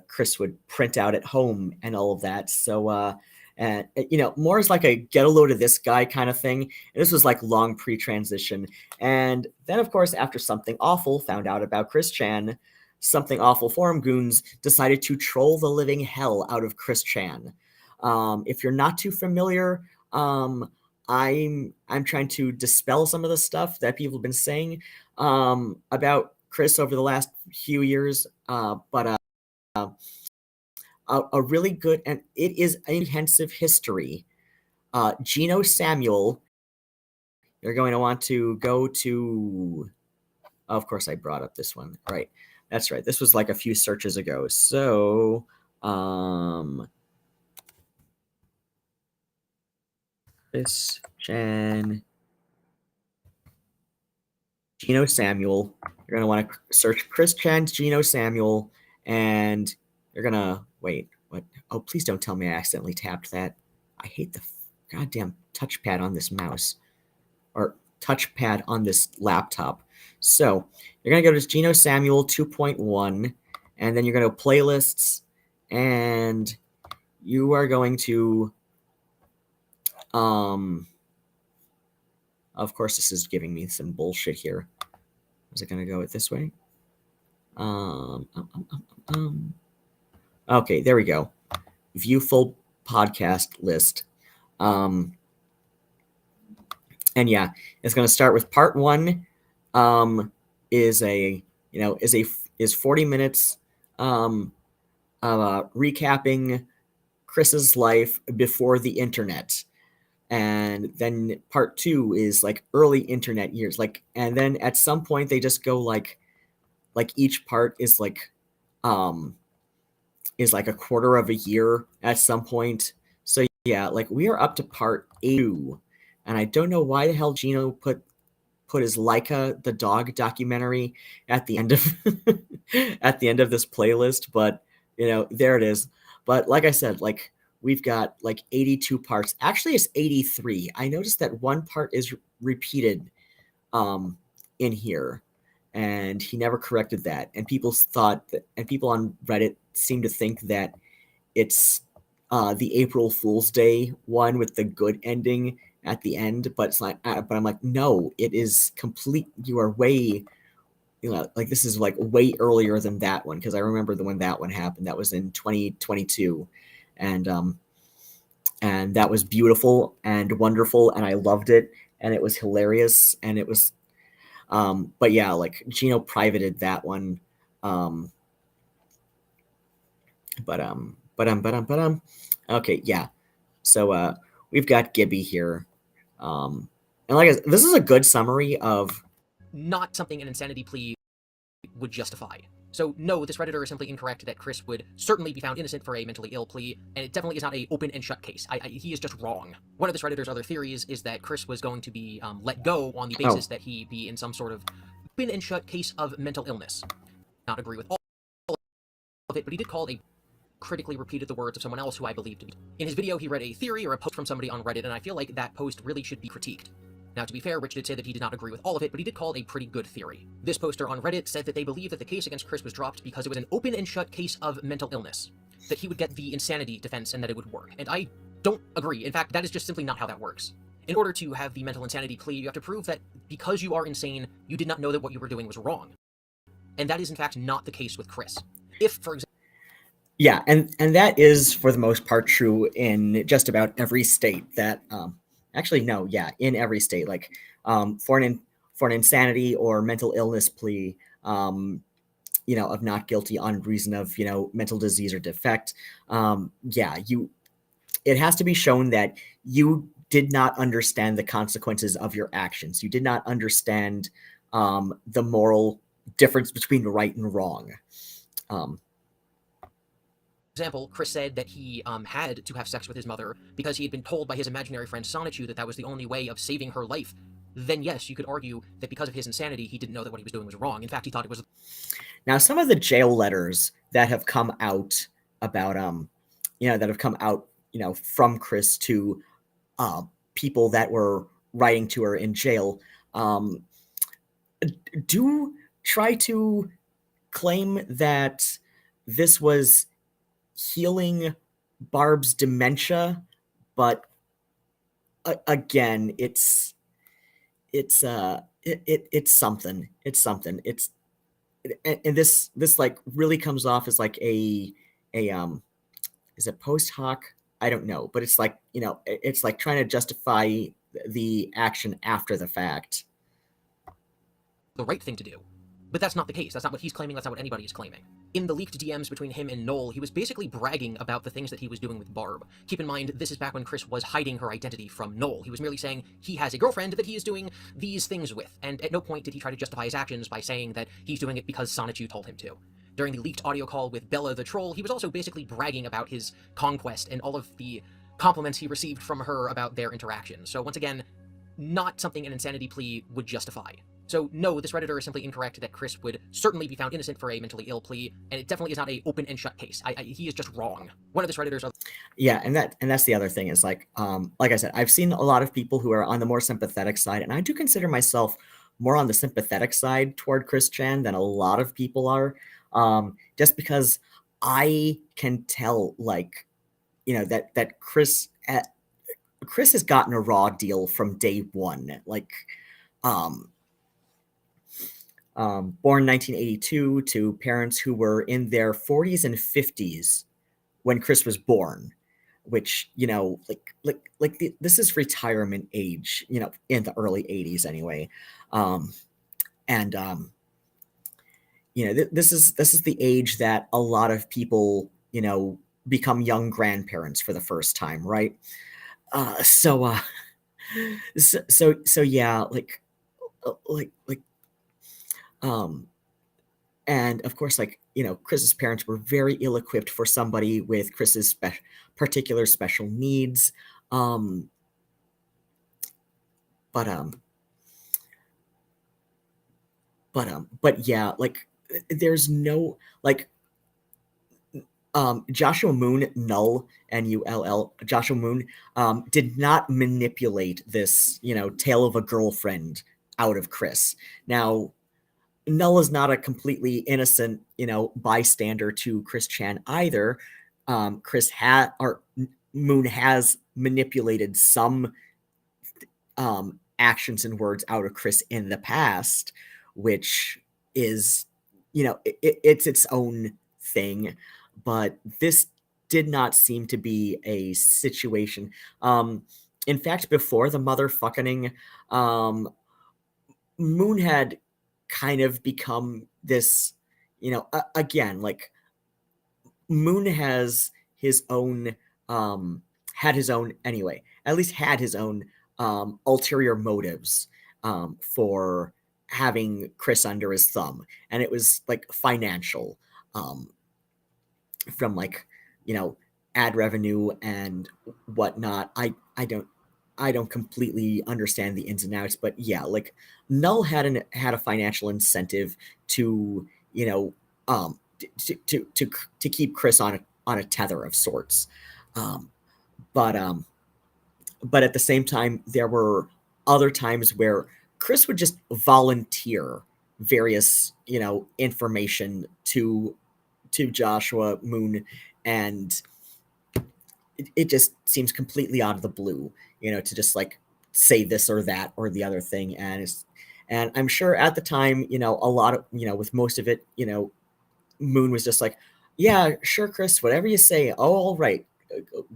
Chris would print out at home and all of that. So and more as like a get a load of this guy kind of thing. And this was like long pre-transition. And then of course, after Something Awful found out about ChrisChan, Something Awful forum goons decided to troll the living hell out of ChrisChan. If you're not too familiar, I'm trying to dispel some of the stuff that people have been saying about Chris over the last few years, but a really good, and it is a comprehensive history. Gino Samuel, you're going to want to go to, of course I brought up this one, right? That's right. This was like a few searches ago. So, ChrisChan, Gino Samuel. You're going to want to search ChrisChan, Gino Samuel, and you're going to, wait, what? Oh, please don't tell me I accidentally tapped that. I hate the goddamn touchpad on this mouse, or touchpad on this laptop. So you're going to go to Gino Samuel 2.1, and then you're going to playlists, and you are going to, of course, this is giving me some bullshit here. Is it going to go it this way? Okay, there we go. View full podcast list. And yeah, it's going to start with part 1. Is 40 minutes recapping Chris's life before the internet. And then part 2 is like early internet years, like, and then at some point they just go like each part is like a quarter of a year at some point. So yeah, like we are up to part 2, and I don't know why the hell Gino put his Laika the dog documentary at the end of at the end of this playlist, but there it is. But like I said, like we've got like 82 parts. Actually, it's 83. I noticed that one part is repeated in here, and he never corrected that. And people thought that, and people on Reddit seem to think that it's the April Fool's Day one with the good ending at the end, but it's like, but I'm like, no, it is complete. You are way, like this is like way earlier than that one, because I remember when that one happened. That was in 2022, and that was beautiful and wonderful, and I loved it, and it was hilarious, and it was, but yeah, like Gino privated that one, okay, yeah. So we've got Gibby here. And like I said, this is a good summary of not something an insanity plea would justify. So no, this Redditor is simply incorrect that Chris would certainly be found innocent for a mentally ill plea, and it definitely is not a open and shut case. He is just wrong. One of this Redditor's other theories is that Chris was going to be let go on the basis that he be in some sort of open and shut case of mental illness. Not agree with all of it, but he did call a critically repeated the words of someone else who I believe to be. In his video, he read a theory or a post from somebody on Reddit, and I feel like that post really should be critiqued. Now, to be fair, Rich did say that he did not agree with all of it, but he did call it a pretty good theory. This poster on Reddit said that they believe that the case against Chris was dropped because it was an open and shut case of mental illness, that he would get the insanity defense and that it would work. And I don't agree. In fact, that is just simply not how that works. In order to have the mental insanity plea, you have to prove that because you are insane, you did not know that what you were doing was wrong. And that is in fact not the case with Chris. If, for example, yeah, and that is for the most part true in just about every state. That actually no, yeah, in every state, like for an insanity or mental illness plea, of not guilty on reason of mental disease or defect, it has to be shown that you did not understand the consequences of your actions. You did not understand the moral difference between right and wrong. Chris said that he had to have sex with his mother because he had been told by his imaginary friend Sonichu that that was the only way of saving her life, then yes, you could argue that because of his insanity, he didn't know that what he was doing was wrong. In fact, he thought it was... Now, some of the jail letters that have come out about, that have come out, from Chris to people that were writing to her in jail, do try to claim that this was healing Barb's dementia, but again, it's something. It's something. And this like really comes off as like a is it post hoc? I don't know, but it's like it's like trying to justify the action after the fact. The right thing to do. But that's not the case. That's not what he's claiming. That's not what anybody is claiming. In the leaked DMs between him and Noel, he was basically bragging about the things that he was doing with Barb. Keep in mind, this is back when Chris was hiding her identity from Noel. He was merely saying he has a girlfriend that he is doing these things with, and at no point did he try to justify his actions by saying that he's doing it because Sonichu told him to. During the leaked audio call with Bella the Troll, he was also basically bragging about his conquest and all of the compliments he received from her about their interaction. So once again, not something an insanity plea would justify. So no, this Redditor is simply incorrect that Chris would certainly be found innocent for a mentally ill plea, and it definitely is not a open and shut case. He is just wrong. One of this Redditor's... Yeah, and that's the other thing is like I said, I've seen a lot of people who are on the more sympathetic side, and I do consider myself more on the sympathetic side toward ChrisChan than a lot of people are, just because I can tell, like, that Chris has gotten a raw deal from day one, like, born 1982 to parents who were in their 40s and 50s when Chris was born, which, this is retirement age, in the early 80s anyway. This is the age that a lot of people, become young grandparents for the first time, right? So yeah, and of course, Chris's parents were very ill-equipped for somebody with Chris's particular special needs. But yeah, there's no, Joshua Moon, Null, N-U-L-L, Joshua Moon, did not manipulate this, tale of a girlfriend out of Chris. Now, Null is not a completely innocent, bystander to ChrisChan either. Moon has manipulated some actions and words out of Chris in the past, which is, it's its own thing. But this did not seem to be a situation. In fact, before the motherfucking, Moon had kind of become this, again, Moon has his own, had his own, anyway, at least had his own ulterior motives for having Chris under his thumb. And it was financial, from ad revenue and whatnot. I don't completely understand the ins and outs, but yeah, Null had a financial incentive to to keep Chris on a tether of sorts, but at the same time, there were other times where Chris would just volunteer various information to Joshua Moon, and it just seems completely out of the blue, to just say this or that or the other thing, and And I'm sure at the time, a lot of, with most of it, Moon was just like, yeah, sure, Chris, whatever you say. Oh, all right,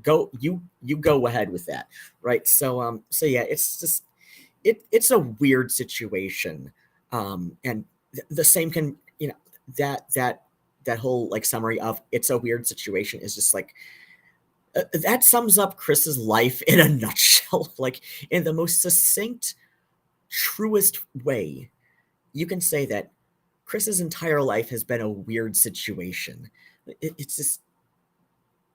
go, you go ahead with that, right? So yeah, it's just it's a weird situation, and the same can, that whole like summary of it's a weird situation is just like that sums up Chris's life in a nutshell, like in the most succinct, truest way. You can say that Chris's entire life has been a weird situation. It's just,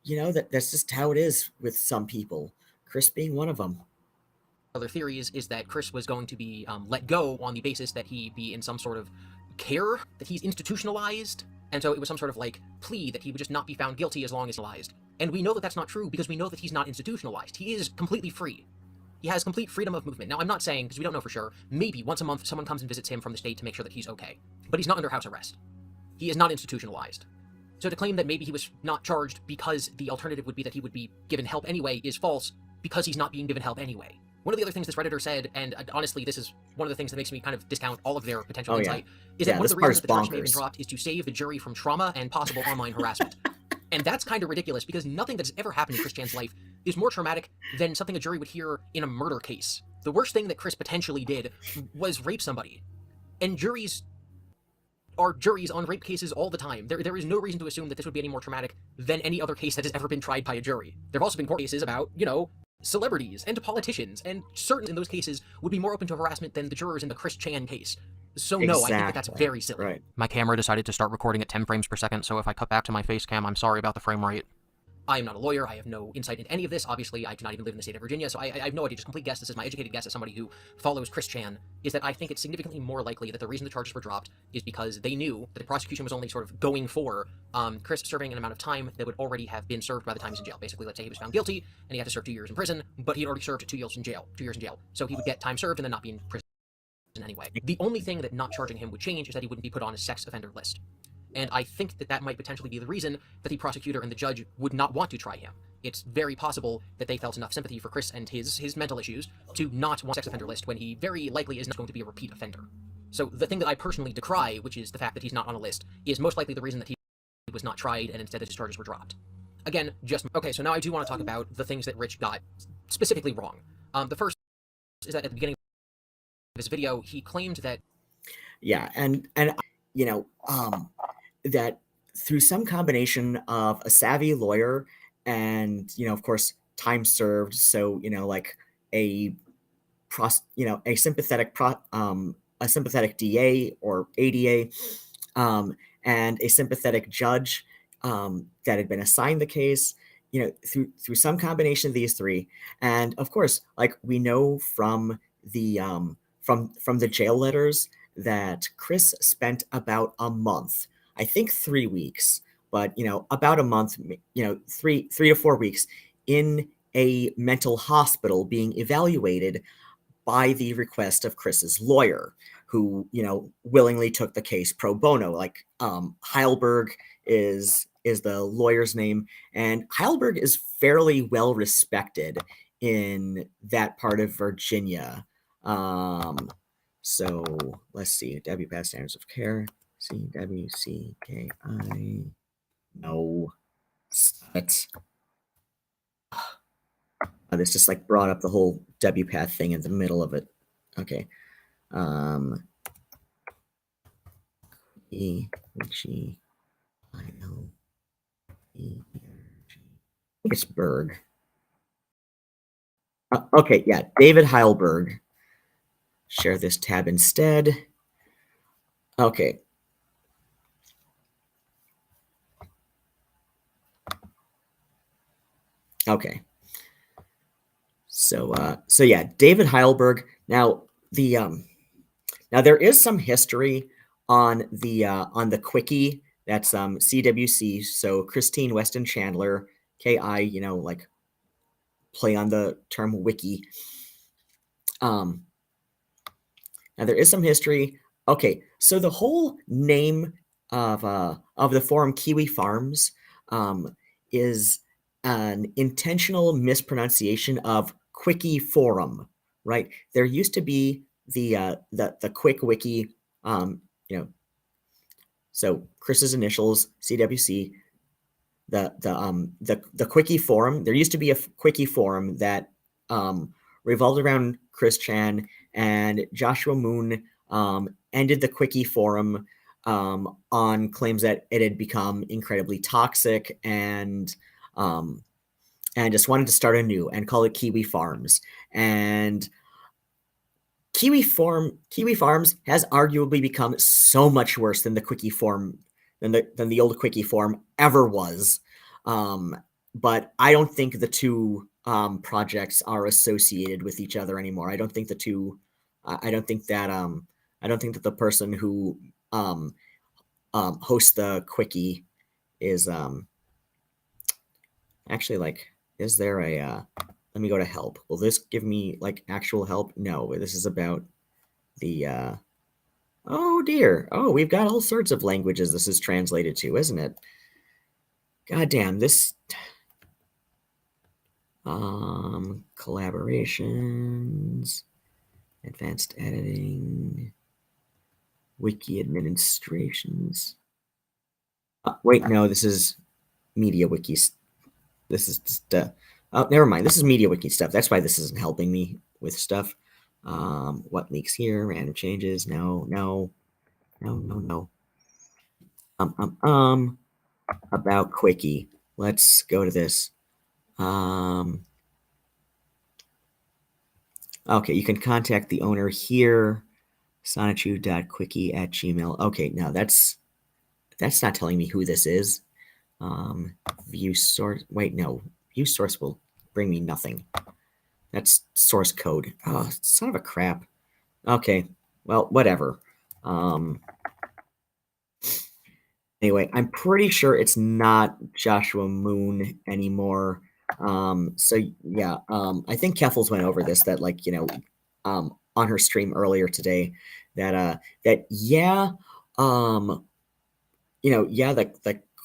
that's just how it is with some people. Chris being one of them. Other theories is that Chris was going to be let go on the basis that he be in some sort of care, that he's institutionalized, and so it was some sort of like plea that he would just not be found guilty as long as institutionalized. And we know that that's not true because we know that he's not institutionalized. He is completely free. He has complete freedom of movement. Now, I'm not saying, because we don't know for sure, maybe once a month someone comes and visits him from the state to make sure that he's okay. But he's not under house arrest. He is not institutionalized. So to claim that maybe he was not charged because the alternative would be that he would be given help anyway is false, because he's not being given help anyway. One of the other things this Redditor said, and honestly, this is one of the things that makes me kind of discount all of their potential insight, is that one of the reasons that the charge may have been dropped is to save the jury from trauma and possible online harassment. And that's kind of ridiculous, because nothing that's ever happened in ChrisChan's life is more traumatic than something a jury would hear in a murder case. The worst thing that Chris potentially did was rape somebody. And juries are juries on rape cases all the time. There is no reason to assume that this would be any more traumatic than any other case that has ever been tried by a jury. There have also been court cases about, celebrities and politicians, and certain in those cases would be more open to harassment than the jurors in the ChrisChan case. So no, I think that's very silly. Right. My camera decided to start recording at 10 frames per second, so if I cut back to my face cam, I'm sorry about the frame rate. I am not a lawyer, I have no insight into any of this. Obviously, I do not even live in the state of Virginia, so I have no idea, just complete guess. This is my educated guess as somebody who follows ChrisChan, is that I think it's significantly more likely that the reason the charges were dropped is because they knew that the prosecution was only sort of going for Chris serving an amount of time that would already have been served by the time he's in jail. Basically, let's say he was found guilty, and he had to serve 2 years in prison, but he had already served 2 years in jail. So he would get time served and then not be in prison anyway. The only thing that not charging him would change is that he wouldn't be put on a sex offender list. And I think that that might potentially be the reason that the prosecutor and the judge would not want to try him. It's very possible that they felt enough sympathy for Chris and his mental issues to not want a sex offender list when he very likely is not going to be a repeat offender. So the thing that I personally decry, which is the fact that he's not on a list, is most likely the reason that he was not tried and instead that his charges were dropped. Again, okay, so now I do want to talk about the things that Rich got specifically wrong. The first is that at the beginning of his video, he claimed that... Yeah, and that through some combination of a savvy lawyer and, of course, time served, so, like a sympathetic DA or ADA, and a sympathetic judge that had been assigned the case, through some combination of these three, and of course, like we know from the from the jail letters that Chris spent about a month, I think 3 weeks, but about a month, 3 to 4 weeks in a mental hospital being evaluated by the request of Chris's lawyer, who willingly took the case pro bono. Like Heilberg is the lawyer's name, and Heilberg is fairly well respected in that part of Virginia. So let's see, WPATH standards of care, CWCKI. No, that's this just like brought up the whole WPATH thing in the middle of it. Okay. It's Berg. Okay, yeah, David Heilberg. Share this tab instead. Okay. Okay. So yeah, David Heilberg. Now now there is some history on the quickie. That's CWC. So Christine Weston Chandler, KI. Like play on the term wiki. Now there is some history. Okay, so the whole name of the forum Kiwi Farms is an intentional mispronunciation of Quickie Forum, right? There used to be the quick wiki, you know, so Chris's initials, CWC, the Quickie forum. There used to be a Quickie forum that revolved around ChrisChan, and Joshua Moon ended the Quickie forum on claims that it had become incredibly toxic, and just wanted to start anew and call it Kiwi Farms. And Kiwi Farms has arguably become so much worse than the Quickie form than the old Quickie form ever was. But I don't think the two projects are associated with each other anymore. I don't think the two. I don't think that the person who hosts the Quickie is actually like. Is there a? Let me go to help. Will this give me like actual help? No, this is about the. Oh dear. Oh, we've got all sorts of languages this is translated to, isn't it? God damn, this collaborations, advanced editing, wiki administrations. Wait, no, this is media wikis. This is just oh, never mind. This is media wiki stuff. That's why this isn't helping me with stuff. What leaks here? Random changes. No. About Quickie. Let's go to this. Okay, you can contact the owner here, sonichu.quickie@gmail. Okay, now that's not telling me who this is. View source. Wait, no. View source will bring me nothing. That's source code. Oh, son of a crap. Okay, well, whatever. Anyway, I'm pretty sure it's not Joshua Moon anymore. So yeah, I think Keffals went over this, that like, on her stream earlier today, that yeah, the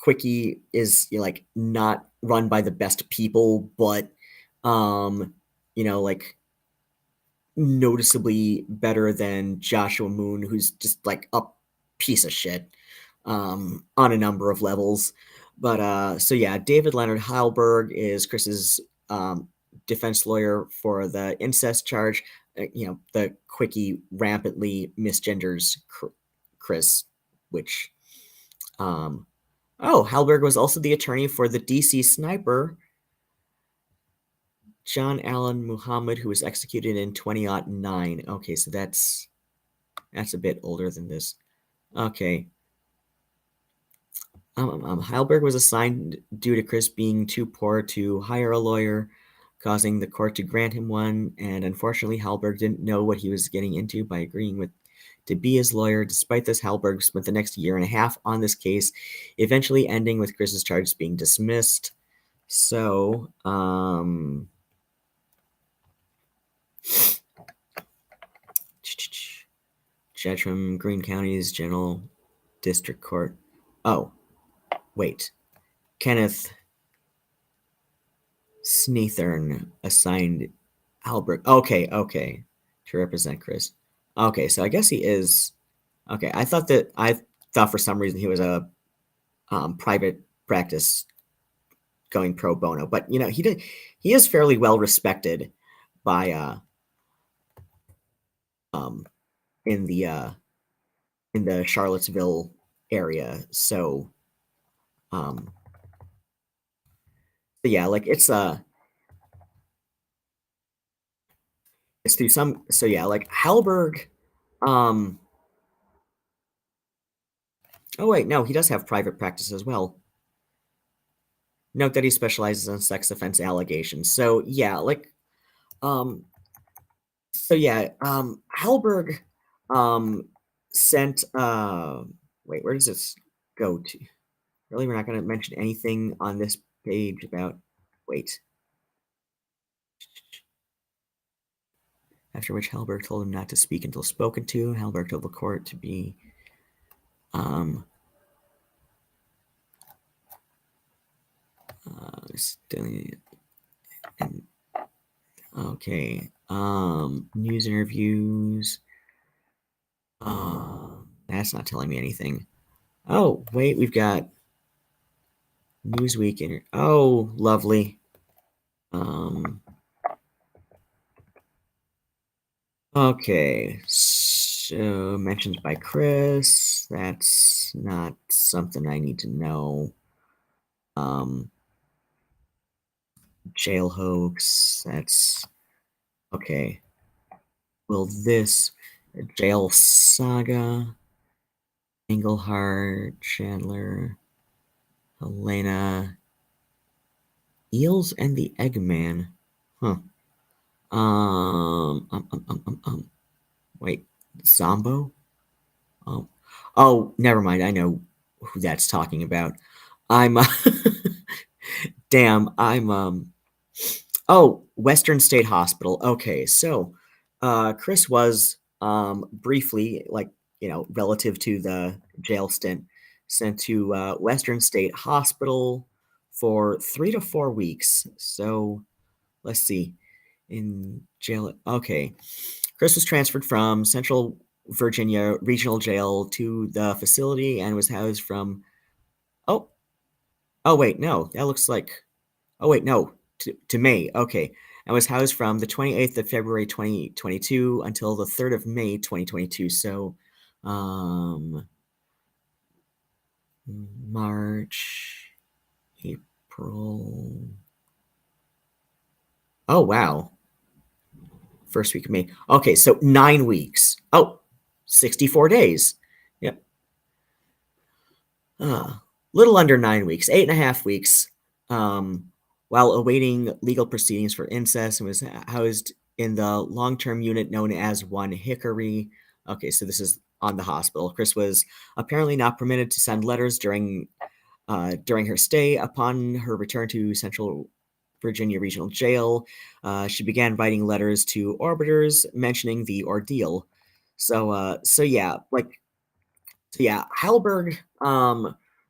Quickie is like not run by the best people, but like noticeably better than Joshua Moon, who's just like a piece of shit on a number of levels. But so yeah, David Leonard Heilberg is Chris's defense lawyer for the incest charge. The Quickie rampantly misgenders Chris, which Heilberg was also the attorney for the DC sniper John Allen Muhammad, who was executed in 2009. Okay, so that's a bit older than this. Okay. Heilberg was assigned due to Chris being too poor to hire a lawyer, causing the court to grant him one. And unfortunately, Heilberg didn't know what he was getting into by agreeing to be his lawyer. Despite this, Heilberg spent the next year and a half on this case, eventually ending with Chris's charges being dismissed. So, judge from Greene County's General District Court. Oh, wait. Kenneth Sneathern assigned Heilberg. Okay, to represent Chris. Okay, so I guess he is. Okay, I thought for some reason he was a private practice going pro bono, but he is fairly well respected by in the Charlottesville area. So yeah, like it's through some. So yeah, like Heilberg. Oh wait, no, he does have private practice as well. Note that he specializes in sex offense allegations. So yeah, like Heilberg sent wait, where does this go to? Really, we're not going to mention anything on this page about wait. After which Heilberg told him not to speak until spoken to. Heilberg told the court to be okay. News interviews. That's not telling me anything. Oh, wait, we've got Newsweek. Oh, lovely. Okay, so mentioned by Chris. That's not something I need to know. Jail hoax. That's okay. Will this jail saga? Engelhart, Chandler, Helena, Eels, and the Eggman. Huh. Wait, Zombo? Oh, never mind. I know who that's talking about. I'm, damn, oh, Western State Hospital. Okay, so, Chris was, briefly, like, relative to the jail stint, sent to, Western State Hospital for 3 to 4 weeks. So, let's see. In jail, okay. Chris was transferred from Central Virginia Regional Jail to the facility and was housed from. Oh, oh wait, no, that looks like. Oh wait, no, to May. Okay, and was housed from the 28th of February 2022 until the 3rd of May 2022. So, March, April. Oh wow. First week of May. Okay, so 9 weeks. Oh, 64 days. Yep. Little under 9 weeks, 8.5 weeks, while awaiting legal proceedings for incest, and was housed in the long-term unit known as 1 Hickory. Okay, so this is on the hospital. Chris was apparently not permitted to send letters during her stay. Upon her return to Central Virginia Regional Jail, she began writing letters to orbiters mentioning the ordeal. So yeah, Halberg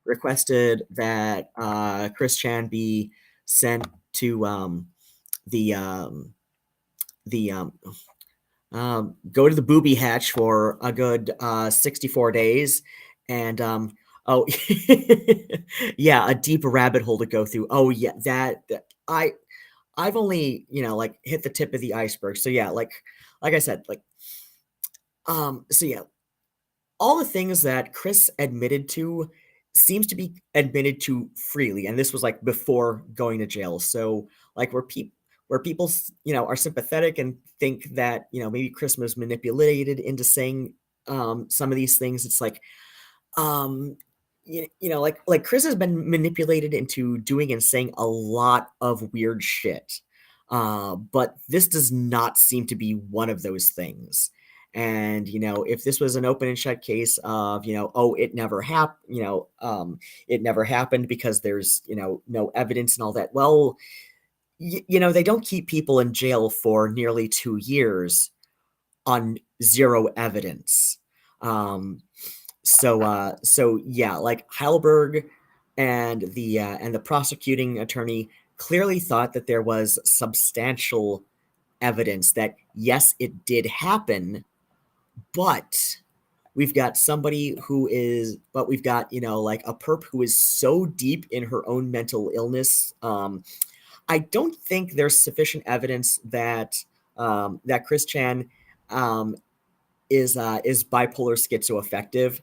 requested that ChrisChan be sent to the go to the booby hatch for a good 64 days, and oh yeah, a deep rabbit hole to go through. Oh yeah, that I've only like hit the tip of the iceberg. So yeah, like I said, so yeah, all the things that Chris admitted to seems to be admitted to freely, and this was like before going to jail. So like where people are sympathetic and think that maybe Chris was manipulated into saying some of these things. It's like um like Chris has been manipulated into doing and saying a lot of weird shit, but this does not seem to be one of those things. And if this was an open and shut case of oh, it never happened, it never happened because there's no evidence and all that, well, they don't keep people in jail for nearly 2 years on zero evidence. So yeah, like Heilberg and the prosecuting attorney clearly thought that there was substantial evidence that yes, it did happen, but we've got like a perp who is so deep in her own mental illness. I don't think there's sufficient evidence that that ChrisChan is bipolar schizoaffective,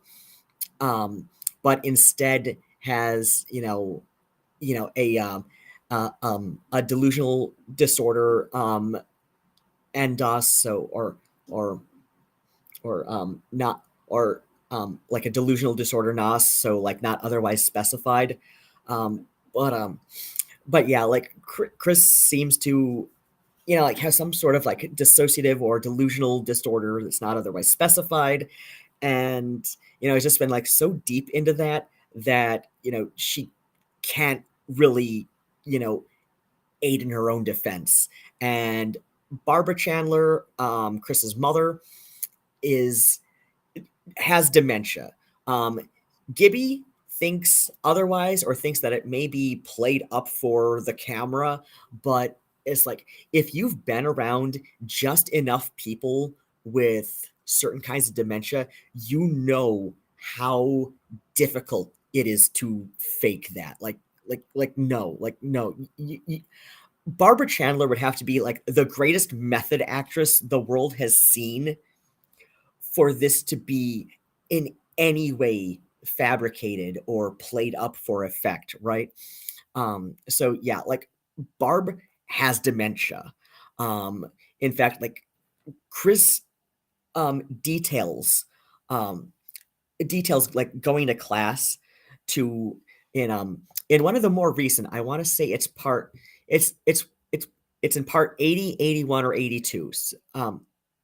but instead has a delusional disorder, and so or not, or like a delusional disorder NOS, so like not otherwise specified. um but um but yeah, like Chris seems to like have some sort of like dissociative or delusional disorder that's not otherwise specified. And it's just been like so deep into that she can't really aid in her own defense. And Barbara Chandler, Chris's mother, has dementia. Gibby thinks otherwise, or thinks that it may be played up for the camera, but it's like, if you've been around just enough people with certain kinds of dementia, you know how difficult it is to fake that. No. Barbara Chandler would have to be like the greatest method actress the world has seen for this to be in any way fabricated or played up for effect, right? So yeah, like Barb has dementia. In fact, like Chris details um details like going to class to in one of the more recent, I want to say it's it's it's it's in part 80, 81, or 82.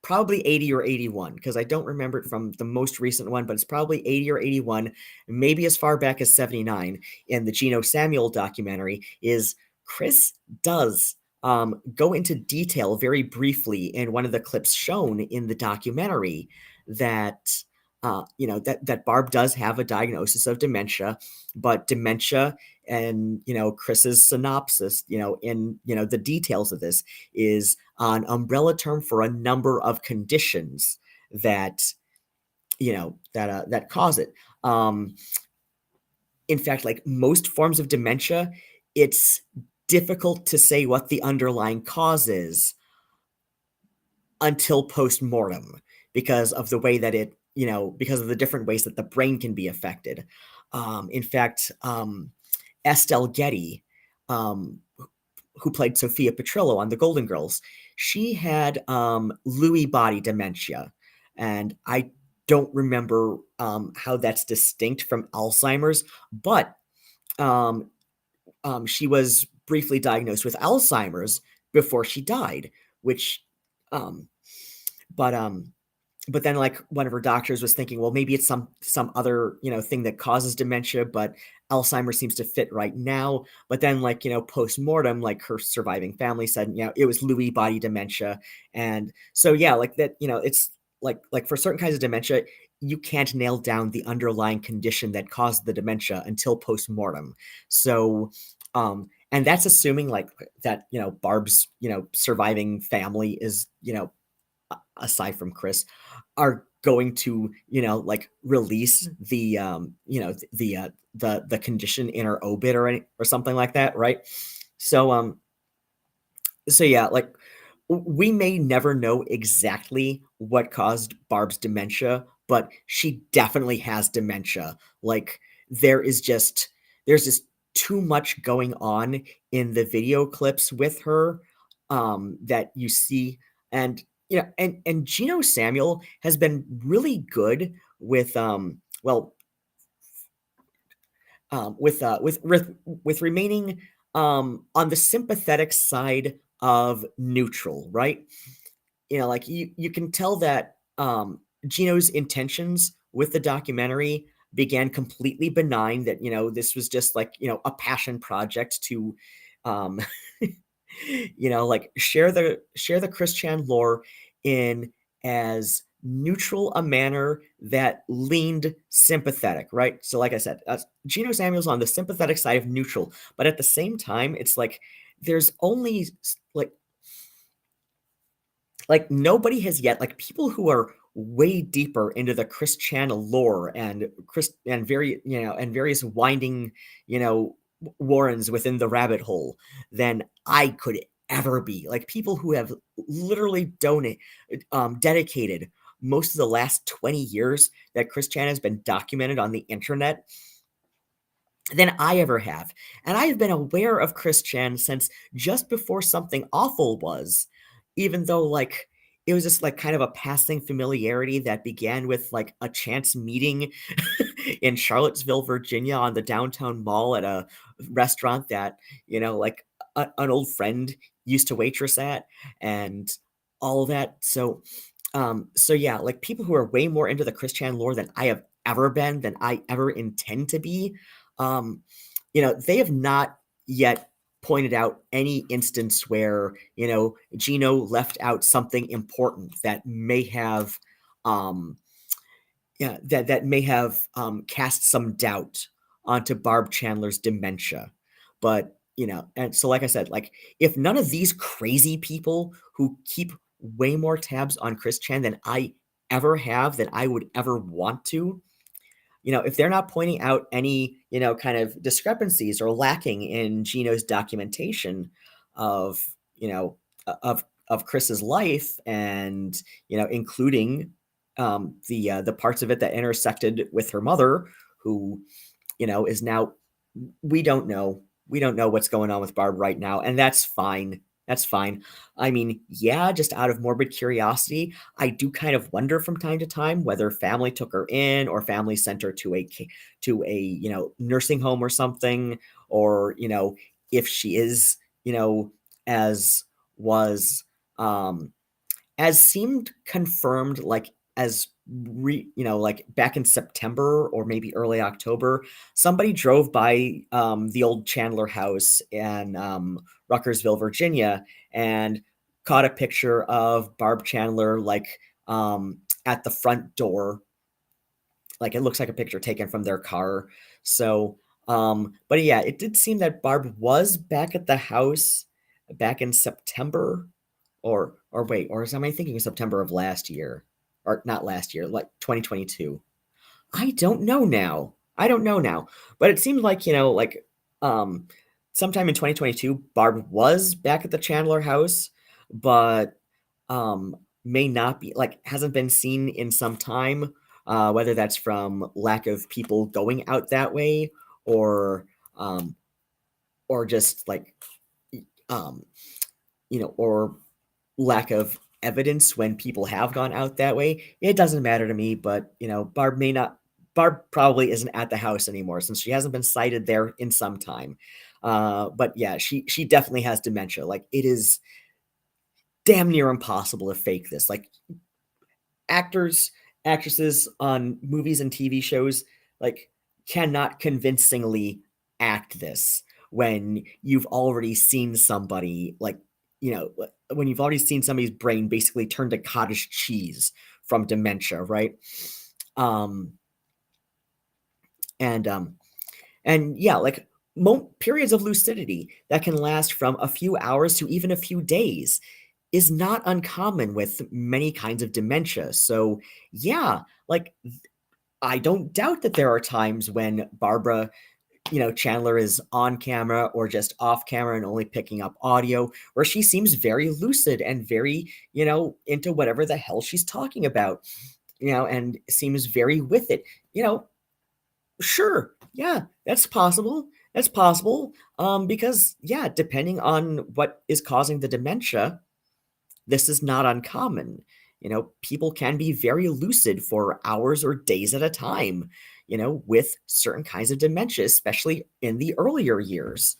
Probably 80 or 81 because I don't remember it from the most recent one, but it's probably 80 or 81, maybe as far back as 79 in the Geno Samuel documentary. Is Chris does go into detail very briefly in one of the clips shown in the documentary that that Barb does have a diagnosis of dementia, but dementia and Chris's synopsis, in the details of this, is an umbrella term for a number of conditions that that cause it. In fact, like most forms of dementia, it's difficult to say what the underlying cause is until post-mortem because of the way that because of the different ways that the brain can be affected. In fact, Estelle Getty, who played Sophia Petrillo on The Golden Girls, she had Lewy body dementia, and I don't remember how that's distinct from Alzheimer's, but she was briefly diagnosed with Alzheimer's before she died, which um, but then like one of her doctors was thinking, well, maybe it's some other thing that causes dementia, but Alzheimer's seems to fit right now. But then like post-mortem, like her surviving family said it was Lewy body dementia. And so yeah, like that, it's like for certain kinds of dementia, you can't nail down the underlying condition that caused the dementia until post-mortem. So and that's assuming like that Barb's surviving family is aside from Chris, are going to like release the the condition in her obit or something like that, right? So so yeah, like we may never know exactly what caused Barb's dementia, but she definitely has dementia. Like there's just too much going on in the video clips with her that you see. And and Geno Samuel has been really good with with remaining on the sympathetic side of neutral, right? Like you can tell that Geno's intentions with the documentary began completely benign, that this was just like a passion project to um like share the ChrisChan lore in as neutral a manner that leaned sympathetic, right? So like I said, Geno Samuel's on the sympathetic side of neutral, but at the same time it's like there's only like nobody has yet, like people who are way deeper into the ChrisChan lore and various winding warrens within the rabbit hole than I could ever be. Like people who have literally dedicated most of the last 20 years that ChrisChan has been documented on the internet than I ever have. And I have been aware of ChrisChan since just before Something Awful was, even though like it was just like kind of a passing familiarity that began with like a chance meeting in Charlottesville, Virginia on the downtown mall at a restaurant that, like an old friend used to waitress at and all that. So yeah, like people who are way more into the ChrisChan lore than I have ever been, than I ever intend to be, um, they have not yet pointed out any instance where, Geno left out something important that may have, that may have cast some doubt onto Barb Chandler's dementia. But, and so like I said, like if none of these crazy people who keep way more tabs on ChrisChan than I ever have that I would ever want to. If they're not pointing out any, kind of discrepancies or lacking in Gino's documentation of, of Chris's life, and including the parts of it that intersected with her mother, who is now, we don't know. We don't know what's going on with Barb right now, and that's fine. That's fine. I mean, yeah, just out of morbid curiosity, I do kind of wonder from time to time whether family took her in or family sent her to a nursing home or something, or if she is, as was as seemed confirmed, like like back in September or maybe early October, somebody drove by the old Chandler house in Ruckersville, Virginia, and caught a picture of Barb Chandler, like at the front door. Like, it looks like a picture taken from their car. So, but yeah, it did seem that Barb was back at the house back in September, or wait, or am I thinking of September of last year? Or not last year, like 2022. I don't know now. I don't know now. But it seems like, um sometime in 2022, Barb was back at the Chandler house, but may not be, like, hasn't been seen in some time, whether that's from lack of people going out that way, or just like um or lack of evidence when people have gone out that way. It doesn't matter to me, but Barb probably isn't at the house anymore, since she hasn't been cited there in some time. But yeah, she definitely has dementia. Like, it is damn near impossible to fake this. Like, actors, actresses on movies and TV shows, like, cannot convincingly act this when you've already seen somebody, like, when you've already seen somebody's brain basically turn to cottage cheese from dementia, right? Um, and yeah, like, periods of lucidity that can last from a few hours to even a few days is not uncommon with many kinds of dementia. So yeah, like, I don't doubt that there are times when Barbara, Chandler is on camera or just off camera and only picking up audio, where she seems very lucid and very, into whatever the hell she's talking about, and seems very with it. Sure, yeah, that's possible. That's possible. Because yeah, depending on what is causing the dementia, this is not uncommon. People can be very lucid for hours or days at a time, with certain kinds of dementia, especially in the earlier years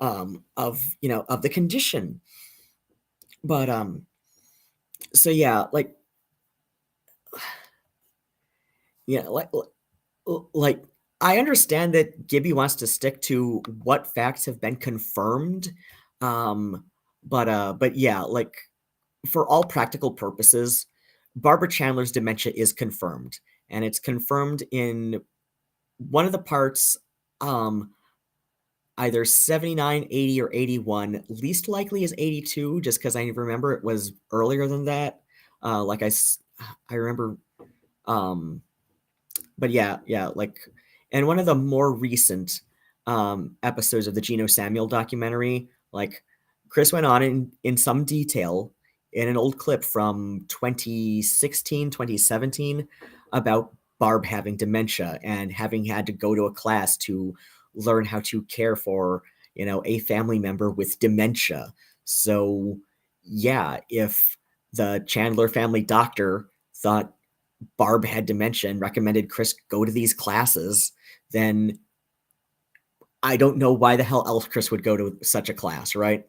of the condition. But so yeah, like, yeah, like, I understand that Gibby wants to stick to what facts have been confirmed. Um, but yeah, like, for all practical purposes, Barbara Chandler's dementia is confirmed, and it's confirmed in one of the parts, um, either 79, 80, or 81. Least likely is 82, just because I remember it was earlier than that. Like, I remember, um, but yeah, like, and one of the more recent episodes of the Geno Samuel documentary, like, Chris went on in some detail in an old clip from 2016, 2017, about Barb having dementia and having had to go to a class to learn how to care for, a family member with dementia. So yeah, if the Chandler family doctor thought Barb had dementia and recommended Chris go to these classes, then I don't know why the hell else Chris would go to such a class, right?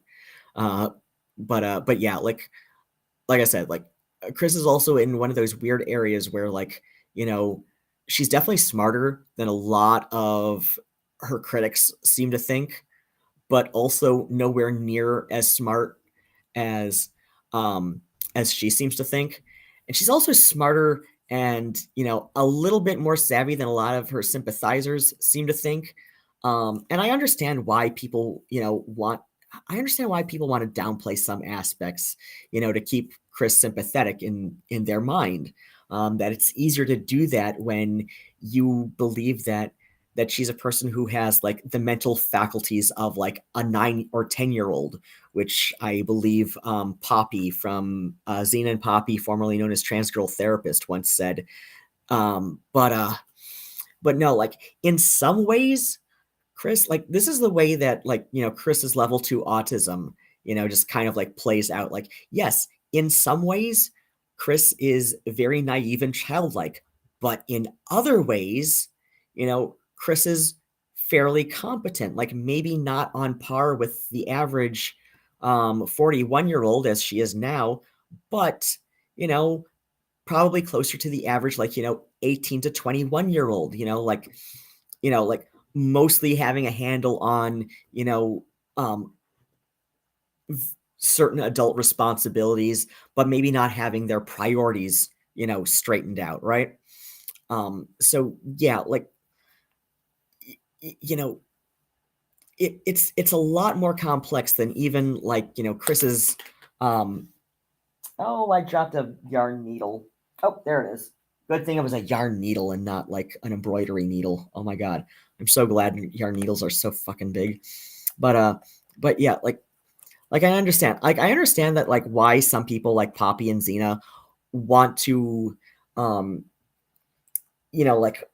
Uh, but yeah, like I said, like, Chris is also in one of those weird areas where, like, she's definitely smarter than a lot of her critics seem to think, but also nowhere near as smart as she seems to think. And she's also smarter and, a little bit more savvy than a lot of her sympathizers seem to think. And I understand why people, want to downplay some aspects, to keep Chris sympathetic in their mind. that it's easier to do that when you believe that she's a person who has like the mental faculties of like a 9 or 10-year-old, which I believe Poppy from Xena and Poppy, formerly known as Trans Girl Therapist, once said. But no, like in some ways, Chris, like this is the way that like, Chris's level 2 autism, just kind of like plays out. Like, yes, in some ways, Chris is very naive and childlike, but in other ways, Chris is fairly competent, like maybe not on par with the average 41-year-old as she is now, but, probably closer to the average, like, 18 to 21-year-old, like mostly having a handle on, um, certain adult responsibilities, but maybe not having their priorities, straightened out, right? So yeah, like, you know, it's a lot more complex than even like, Chris's, oh, I dropped a yarn needle. Oh, there it is. Good thing it was a yarn needle and not like an embroidery needle. Oh my god. I'm so glad yarn needles are so fucking big. But yeah, like I understand that like why some people like Poppy and Xena want to um like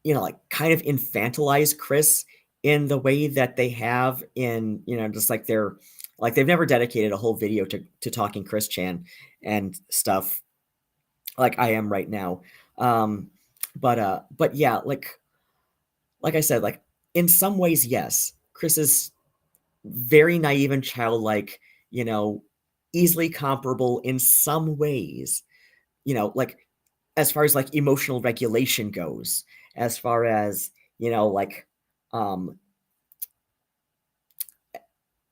like kind of infantilize Chris in the way that they have in, just like they've never dedicated a whole video to talking ChrisChan and stuff like I am right now. But yeah, like I said, like in some ways, yes, Chris is very naive and childlike, easily comparable in some ways, like as far as like emotional regulation goes, as far as, like, um,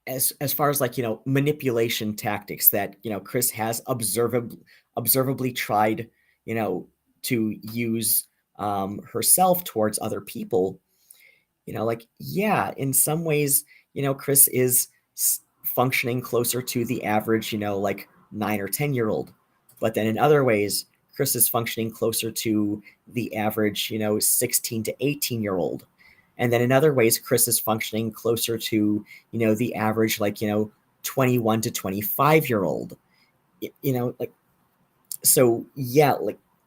as far as like, manipulation tactics that, Chris has observably tried, to use herself towards other people, like, yeah, in some ways, Chris is functioning closer to the average, like 9 or 10-year-old. But then in other ways, Chris is functioning closer to the average, 16 to 18-year-old. And then in other ways, Chris is functioning closer to, the average, like, 21 to 25-year-old. Like, so yeah,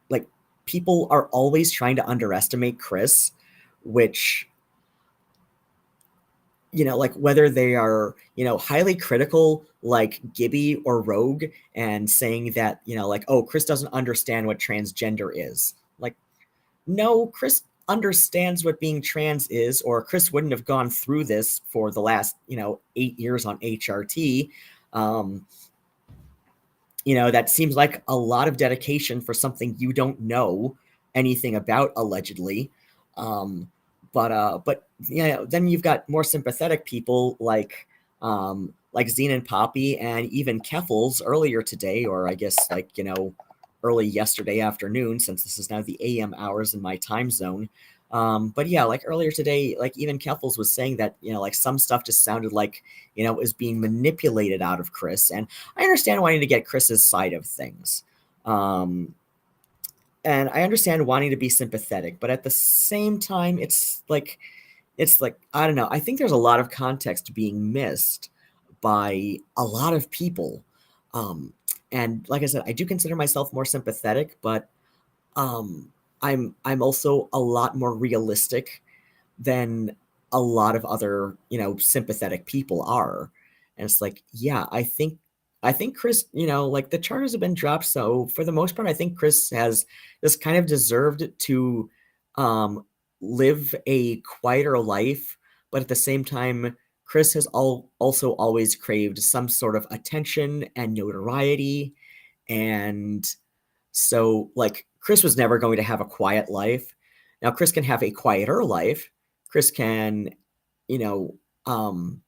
like people are always trying to underestimate Chris, which, like whether they are, highly critical like Gibby or Rogue and saying that, like, oh, Chris doesn't understand what transgender is. Like, no, Chris understands what being trans is, or Chris wouldn't have gone through this for the last, 8 years on HRT. That seems like a lot of dedication for something you don't know anything about, allegedly. But then you've got more sympathetic people like Xena and Poppy and even Keffals earlier today, or I guess like, early yesterday afternoon, since this is now the AM hours in my time zone. But yeah, like earlier today, like even Keffals was saying that, like some stuff just sounded like, it was being manipulated out of Chris. And I understand wanting to get Chris's side of things. And I understand wanting to be sympathetic, but at the same time, it's like, I don't know. I think there's a lot of context being missed by a lot of people. And like I said, I do consider myself more sympathetic, but I'm also a lot more realistic than a lot of other, sympathetic people are. And it's like, yeah, I think Chris, like the charges have been dropped. So for the most part, I think Chris has just kind of deserved to live a quieter life. But at the same time, Chris has also always craved some sort of attention and notoriety. And so, like, Chris was never going to have a quiet life. Now, Chris can have a quieter life. Chris can, you know, um,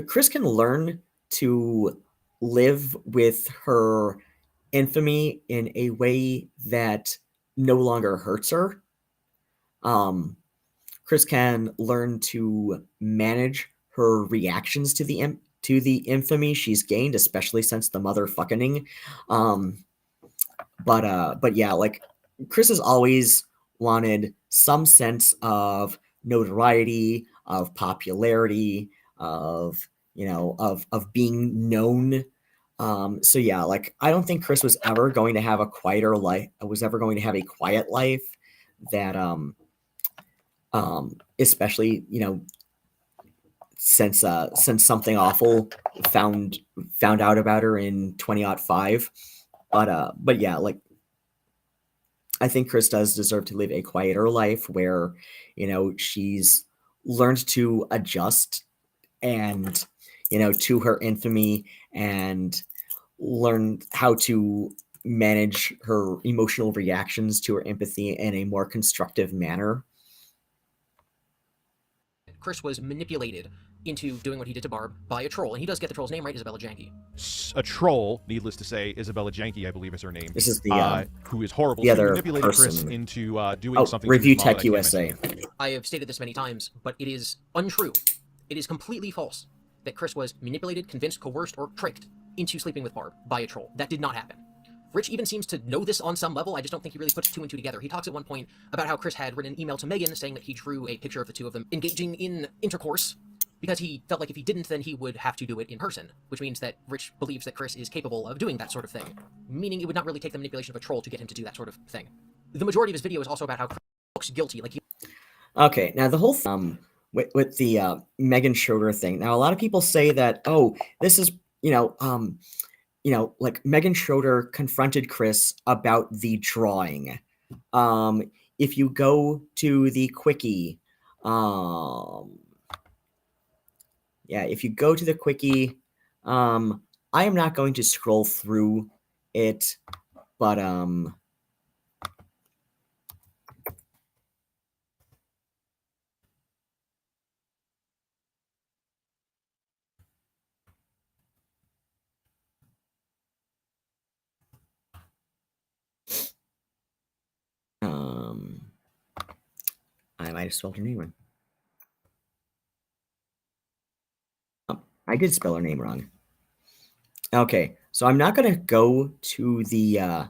Chris can learn to live with her infamy in a way that no longer hurts her. Chris can learn to manage her reactions to the infamy she's gained, especially since the motherfucking. but yeah, like Chris has always wanted some sense of notoriety, of popularity, of of being known. So yeah, like I don't think Chris was ever going to have a quieter life. Was ever going to have a quiet life that especially since something awful found out about her in 2005. But yeah, like I think Chris does deserve to live a quieter life where, she's learned to adjust and, to her infamy and learn how to manage her emotional reactions to her empathy in a more constructive manner. Chris was manipulated into doing what he did to Barb by a troll, and he does get the troll's name right, Isabella Janke. A troll, needless to say, Isabella Janke, I believe is her name. This is the who is horrible. the She other manipulated person. Chris into doing something Review to his mom Tech that I can't USA. mention. I have stated this many times, but it is untrue. It is completely false that Chris was manipulated, convinced, coerced, or tricked into sleeping with Barb by a troll. That did not happen. Rich even seems to know this on some level. I just don't think he really puts two and two together. He talks at one point about how Chris had written an email to Megan saying that he drew a picture of the two of them engaging in intercourse because he felt like if he didn't, then he would have to do it in person, which means that Rich believes that Chris is capable of doing that sort of thing, meaning it would not really take the manipulation of a troll to get him to do that sort of thing. The majority of his video is also about how Chris looks guilty. Okay, now the whole with the Megan Schroeder thing. Now a lot of people say that, oh, this is like Megan Schroeder confronted Chris about the drawing. If you go to the quickie, if you go to the quickie, I am not going to scroll through it, but I might have spelled her name wrong. I did spell her name wrong. Okay, so I'm not going to go to the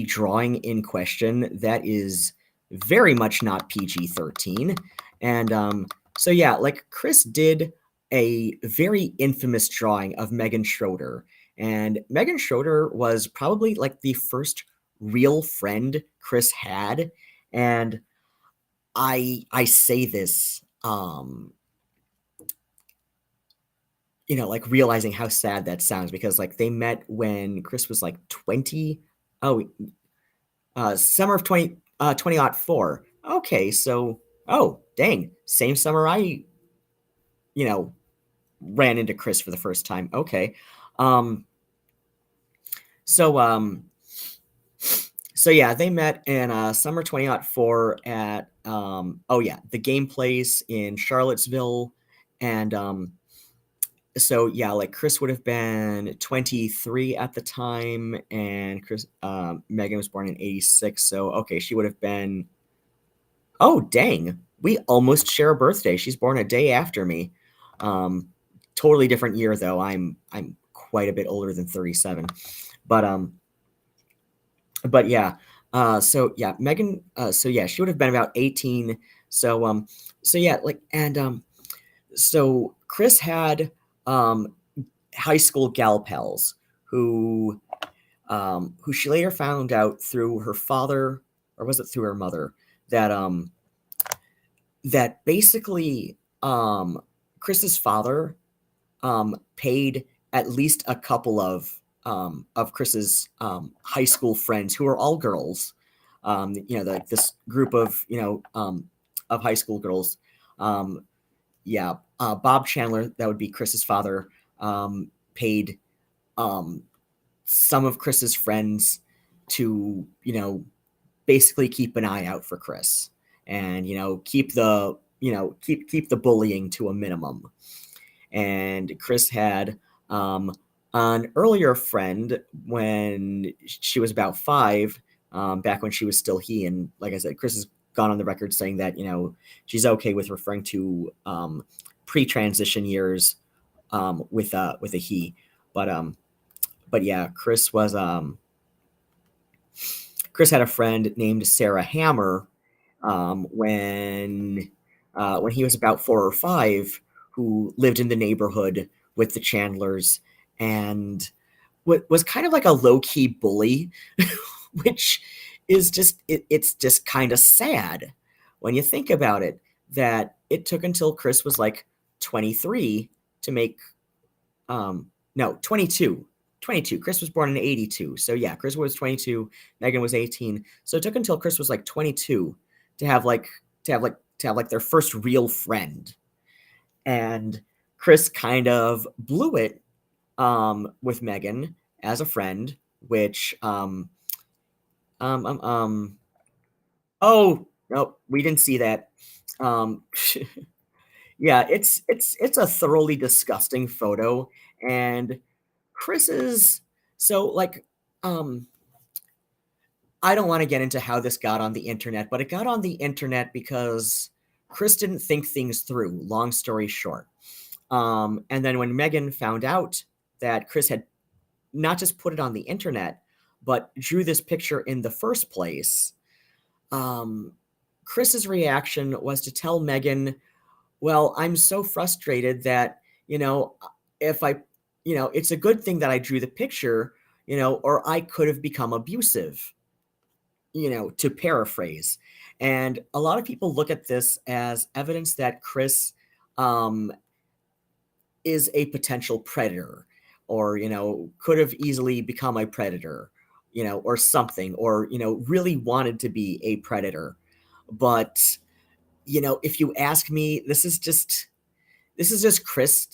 drawing in question. That is very much not PG-13. And so yeah, like Chris did a very infamous drawing of Megan Schroeder, and Megan Schroeder was probably like the first real friend Chris had, and I say this like realizing how sad that sounds, because like they met when Chris was like 20. Summer of 2004. Okay, so dang, same summer I ran into Chris for the first time. Okay. So so yeah, they met in summer 2004 at the Game Place in Charlottesville. And so yeah, like Chris would have been 23 at the time, and Megan was born in 86. So okay, she would have been, oh dang, we almost share a birthday. She's born a day after me. Totally different year though. I'm quite a bit older than 37. But yeah, so yeah, Megan, so yeah, she would have been about 18. So yeah, like, and so Chris had high school gal pals who she later found out through her father, or was it through her mother, that that basically Chris's father paid at least a couple of Chris's high school friends, who are all girls. This group of of high school girls. Bob Chandler, that would be Chris's father, paid some of Chris's friends to basically keep an eye out for Chris, and keep the keep the bullying to a minimum. And Chris had an earlier friend when she was about 5, back when she was still he. And like I said, Chris has gone on the record saying that she's okay with referring to pre-transition years with a he. But yeah, Chris was Chris had a friend named Sarah Hammer when he was about 4 or 5, who lived in the neighborhood with the Chandlers, and was kind of like a low-key bully, which is it's just kind of sad when you think about it, that it took until Chris was like 23 to make no 22. Chris was born in 82, so yeah, Chris was 22, Megan was 18, so it took until Chris was like 22 to have their first real friend. And Chris kind of blew it with Megan as a friend, which oh no, we didn't see that. Yeah, it's a thoroughly disgusting photo, and Chris's so like I don't want to get into how this got on the internet, but it got on the internet because Chris didn't think things through, long story short. And then when Megan found out that Chris had not just put it on the internet, but drew this picture in the first place, Chris's reaction was to tell Megan, well, I'm so frustrated that, if I, it's a good thing that I drew the picture, or I could have become abusive, to paraphrase. And a lot of people look at this as evidence that Chris is a potential predator, or, could have easily become a predator, or something, or, really wanted to be a predator. But, if you ask me, this is just Chris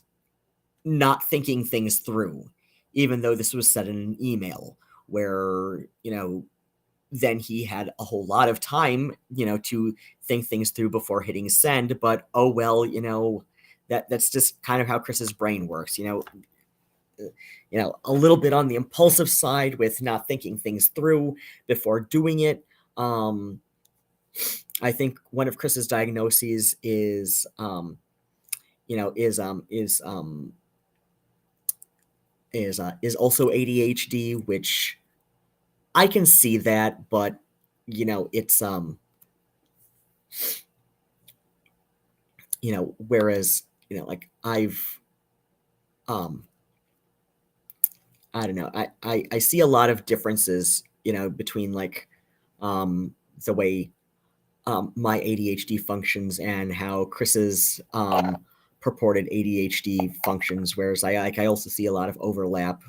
not thinking things through, even though this was said in an email where, then he had a whole lot of time, to think things through before hitting send. But oh well, that's just kind of how Chris's brain works, a little bit on the impulsive side with not thinking things through before doing it. I think one of Chris's diagnoses is also ADHD, which I can see that, but it's whereas like I've I don't know, I see a lot of differences between like the way my ADHD functions and how Chris's purported ADHD functions, whereas I also see a lot of overlap.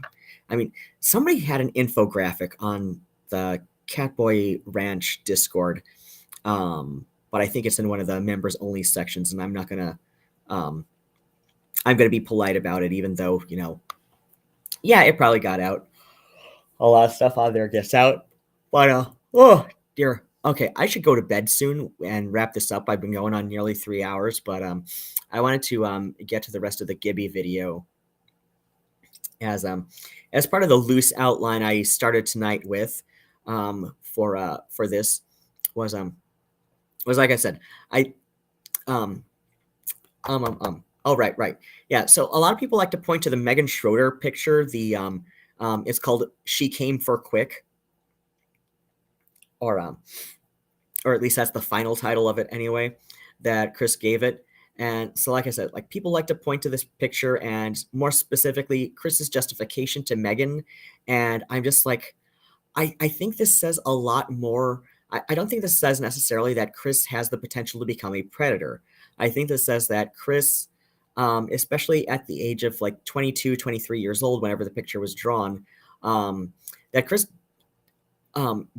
I mean, somebody had an infographic on the Catboy Ranch Discord, but I think it's in one of the members only sections, and I'm gonna be polite about it, even though yeah, it probably got out. A lot of stuff on there gets out, but oh dear. Okay, I should go to bed soon and wrap this up. I've been going on nearly 3 hours, but I wanted to get to the rest of the Gibby video as part of the loose outline I started tonight with for this was like I said, oh right, yeah. So a lot of people like to point to the Megan Schroeder picture. The it's called "She Came for Quick," or at least that's the final title of it anyway, that Chris gave it. And so, like I said, like people like to point to this picture, and more specifically, Chris's justification to Megan. And I'm just like, I think this says a lot more. I don't think this says necessarily that Chris has the potential to become a predator. I think this says that Chris, especially at the age of like 22, 23 years old, whenever the picture was drawn, that Chris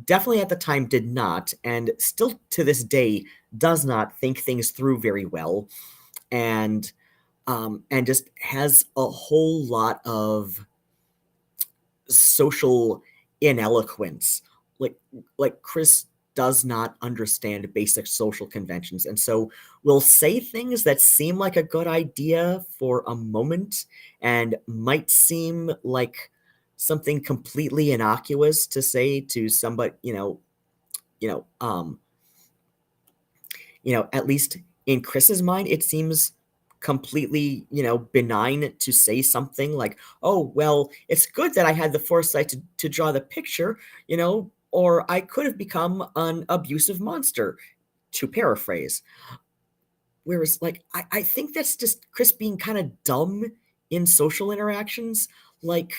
definitely at the time did not, and still to this day does not think things through very well, and just has a whole lot of social ineloquence. Like Chris does not understand basic social conventions, and so will say things that seem like a good idea for a moment and might seem like something completely innocuous to say to somebody, at least in Chris's mind, it seems completely, benign to say something like, oh, well, it's good that I had the foresight to draw the picture, or I could have become an abusive monster, to paraphrase. Whereas, like, I think that's just Chris being kind of dumb in social interactions. Like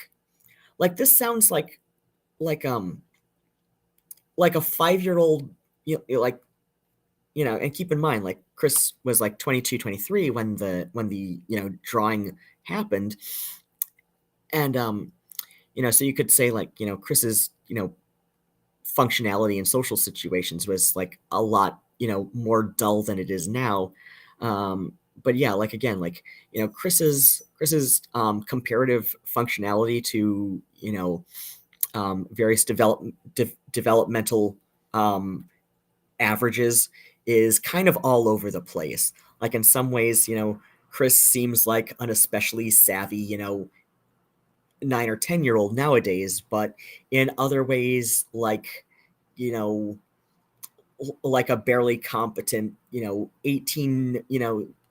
this sounds like like a 5-year old, like, and keep in mind, like, Chris was like 22, 23 when the drawing happened. And so you could say, like, Chris's functionality in social situations was like a lot more dull than it is now. But yeah, like, again, like, Chris's comparative functionality to various developmental averages is kind of all over the place. Like, in some ways, Chris seems like an especially savvy 9 or 10-year-old nowadays, but in other ways, like, you know like a barely competent 18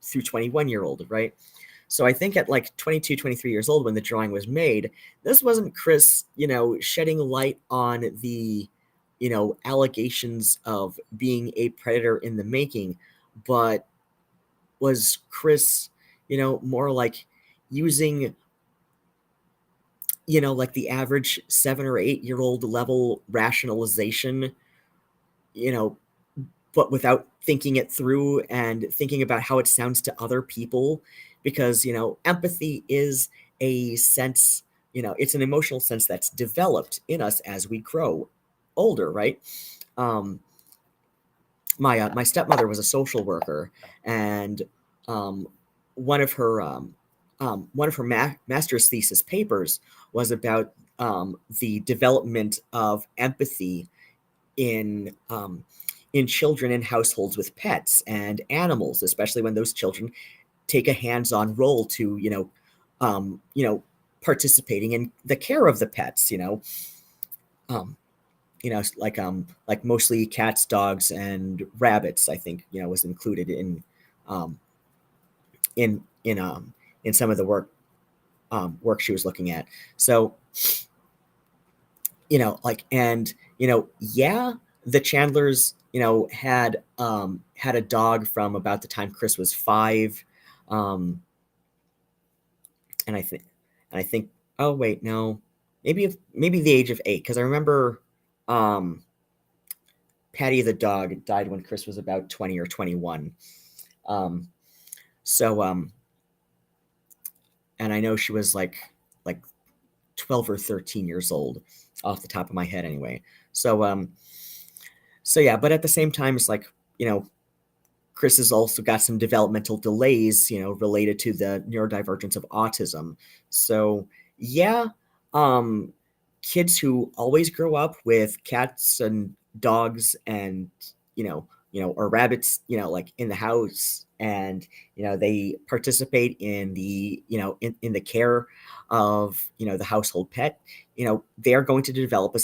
through 21-year-old, right? So I think at like 22, 23 years old when the drawing was made, this wasn't Chris shedding light on the allegations of being a predator in the making, but was Chris more like using like the average 7 or 8-year-old level rationalization, you know but without thinking it through and thinking about how it sounds to other people. Because empathy is a sense, it's an emotional sense that's developed in us as we grow older, right? um my stepmother was a social worker, and um one of her master's thesis papers was about the development of empathy in children in households with pets and animals, especially when those children take a hands-on role to participating in the care of the pets. Um, like mostly cats, dogs, and rabbits. I think was included um, in some of the work she was looking at. So like, and yeah, the Chandlers had a dog from about the time Chris was 5. um and I think, oh wait, no, maybe the age of 8, because I remember um Patty the dog died when Chris was about 20 or 21. um so and I know she was like 12 or 13 years old, off the top of my head anyway. So yeah, but at the same time, it's like, Chris has also got some developmental delays, related to the neurodivergence of autism. So yeah, um, kids who always grow up with cats and dogs and or rabbits, like in the house, and they participate in the in the care of the household pet, they are going to develop a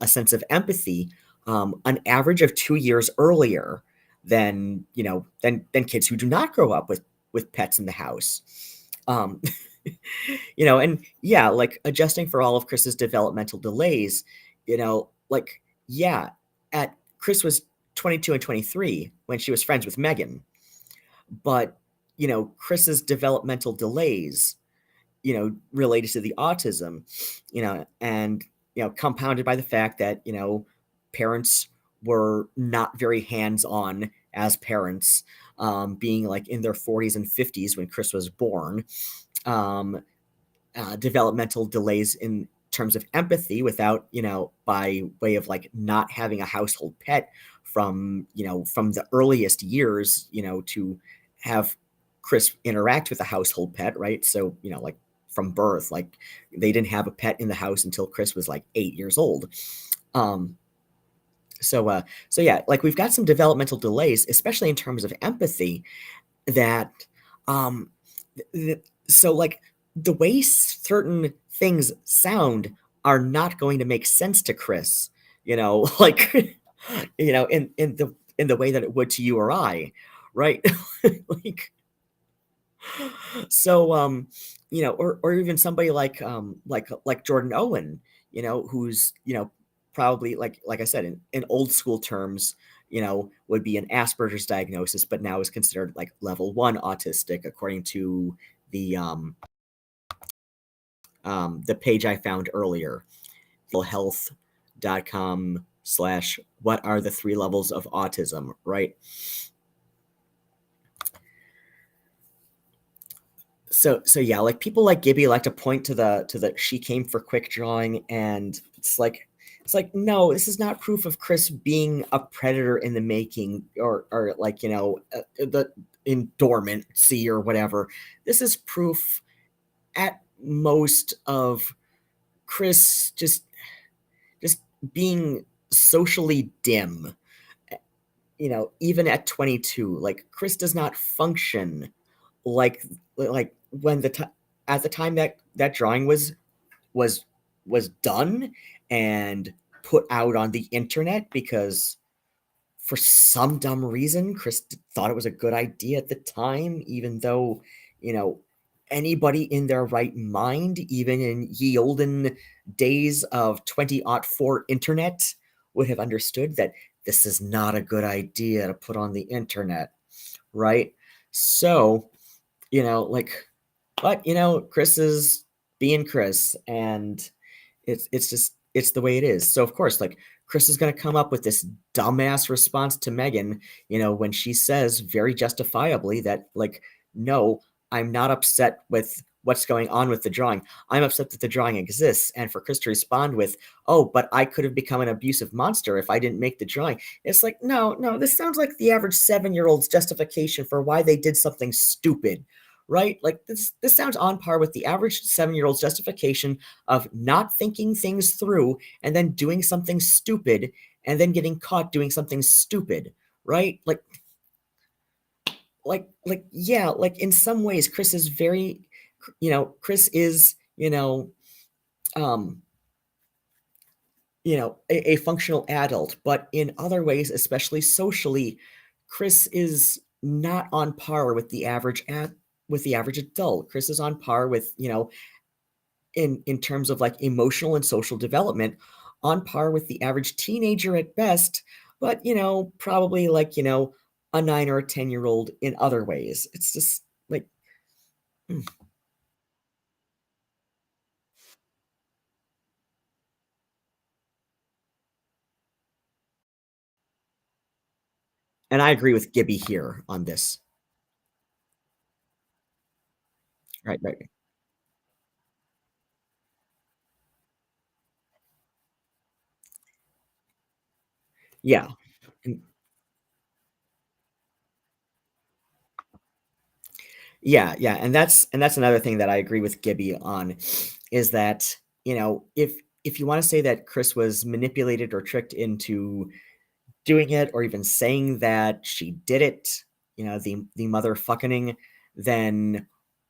sense of empathy, an average of 2 years earlier than than kids who do not grow up with pets in the house. um and yeah, like, adjusting for all of Chris's developmental delays, like, yeah, at Chris was 22 and 23 when she was friends with Megan, but Chris's developmental delays related to the autism, and compounded by the fact that parents were not very hands-on as parents, being like in their 40s and 50s when Chris was born. um, Developmental delays in terms of empathy, without by way of like not having a household pet from the earliest years, to have Chris interact with a household pet, right? So like, from birth, like, they didn't have a pet in the house until Chris was like 8 years old. um so yeah, like, we've got some developmental delays, especially in terms of empathy, that um so, like, the way certain things sound are not going to make sense to Chris, like, in the way that it would to you or I, right? Like, so, or even somebody like Jordan Owen, who's, probably like I said, in old school terms, would be an Asperger's diagnosis, but now is considered like level 1 autistic, according to the page I found earlier, health.com/what are the 3 levels of autism, right? So yeah, like people like Gibby like to point to the she came for quick drawing, and it's like no, this is not proof of Chris being a predator in the making, or like the in dormancy or whatever. This is proof at most of Chris just being socially dim. Even at 22, like Chris does not function like when at the time that drawing was done and put out on the internet, because for some dumb reason Chris thought it was a good idea at the time, even though anybody in their right mind, even in ye olden days of 2004 internet, would have understood that this is not a good idea to put on the internet, right? So but Chris is being Chris, and it's the way it is. So of course, like, Chris is going to come up with this dumbass response to Megan, when she says very justifiably that, like, no, I'm not upset with what's going on with the drawing. I'm upset that the drawing exists. And for Chris to respond with, oh, but I could have become an abusive monster if I didn't make the drawing. It's like, no, this sounds like the average 7-year-old's justification for why they did something stupid, right? Like, this sounds on par with the average 7-year-old's justification of not thinking things through and then doing something stupid and then getting caught doing something stupid, right? Yeah, like in some ways Chris is very, Chris is, a functional adult, but in other ways, especially socially, Chris is not on par with the average adult. Chris is on par with, in terms of like emotional and social development, on par with the average teenager at best, but probably like a 9 or a 10-year-old in other ways. It's just like, and I agree with Gibby here on this. Right. Yeah. Yeah, and that's another thing that I agree with Gibby on, is that, if you want to say that Chris was manipulated or tricked into doing it, or even saying that she did it, the motherfucking, then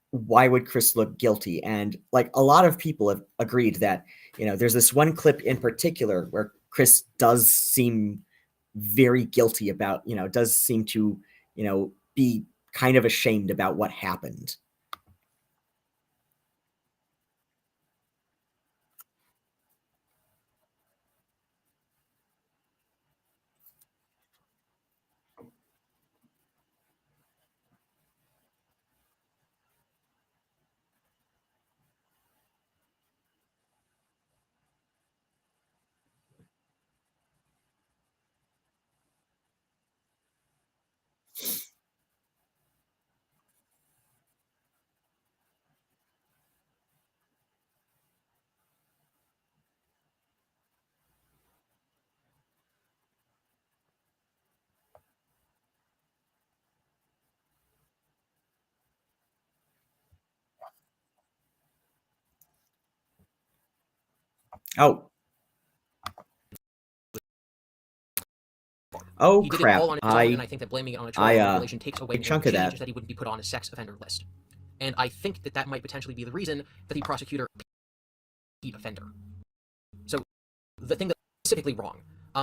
why would Chris look guilty? And like, a lot of people have agreed that, there's this one clip in particular where Chris does seem very guilty about, does seem to, be kind of ashamed about what happened. Oh he crap! Did it all on his own, and I think that blaming it on a troll manipulation takes away a chunk of that. that he wouldn't be put on a sex offender list. And I think that might potentially be the reason that the prosecutor repeat offender. So the thing that's specifically wrong.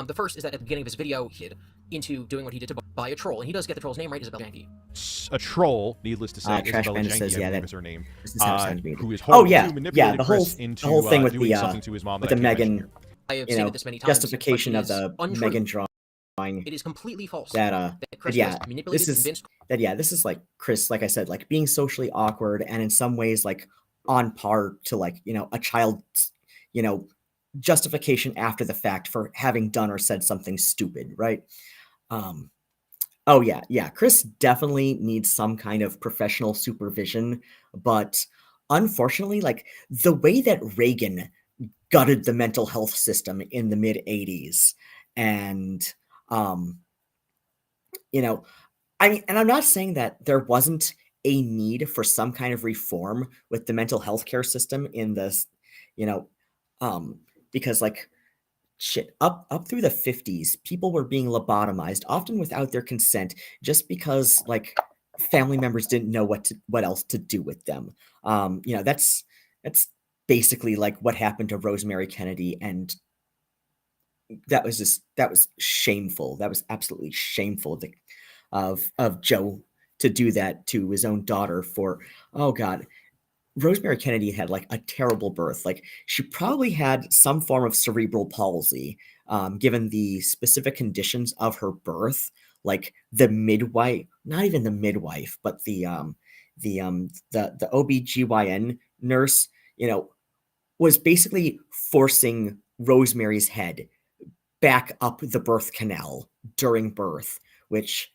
The first is that at the beginning of his video, he hid into doing what he did to buy a troll, and he does get the troll's name right, Isabelle Janke. A troll, needless to say, Trash Isabella Bandit Janke, says, I yeah, believe that is her name, this is how it sounds to me. who is horrible, Oh yeah, who manipulated the Chris whole into thing with doing the something to his mom with that the I can't mention Megan, here. I have you know, stated this many times, justification but of the untrue. Megan drawing It is completely false that Chris yeah, was manipulated, convinced. this is like Chris, like I said, like being socially awkward and in some ways like on par to like, a child's, justification after the fact for having done or said something stupid, right? Oh yeah, Chris definitely needs some kind of professional supervision, but unfortunately, like the way that Reagan gutted the mental health system in the mid 80s and um I mean, and I'm not saying that there wasn't a need for some kind of reform with the mental health care system in this, you know, because like shit, up through the 50s, people were being lobotomized, often without their consent, just because like family members didn't know what else to do with them. That's basically like what happened to Rosemary Kennedy, and that was shameful. That was absolutely shameful of Joe to do that to his own daughter for, oh God. Rosemary Kennedy had like a terrible birth. Like she probably had some form of cerebral palsy, given the specific conditions of her birth. Like the midwife, not even the midwife, but the OBGYN nurse, was basically forcing Rosemary's head back up the birth canal during birth, which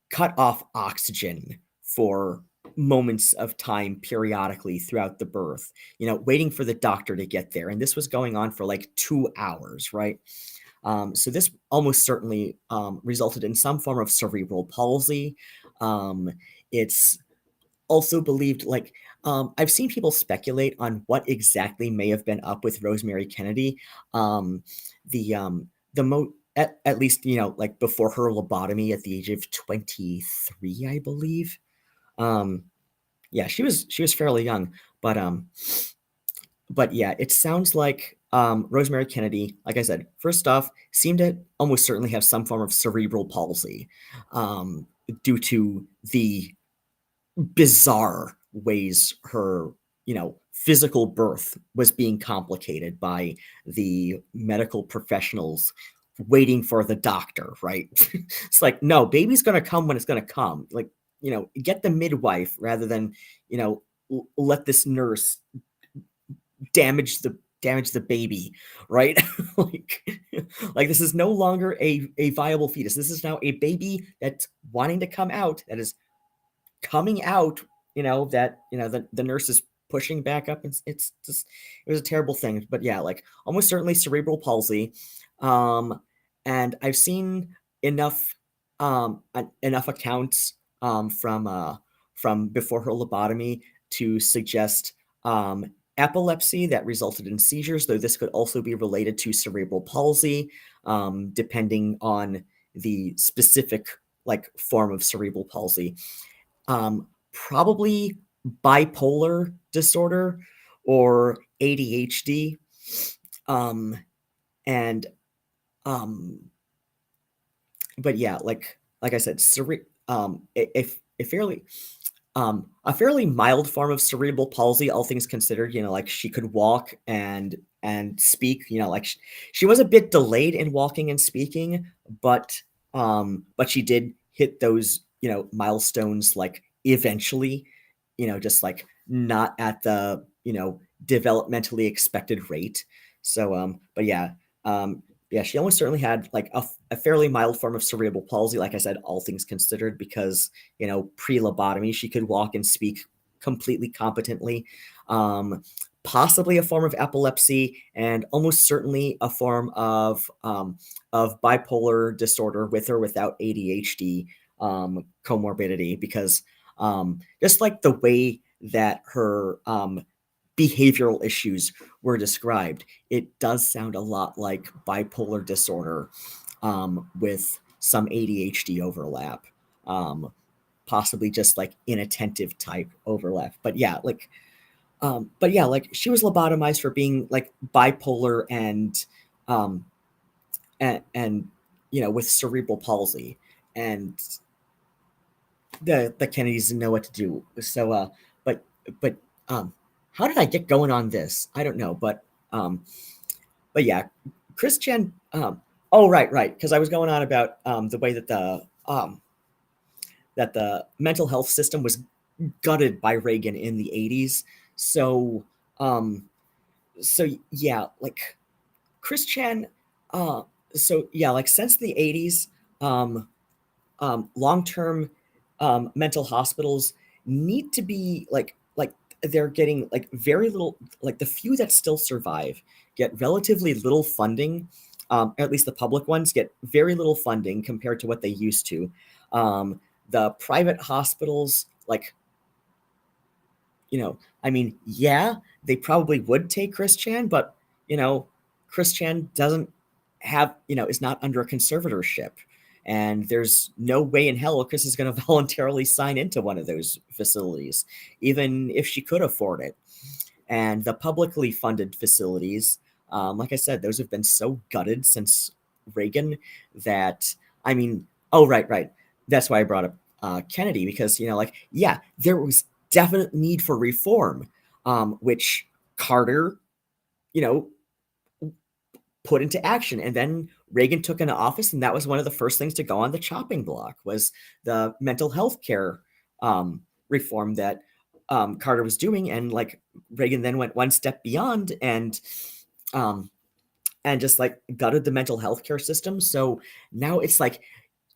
cut off oxygen for moments of time periodically throughout the birth, waiting for the doctor to get there. And this was going on for like 2 hours, right? So this almost certainly resulted in some form of cerebral palsy. It's also believed like I've seen people speculate on what exactly may have been up with Rosemary Kennedy. The at least like before her lobotomy at the age of 23, I believe. Yeah, she was fairly young, but yeah, it sounds like Rosemary Kennedy, like I said, first off, seemed to almost certainly have some form of cerebral palsy, due to the bizarre ways her physical birth was being complicated by the medical professionals waiting for the doctor, right? It's like, no, baby's gonna come when it's gonna come. Like, get the midwife rather than let this nurse damage the baby, right? like like this is no longer a viable fetus. This is now a baby that's wanting to come out, that is coming out, that the nurse is pushing back up. It's just, it was a terrible thing. But yeah, like almost certainly cerebral palsy. And I've seen enough enough accounts from before her lobotomy to suggest epilepsy that resulted in seizures, though this could also be related to cerebral palsy, depending on the specific like form of cerebral palsy. Probably bipolar disorder or ADHD. And but yeah, like I said, a fairly mild form of cerebral palsy, all things considered. Like she could walk and speak. Like she was a bit delayed in walking and speaking, but she did hit those milestones like eventually. Just like not at the developmentally expected rate. So but yeah. Yeah, she almost certainly had like a fairly mild form of cerebral palsy, like I said, all things considered, because pre-lobotomy she could walk and speak completely competently. Possibly a form of epilepsy, and almost certainly a form of bipolar disorder with or without ADHD comorbidity, because just like the way that her behavioral issues were described, it does sound a lot like bipolar disorder, with some ADHD overlap, possibly just like inattentive type overlap. But yeah, like she was lobotomized for being like bipolar um, and with cerebral palsy, and the Kennedys didn't know what to do. So but how did I get going on this? I don't know, but yeah, ChrisChan. Oh, right, because I was going on about the way that the mental health system was gutted by Reagan in the 80s. So, yeah, like ChrisChan. Uh, so yeah, like since the 80s, long-term mental hospitals need to be like they're getting like very little, like the few that still survive get relatively little funding. At least the public ones get very little funding compared to what they used to. The private hospitals, like, I mean, yeah, they probably would take ChrisChan, but ChrisChan doesn't have, is not under a conservatorship. And there's no way in hell Chris is going to voluntarily sign into one of those facilities, even if she could afford it. And the publicly funded facilities, like I said, those have been so gutted since Reagan that, I mean, oh, right. That's why I brought up Kennedy, because, yeah, there was definite need for reform, which Carter, you know, put into action. And then Reagan took into office, and that was one of the first things to go on the chopping block was the mental health care reform that Carter was doing. And like Reagan then went one step beyond and just like gutted the mental health care system. So now it's like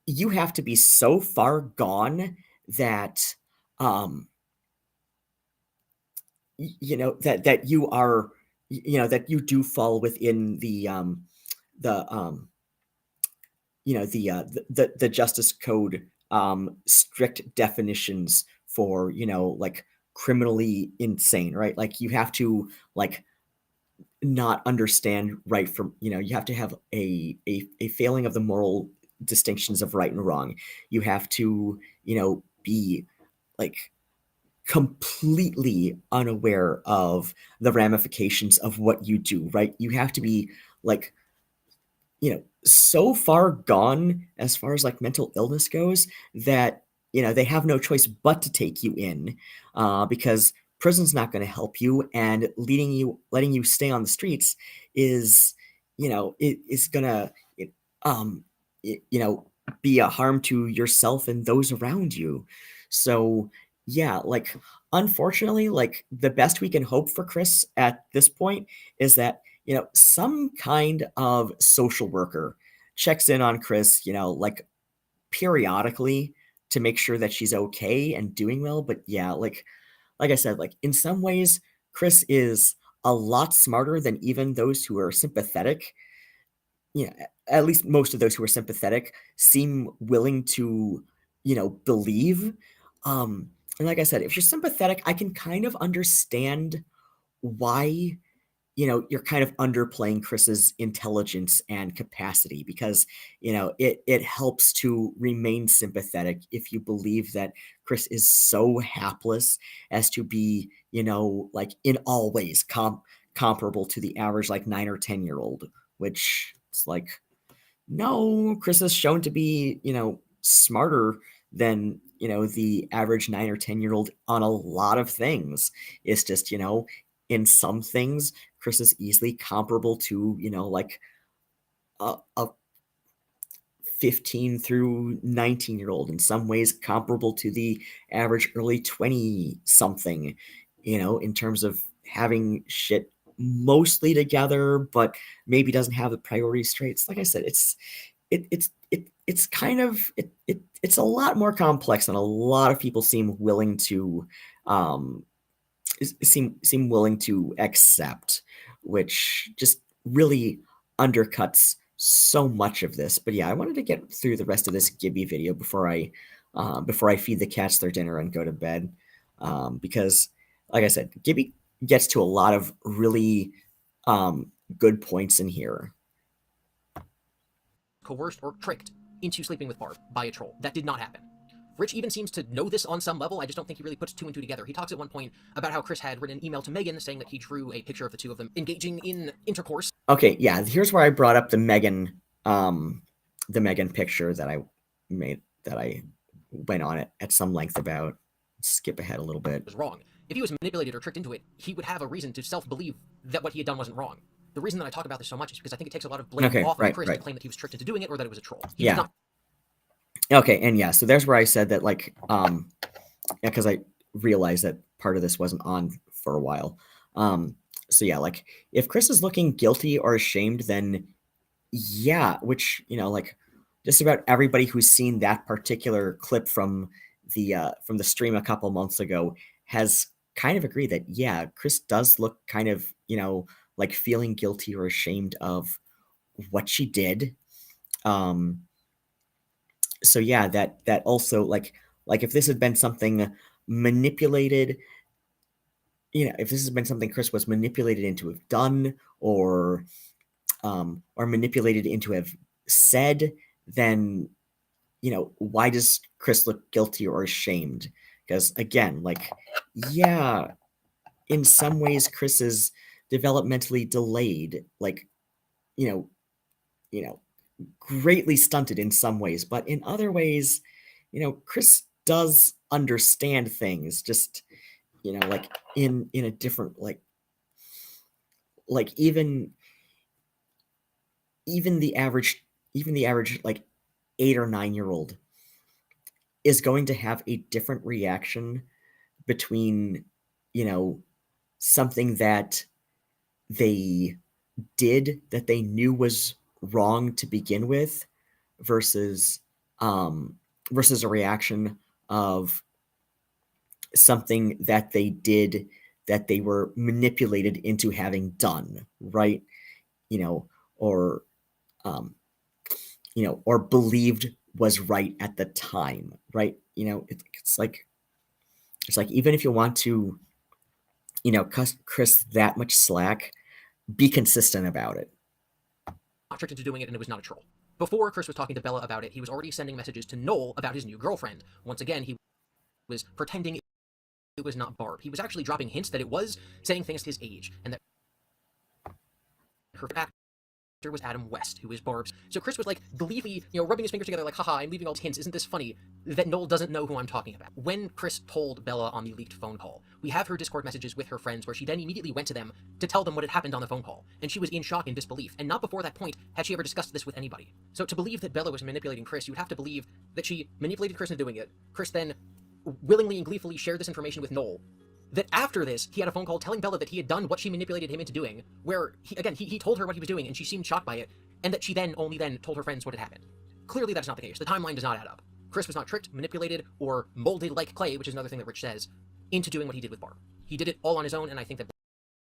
you have to be so far gone that that you are, that you do fall within the the Justice Code strict definitions for, like criminally insane, right? Like you have to like not understand right from, you have to have a failing of the moral distinctions of right and wrong. You have to, be like completely unaware of the ramifications of what you do, right? You have to be like, so far gone as far as like mental illness goes that, they have no choice but to take you in, because prison's not going to help you, and letting you stay on the streets is, it is gonna, um, be a harm to yourself and those around you. So yeah, like unfortunately, like the best we can hope for Chris at this point is that, some kind of social worker checks in on Chris, like periodically to make sure that she's okay and doing well. But yeah, like I said, like in some ways, Chris is a lot smarter than even those who are sympathetic. At least most of those who are sympathetic seem willing to, believe. And like I said, if you're sympathetic, I can kind of understand why, you're kind of underplaying Chris's intelligence and capacity, because, it helps to remain sympathetic if you believe that Chris is so hapless as to be, like in all ways comparable to the average like 9 or 10-year-old, which it's like, no, Chris is shown to be, smarter than, the average 9 or 10-year-old on a lot of things. It's just, in some things, Chris is easily comparable to, like a 15 through 19-year-old, in some ways comparable to the average early 20 something, in terms of having shit mostly together, but maybe doesn't have the priorities straight. It's like I said, it's kind of it's a lot more complex than a lot of people seem willing to seem willing to accept, which just really undercuts so much of this. But yeah, I wanted to get through the rest of this Gibby video before I feed the cats their dinner and go to bed, because like I said, Gibby gets to a lot of really good points in here. Coerced or tricked into sleeping with Barb by a troll. That did not happen. Rich even seems to know this on some level. I just don't think he really puts two and two together. He talks at one point about how Chris had written an email to Megan saying that he drew a picture of the two of them engaging in intercourse. Okay, yeah, here's where I brought up the Megan picture that I made, that I went on it at some length about. Skip ahead a little bit. Was wrong. If he was manipulated or tricked into it, he would have a reason to self-believe that what he had done wasn't wrong. The reason that I talk about this so much is because I think it takes a lot of blame off of Chris to claim that he was tricked into doing it or that it was a troll. He was not. Okay, and yeah, so there's where I said that, like, because I realized that part of this wasn't on for a while. So yeah, like, if Chris is looking guilty or ashamed, then yeah, which, you know, like, just about everybody who's seen that particular clip from the stream a couple months ago has kind of agreed that, yeah, Chris does look kind of, you know, like feeling guilty or ashamed of what she did. So yeah, that also, like if this had been something manipulated, you know, if this has been something Chris was manipulated into have done, or manipulated into have said, then, you know, why does Chris look guilty or ashamed? Because again, like, yeah, in some ways Chris is developmentally delayed, like, you know, greatly stunted in some ways, but in other ways, you know, Chris does understand things, just, you know, like in a different, like even the average like 8 or 9-year-old is going to have a different reaction between, you know, something that they did that they knew was wrong to begin with versus a reaction of something that they did that they were manipulated into having done, right? You know, or or believed was right at the time, right? You know, it's like even if you want to, you know, cut Chris that much slack, be consistent about it. Not tricked into doing it, and it was not a troll. Before Chris was talking to Bella about it, he was already sending messages to Noel about his new girlfriend. Once again, he was pretending it was not Barb. He was actually dropping hints that it was saying things to his age, and that her actor was Adam West, who is Barb's. So Chris was like gleefully, you know, rubbing his fingers together like, haha, I'm leaving all these hints. Isn't this funny that Noel doesn't know who I'm talking about? When Chris told Bella on the leaked phone call, we have her Discord messages with her friends where she then immediately went to them to tell them what had happened on the phone call. And she was in shock and disbelief. And not before that point had she ever discussed this with anybody. So to believe that Bella was manipulating Chris, you would have to believe that she manipulated Chris into doing it. Chris then willingly and gleefully shared this information with Noel. That after this, he had a phone call telling Bella that he had done what she manipulated him into doing, where, he told her what he was doing, and she seemed shocked by it, and that she then, only then, told her friends what had happened. Clearly that's not the case. The timeline does not add up. Chris was not tricked, manipulated, or molded like clay, which is another thing that Rich says, into doing what he did with Barb. He did it all on his own, and I think that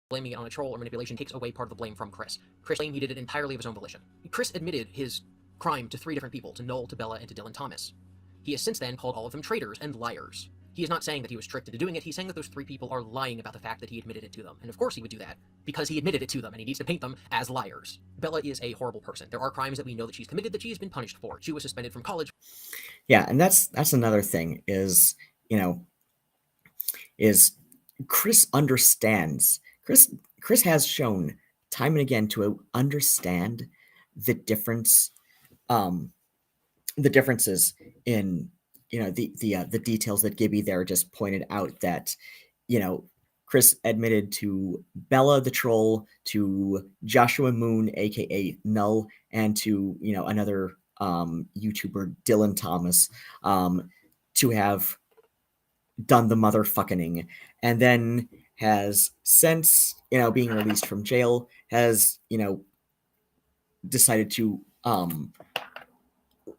blaming it on a troll or manipulation takes away part of the blame from Chris. Chris claimed he did it entirely of his own volition. Chris admitted his crime to 3 different people, to Noel, to Bella, and to Dylan Thomas. He has since then called all of them traitors and liars. He is not saying that he was tricked into doing it, he's saying that those 3 people are lying about the fact that he admitted it to them. And of course he would do that, because he admitted it to them, and he needs to paint them as liars. Bella is a horrible person. There are crimes that we know that she's committed that she has been punished for. She was suspended from college. Yeah, and that's another thing is, you know, is Chris understands. Chris has shown time and again to understand the differences in, you know, the details that Gibby there just pointed out, that, you know, Chris admitted to Bella the troll, to Joshua Moon, aka Null, and to, you know, another YouTuber, Dylan Thomas, to have done the motherfucking, and then has since, you know, being released from jail, has, you know, decided to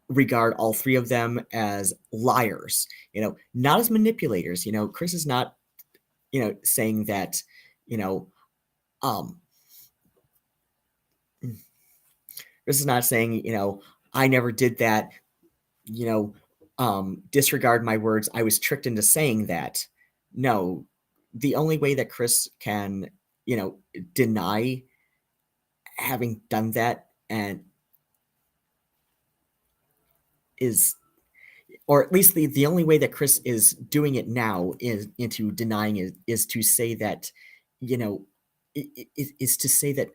regard all 3 of them as liars, you know, not as manipulators. You know, Chris is not, you know, saying that, you know, Chris is not saying, you know, I never did that, you know, disregard my words, I was tricked into saying that. No, the only way that Chris can, you know, deny having done that and is, or at least the only way that Chris is doing it now is into denying it, is to say that, you know, is to say that,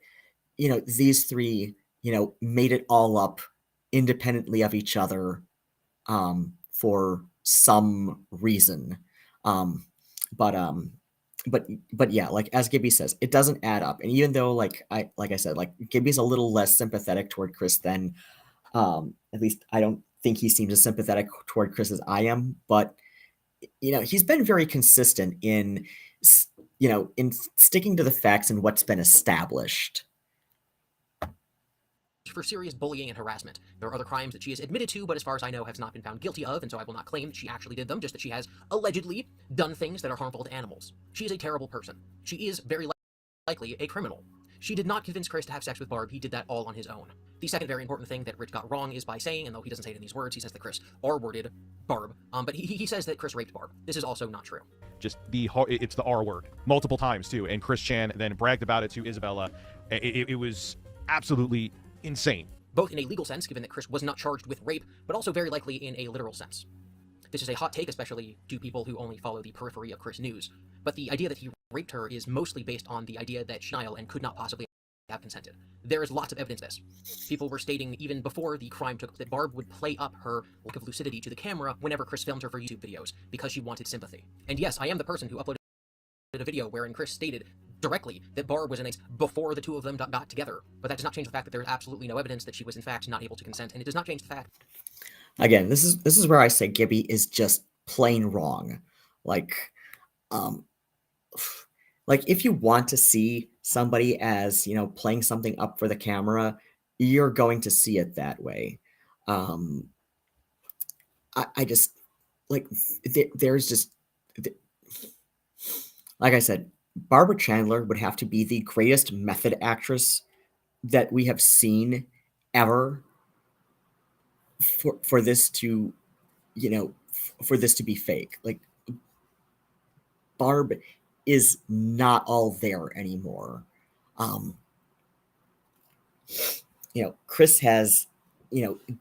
you know, these 3, you know, made it all up independently of each other for some reason. But but yeah, like as Gibby says, it doesn't add up. And even though like I said, like Gibby's a little less sympathetic toward Chris than at least I don't think he seems as sympathetic toward Chris as I am, but he's been very consistent in in sticking to the facts and what's been established. For serious bullying and harassment. There are other crimes that she has admitted to, but as far as I know, has not been found guilty of, and so I will not claim that she actually did them, just that she has allegedly done things that are harmful to animals. She is a terrible person. She is very likely a criminal. She did not convince Chris to have sex with Barb. He did that all on his own. The second very important thing that Rich got wrong is by saying, and though he doesn't say it in these words, he says that Chris R-worded Barb, but he says that Chris raped Barb. This is also not true. Just it's the R word multiple times too, and ChrisChan then bragged about it to Isabella. It was absolutely insane. Both in a legal sense, given that Chris was not charged with rape, but also very likely in a literal sense. This is a hot take, especially to people who only follow the periphery of Chris news, but the idea that he raped her is mostly based on the idea that she denied and could not possibly have consented. There is lots of evidence of this. People were stating even before the crime took place that Barb would play up her lack of lucidity to the camera whenever Chris filmed her for YouTube videos because she wanted sympathy. And yes, I am the person who uploaded a video wherein Chris stated directly that Barb was an ace before the two of them got together, but that does not change the fact that there is absolutely no evidence that she was in fact not able to consent, and it does not change the fact. Again, this is where I say Gibby is just plain wrong. Like if you want to see somebody as playing something up for the camera, you're going to see it that way. I just like there's just like I said, Barbara Chandler would have to be the greatest method actress that we have seen ever for this to for this to be fake. Like Barb is not all there anymore. Chris has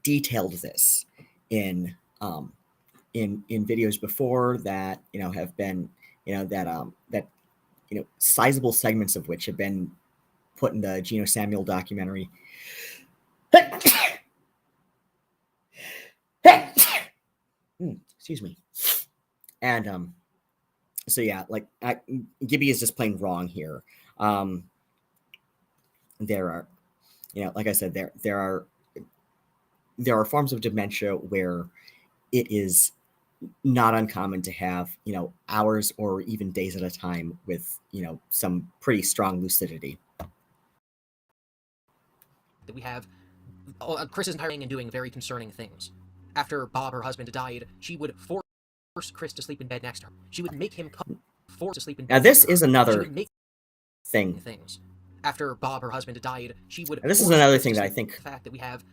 detailed this in videos before that have been that sizable segments of which have been put in the Geno Samuel documentary. Excuse me. And so yeah, like Gibby is just plain wrong here. There are, like I said, there are forms of dementia where it is not uncommon to have hours or even days at a time with some pretty strong lucidity. That we have Chris is hiring and doing very concerning things. After Bob, her husband, died, she would force Chris to sleep in bed next to her. She would make him forced to sleep in bed. Now this is another thing. After Bob, her husband, died, she would. And this is another thing that I think. The fact that we have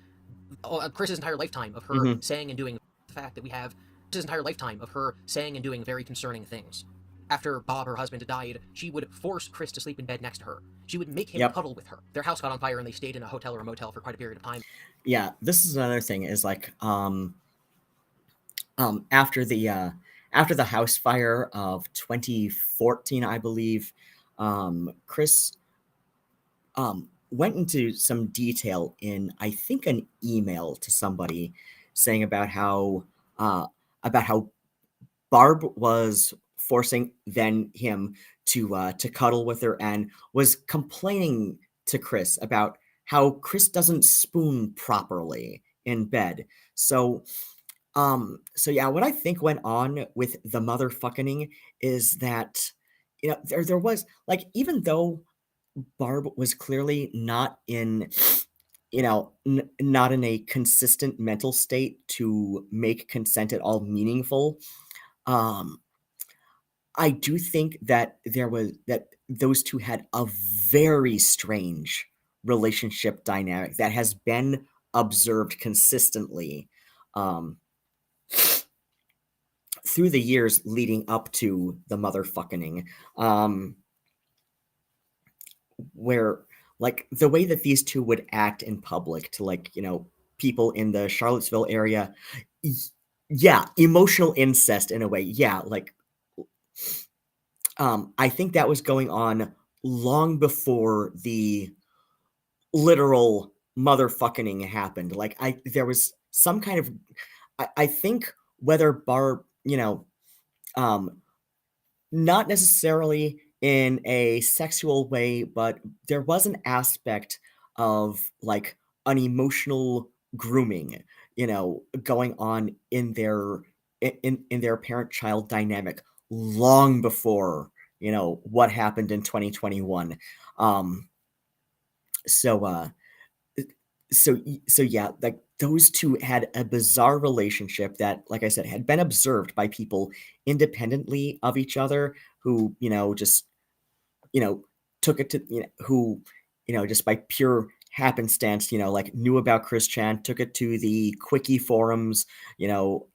Chris's entire lifetime of her saying and doing. The fact that we have Chris's entire lifetime of her saying and doing very concerning things. After Bob, her husband, died, she would force Chris to sleep in bed next to her. She would make him cuddle with her. Their house got on fire and they stayed in a hotel or a motel for quite a period of time. Yeah, this is another thing. Is like after the house fire of 2014, I believe, Chris went into some detail in, I think, an email to somebody saying about how Barb was forcing him to cuddle with her and was complaining to Chris about how Chris doesn't spoon properly in bed. So yeah, what I think went on with the motherfucking is that there was, like, even though Barb was clearly not in not in a consistent mental state to make consent at all meaningful, I do think that those two had a very strange relationship dynamic that has been observed consistently through the years leading up to the motherfucking, where, like, the way that these two would act in public to, like, people in the Charlottesville area, yeah, emotional incest in a way, yeah, like, I think that was going on long before the literal motherfucking happened. Like, there was some kind of, I think whether Barb, not necessarily in a sexual way, but there was an aspect of like an emotional grooming, going on in their parent-child dynamic long before, what happened in 2021. Um, so uh so yeah, like those two had a bizarre relationship that, like I said, had been observed by people independently of each other who, just, you know, took it to, who, just by pure happenstance, like knew about ChrisChan, took it to the Quickie forums,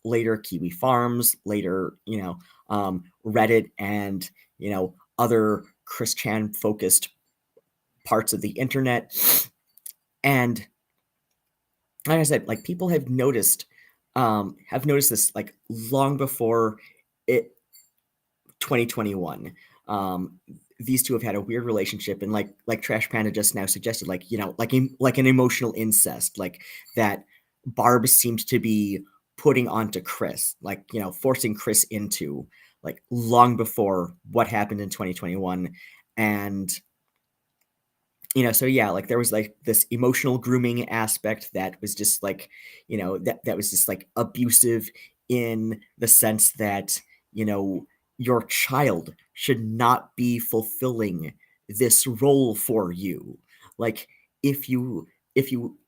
later Kiwi Farms, later, Reddit and, other ChrisChan focused parts of the internet. And like I said, like people have noticed this like long before it 2021. These two have had a weird relationship, and like Trash Panda just now suggested, like like an emotional incest, like that Barb seemed to be putting onto Chris, like forcing Chris into, like long before what happened in 2021. And so yeah, like there was like this emotional grooming aspect that was just like, that was just like abusive in the sense that, your child should not be fulfilling this role for you. Like if you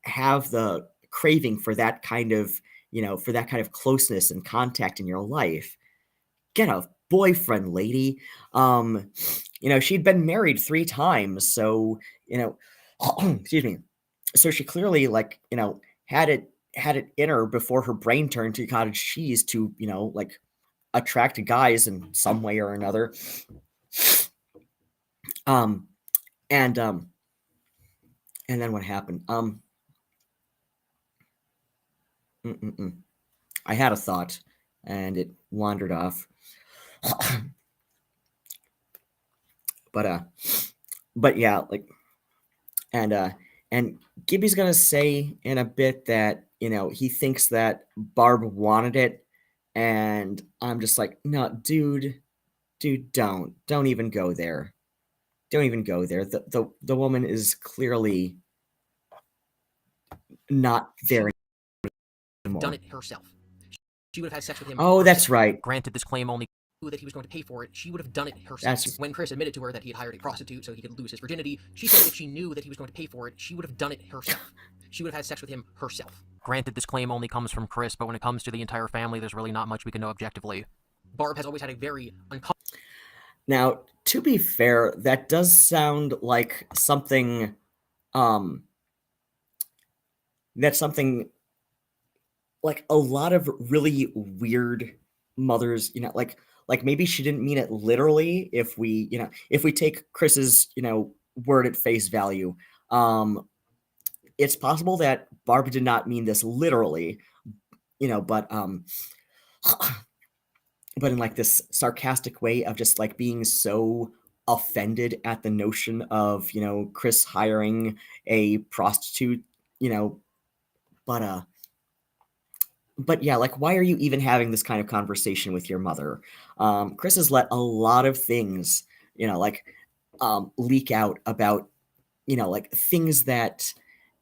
have the craving for that kind of, closeness and contact in your life, get a boyfriend, lady. She'd been married 3 times, so, excuse me. So she clearly, like, had it in her before her brain turned to cottage cheese to, like, attract guys in some way or another. Um, and, um and then what happened? I had a thought, and it wandered off. But, but yeah, like, and Gibby's gonna say in a bit that, he thinks that Barb wanted it, and I'm just like, no, dude, don't even go there. Don't even go there. The woman is clearly not there anymore. Done it herself. She would have had sex with him. Oh, that's herself. right. Granted, this claim only knew that he was going to pay for it. She would have done it herself. When Chris admitted to her that he had hired a prostitute so he could lose his virginity, she said that if she knew that he was going to pay for it, she would have done it herself. She would have had sex with him herself. Granted, this claim only comes from Chris, but when it comes to the entire family, there's really not much we can know objectively. Barb has always had a very uncomfortable... Now, to be fair, that does sound like something, that's something like a lot of really weird mothers, like maybe she didn't mean it literally if we take Chris's, word at face value. It's possible that Barb did not mean this literally, but but in like this sarcastic way of just like being so offended at the notion of, Chris hiring a prostitute, but but yeah, like, why are you even having this kind of conversation with your mother? Chris has let a lot of things, like, leak out about, like things that,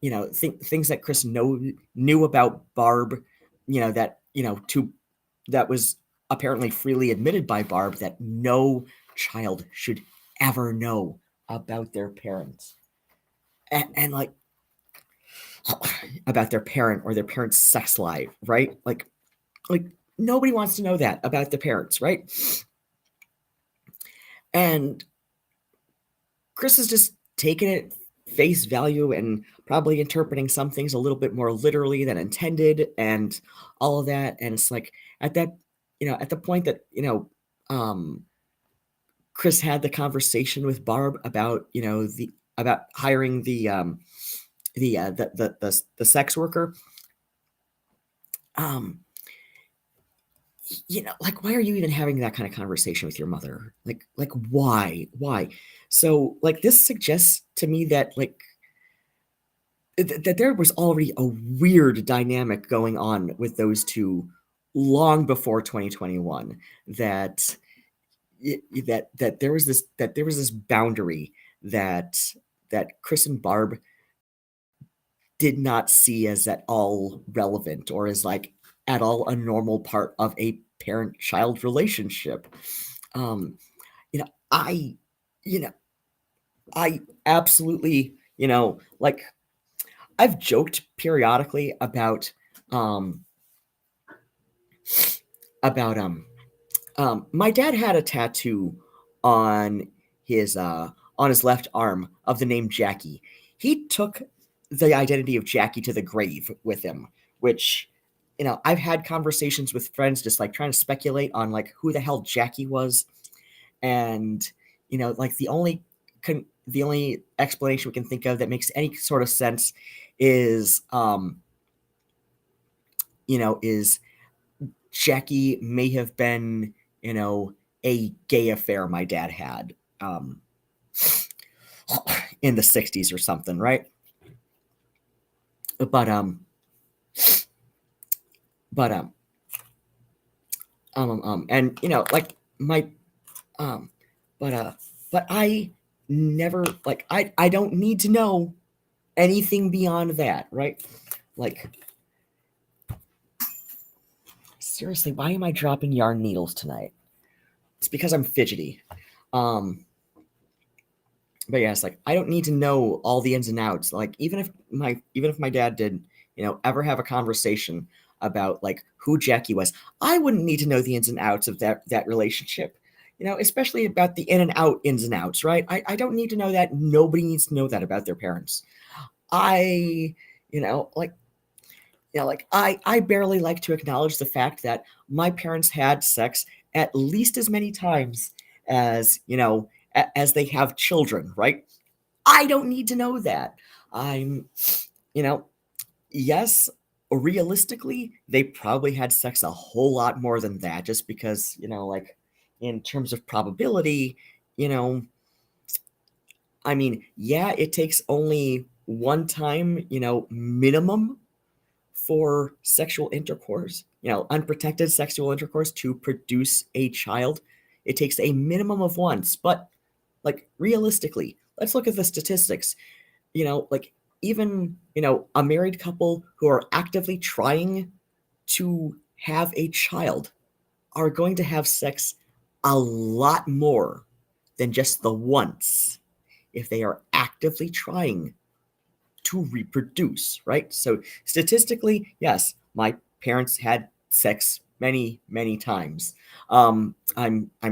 things that Chris knew about Barb, that was apparently freely admitted by Barb, that no child should ever know about their parents. And like, about their parent or their parent's sex life, right? Like nobody wants to know that about the parents, right? And Chris is just taking it face value and probably interpreting some things a little bit more literally than intended and all of that. And it's like at that, at the point that, Chris had the conversation with Barb about, about hiring the sex worker. Like, why are you even having that kind of conversation with your mother? Like, why? So, like, this suggests to me that, like, that there was already a weird dynamic going on with those two long before 2021. That, that there was this boundary that Chris and Barb did not see as at all relevant or as like at all a normal part of a parent-child relationship. You know, I, you know, I absolutely, like I've joked periodically about about my dad had a tattoo on his left arm of the name Jackie. He took the identity of Jackie to the grave with him, which I've had conversations with friends just like trying to speculate on like who the hell Jackie was, and like the only explanation we can think of that makes any sort of sense is is Jackie may have been a gay affair my dad had in the 60s or something, right? But and like my but I never like I don't need to know anything beyond that, right? Like seriously, why am I dropping yarn needles tonight? It's because I'm fidgety. But yeah, it's like I don't need to know all the ins and outs. Like even if my dad did, ever have a conversation about like who Jackie was, I wouldn't need to know the ins and outs of that relationship. Especially about the in and out ins and outs, right? I don't need to know that. Nobody needs to know that about their parents. I barely like to acknowledge the fact that my parents had sex at least as many times as as they have children, right? I don't need to know that. I'm yes, realistically they probably had sex a whole lot more than that, just because like in terms of probability, I mean, yeah, it takes only one time, minimum for sexual intercourse, unprotected sexual intercourse to produce a child. It takes a minimum of once, but like realistically, let's look at the statistics. Like even, a married couple who are actively trying to have a child are going to have sex a lot more than just the once if they are actively trying to reproduce, right? So statistically, yes, my parents had sex many, many times. I'm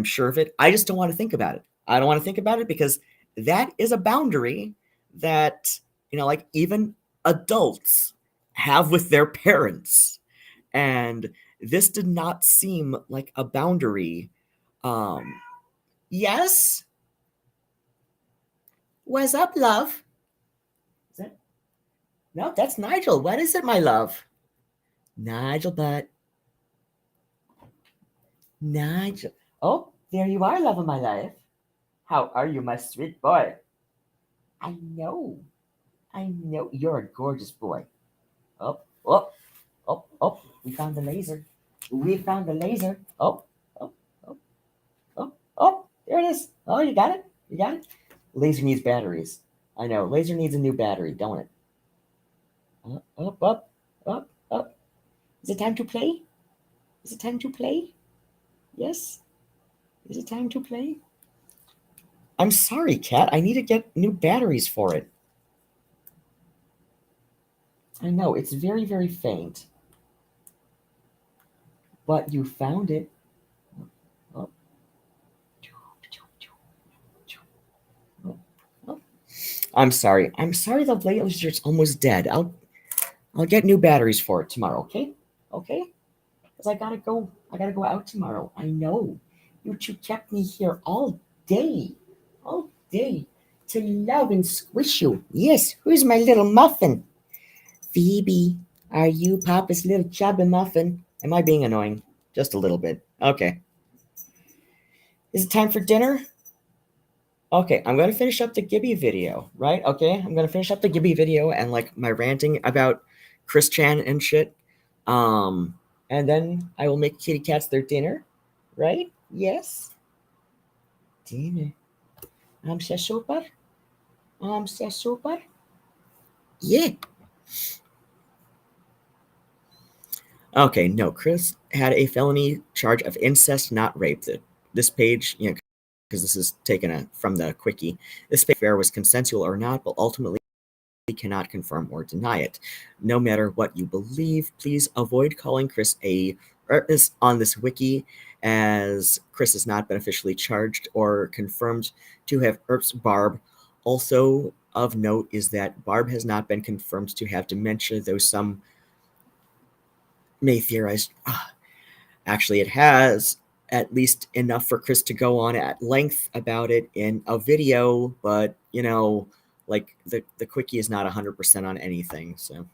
sure of it. I just don't want to think about it. I don't want to think about it because that is a boundary that like even adults have with their parents, and this did not seem like a boundary. Yes. What's up, love? Is that No, that's Nigel. What is it, my love? Nigel, but Nigel. Oh, there you are, love of my life. How are you, my sweet boy? I know. You're a gorgeous boy. Oh, oh, oh, oh. We found the laser. Oh, oh, oh, oh, oh. There it is. Oh, you got it? Laser needs batteries. I know. Laser needs a new battery, don't it? Up, up, up, up. Is it time to play? Yes? Is it time to play? I'm sorry, Cat. I need to get new batteries for it. I know, it's very, very faint. But you found it. Oh. Oh. I'm sorry. The laser's almost dead. I'll get new batteries for it tomorrow, okay? Okay? Because I gotta go out tomorrow. I know. You two kept me here all day to love and squish you. Yes, who's my little muffin? Phoebe, are you Papa's little chubby muffin? Am I being annoying? Just a little bit. Okay. Is it time for dinner? Okay, I'm going to finish up the Gibby video, right? Okay, I'm going to finish up the Gibby video and like my ranting about ChrisChan and shit. And then I will make kitty cats their dinner, right? Yes. Dime. Så super. Så super. Yeah. Okay, no, Chris had a felony charge of incest, not rape. This page, because this is taken from the quickie, this affair was consensual or not, but ultimately cannot confirm or deny it. No matter what you believe, please avoid calling Chris on this wiki, as Chris has not been officially charged or confirmed to have Barb. Also of note is that Barb has not been confirmed to have dementia, though some may theorize. Actually, it has at least enough for Chris to go on at length about it in a video, but like the quickie is not 100% on anything, so.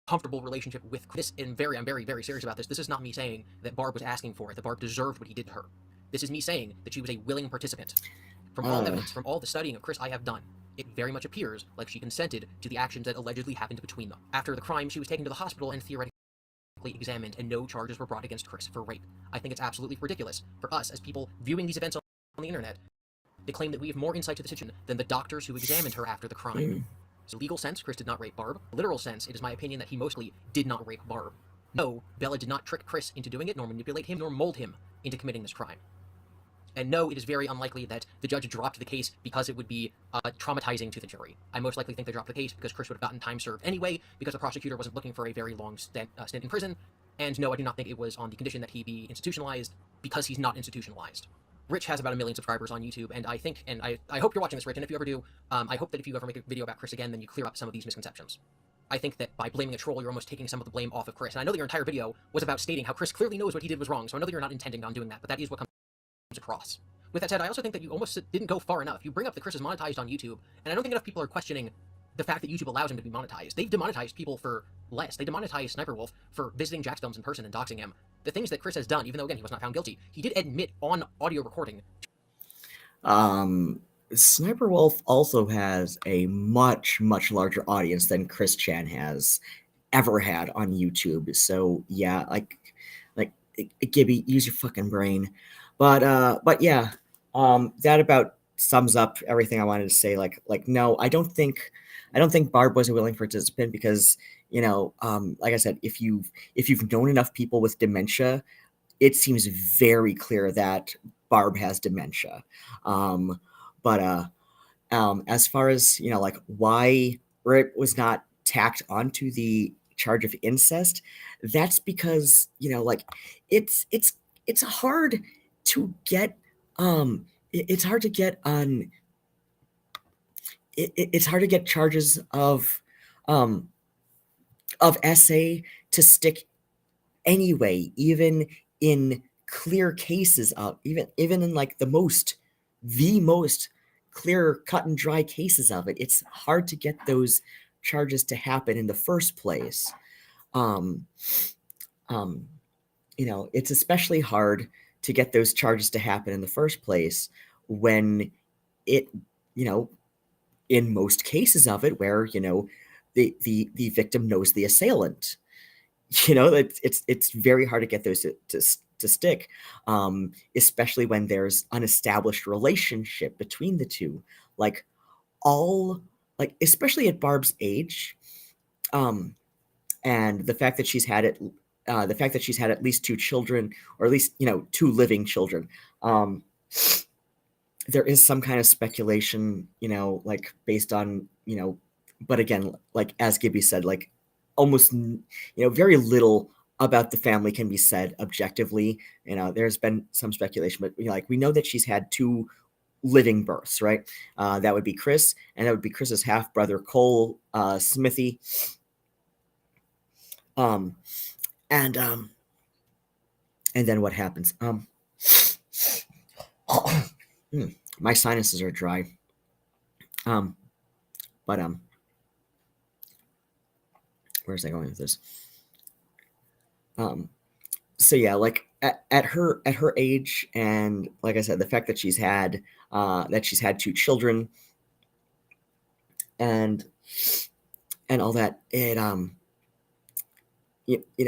Comfortable relationship with Chris, and I'm very, very serious about this. This is not me saying that Barb was asking for it, that Barb deserved what he did to her. This is me saying that she was a willing participant. From all evidence, from all the studying of Chris I have done, it very much appears like she consented to the actions that allegedly happened between them. After the crime, she was taken to the hospital and theoretically examined, and no charges were brought against Chris for rape. I think it's absolutely ridiculous for us as people viewing these events on the internet to claim that we have more insight to the situation than the doctors who examined her after the crime. So, legal sense, Chris did not rape Barb. Literal sense, it is my opinion that he mostly did not rape Barb. No, Bella did not trick Chris into doing it, nor manipulate him, nor mold him into committing this crime. And no, it is very unlikely that the judge dropped the case because it would be traumatizing to the jury. I most likely think they dropped the case because Chris would have gotten time served anyway, because the prosecutor wasn't looking for a very long stint in prison. And no, I do not think it was on the condition that he be institutionalized, because he's not institutionalized. Rich has about 1 million subscribers on YouTube, and I think, and I hope you're watching this, Rich, and if you ever do, I hope that if you ever make a video about Chris again, then you clear up some of these misconceptions. I think that by blaming a troll, you're almost taking some of the blame off of Chris. And I know that your entire video was about stating how Chris clearly knows what he did was wrong, so I know that you're not intending on doing that, but that is what comes across. With that said, I also think that you almost didn't go far enough. You bring up that Chris is monetized on YouTube, and I don't think enough people are questioning the fact that YouTube allows him to be monetized. They've demonetized people for less. They demonetized Sniper Wolf for visiting Jack's films in person and doxing him. The things that Chris has done, even though, again, he was not found guilty, he did admit on audio recording. Sniper Wolf also has a much, much larger audience than ChrisChan has ever had on YouTube. So yeah, like Gibby, use your fucking brain. But yeah, that about sums up everything I wanted to say. Like no, I don't think Barb was a willing participant, because like I said, if you've known enough people with dementia, it seems very clear that Barb has dementia. But as far as like why it was not tacked onto the charge of incest, that's because like it's hard to get it's hard to get on it's hard to get charges of SA to stick anyway, even in clear cases of even in like the most clear cut and dry cases of it. It's hard to get those charges to happen in the first place. It's especially hard to get those charges to happen in the first place when it, in most cases of it, where the victim knows the assailant. It's very hard to get those to stick, especially when there's an established relationship between the two. Especially at Barb's age, and the fact that she's had at least 2 children, or at least 2 living children. There is some kind of speculation, based on but again, like as Gibby said, like almost very little about the family can be said objectively. There's been some speculation, but we know that she's had 2 living births, right? That would be Chris, and that would be Chris's half brother Cole Smithy. And then what happens? My sinuses are dry. Where's I going with this? So yeah, like at her age, and like I said, the fact that she's had 2 children, and all that, it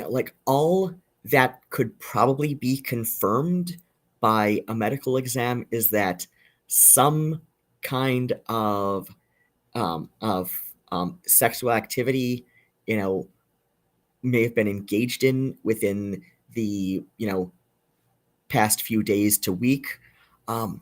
like all that could probably be confirmed by a medical exam is that some kind of sexual activity, may have been engaged in within the, past few days to week. But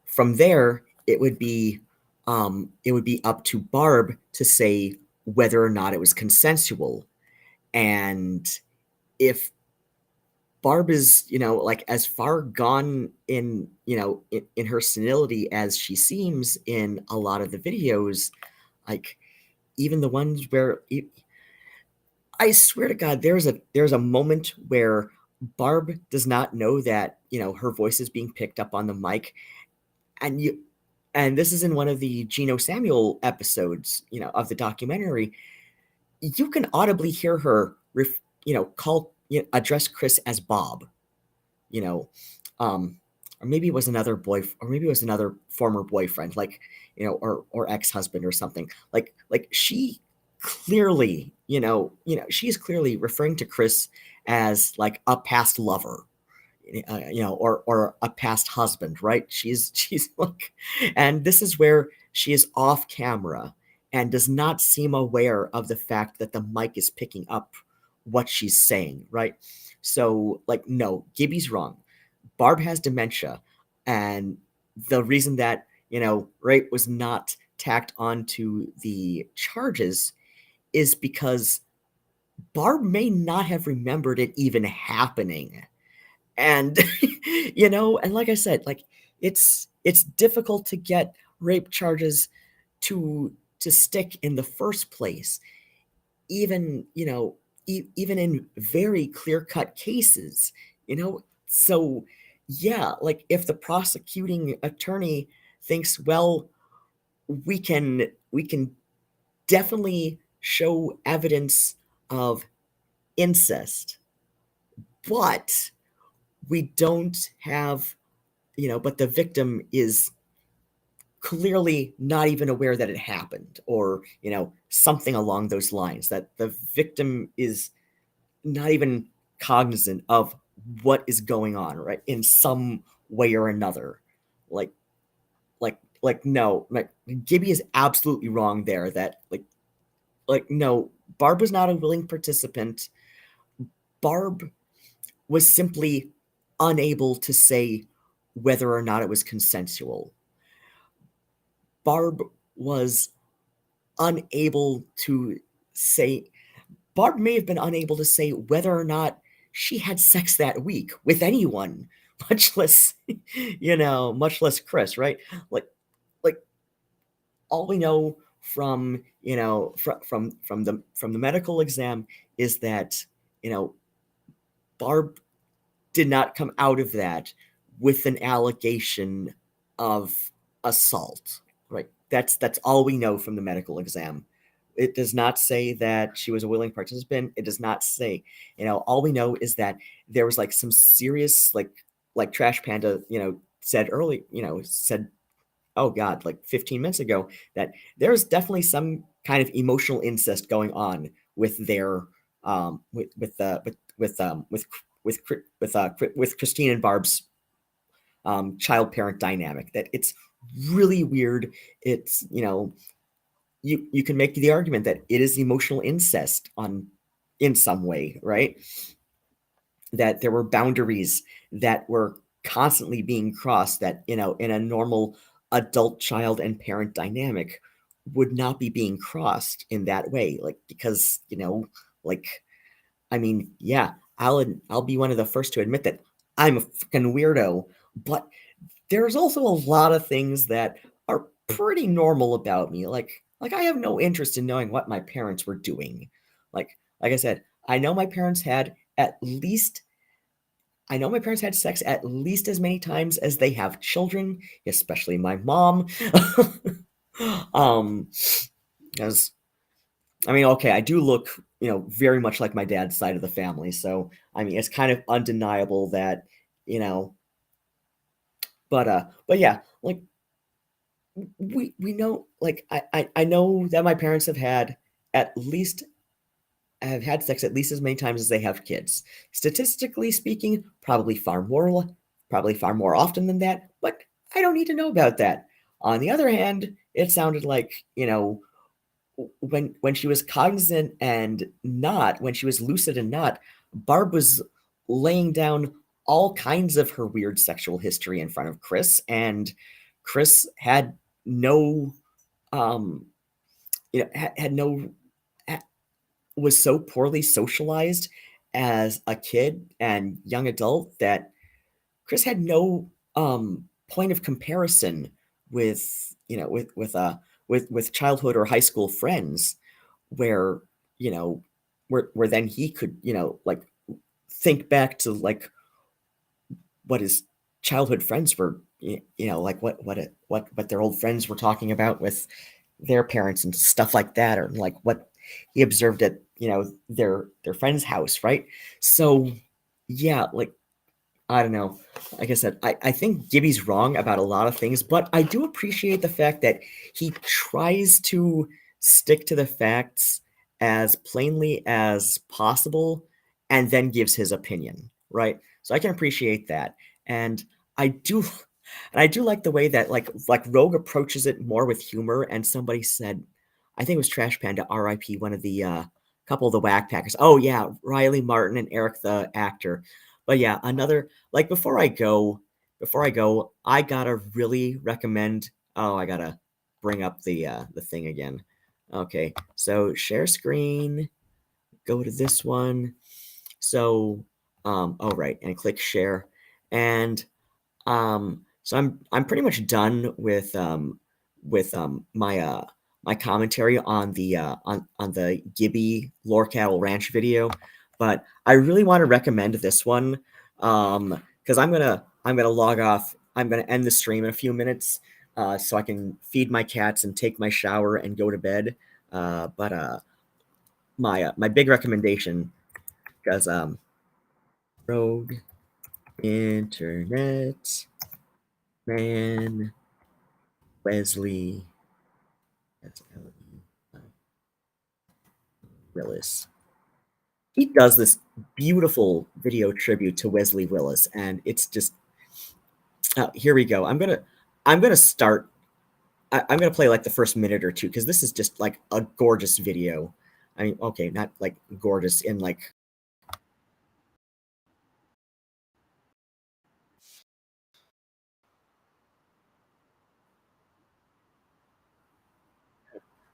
from there, it would be up to Barb to say whether or not it was consensual. And if Barb is, like as far gone in, in her senility as she seems in a lot of the videos, like even the ones where I swear to God, there's a moment where Barb does not know that, her voice is being picked up on the mic, and this is in one of the Geno Samuel episodes, of the documentary. You can audibly hear her, address Chris as Bob, you know, or maybe it was another or maybe it was another former boyfriend, like, or ex-husband or something. Like she clearly, she's clearly referring to Chris as like a past lover, or a past husband, right? She's like, and this is where she is off camera and does not seem aware of the fact that the mic is picking up what she's saying, right? So, like, no, Gibby's wrong. Barb has dementia, and the reason that, rape was not tacked onto the charges is because Barb may not have remembered it even happening. And and like I said, like, it's difficult to get rape charges to stick in the first place, even, even in very clear-cut cases, so yeah, like if the prosecuting attorney thinks, well, we can definitely show evidence of incest, but we don't have, but the victim is clearly not even aware that it happened, or, something along those lines, that the victim is not even cognizant of what is going on, right? In some way or another. Like, no, like Gibby is absolutely wrong there, that no, Barb was not a willing participant. Barb was simply unable to say whether or not it was consensual. Barb was unable to say, Barb may have been unable to say whether or not she had sex that week with anyone, much less, much less Chris, right? Like, all we know from, from the medical exam is that, Barb did not come out of that with an allegation of assault, right? That's all we know from the medical exam. It does not say that she was a willing participant. It does not say, all we know is that there was like some serious, like Trash Panda, said early, said, oh God, like 15 minutes ago, that there's definitely some kind of emotional incest going on with their, with Christine and Barb's child parent dynamic. That it's really weird. It's, you can make the argument that it is emotional incest in some way, right? That there were boundaries that were constantly being crossed, that, in a normal adult child and parent dynamic would not be being crossed in that way. Like, because, like, I mean, yeah, I'll be one of the first to admit that I'm a fucking weirdo, but there's also a lot of things that are pretty normal about me. Like I have no interest in knowing what my parents were doing. Like I said, I know my parents had sex at least as many times as they have children, especially my mom. As I mean, okay, I do look, very much like my dad's side of the family. So, I mean, it's kind of undeniable that, but yeah, like we know, like I know that my parents at least have had sex at least as many times as they have kids. Statistically speaking, probably far more probably far more often than that, but I don't need to know about that. On the other hand, it sounded like, when she was cognizant and not, when she was lucid and not, Barb was laying down all kinds of her weird sexual history in front of Chris, and Chris had no, had no, was so poorly socialized as a kid and young adult that Chris had no point of comparison with with childhood or high school friends, where where then he could like think back to like what his childhood friends were, like what their old friends were talking about with their parents and stuff like that, or like what he observed at their friend's house, right? So yeah, like I don't know. Like I said, I think Gibby's wrong about a lot of things, but I do appreciate the fact that he tries to stick to the facts as plainly as possible and then gives his opinion, right? So I can appreciate that. And I do and I do like the way that like Rogue approaches it more with humor. And somebody said, I think it was Trash Panda, RIP, one of the couple of the Whack Packers. Oh yeah, Riley Martin and Eric the actor. But yeah, another like before I go, I gotta really recommend. Oh, I gotta bring up the thing again. Okay, so share screen, go to this one. So oh right, and click share. And so I'm pretty much done with my commentary on the on the Gibby Lore Cattle Ranch video, but I really want to recommend this one because I'm gonna log off. I'm gonna end the stream in a few minutes so I can feed my cats and take my shower and go to bed. But my big recommendation, because Rogue Internet Man Wesley Willis. He does this beautiful video tribute to Wesley Willis, and it's just here we go. I'm gonna start. I'm gonna play like the first minute or two because this is just like a gorgeous video. I mean, okay, not like gorgeous in like.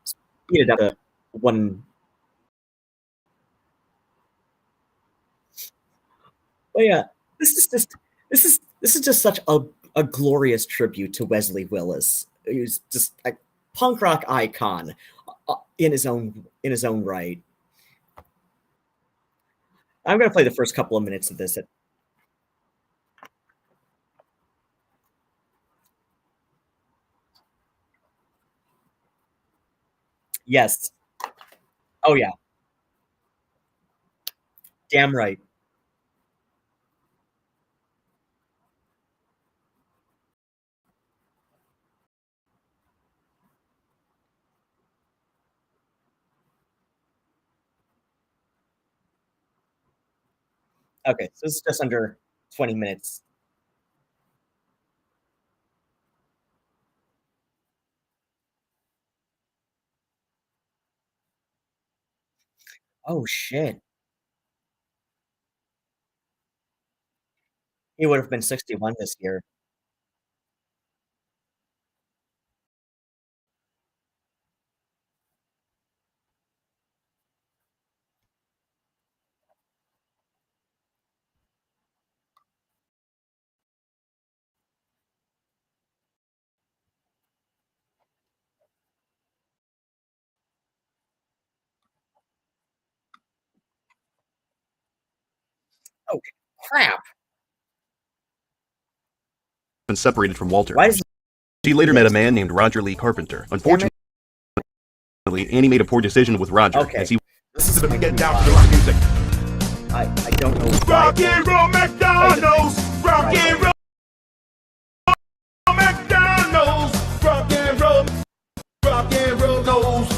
Speed it up to one. But yeah, this is just such a glorious tribute to Wesley Willis. He's just a punk rock icon in his own right. I'm gonna play the first couple of minutes of this. Yes. Oh yeah. Damn right. Okay, so this is just under 20 minutes. Oh shit. He would have been 61 this year. Oh crap. Been separated from Walter. Why is She later met a man named Roger Lee Carpenter. Unfortunately, Annie made a poor decision with Roger. Okay. As he this is get down to rock music. I don't know why. Rock and roll McDonald's. Rock and roll McDonald's. Rock and roll. Rock and roll knows.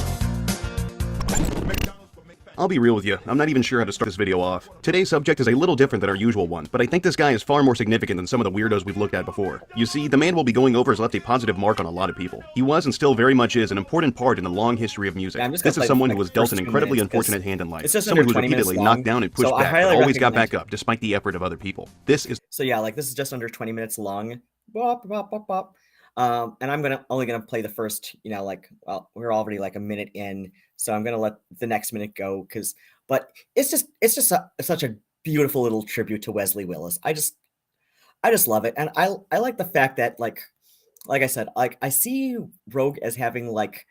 McDonald's will make fat. I'll be real with you, I'm not even sure how to start this video off. Today's subject is a little different than our usual ones, but I think this guy is far more significant than some of the weirdos we've looked at before. You see, the man we'll be going over has left a positive mark on a lot of people. He was and still very much is an important part in the long history of music. This is someone who was dealt an incredibly unfortunate hand in life. Someone who was repeatedly knocked down and pushed back, but always got back up despite the effort of other people. This is... So yeah, like this is just under 20 minutes long. Bop, bop, bop, bop. And I'm only gonna play the first, like, well, we're already like a minute in, so I'm gonna let the next minute go but it's just such a beautiful little tribute to Wesley Willis. I just love it, and I like the fact that like I said, like I see Rogue as having like,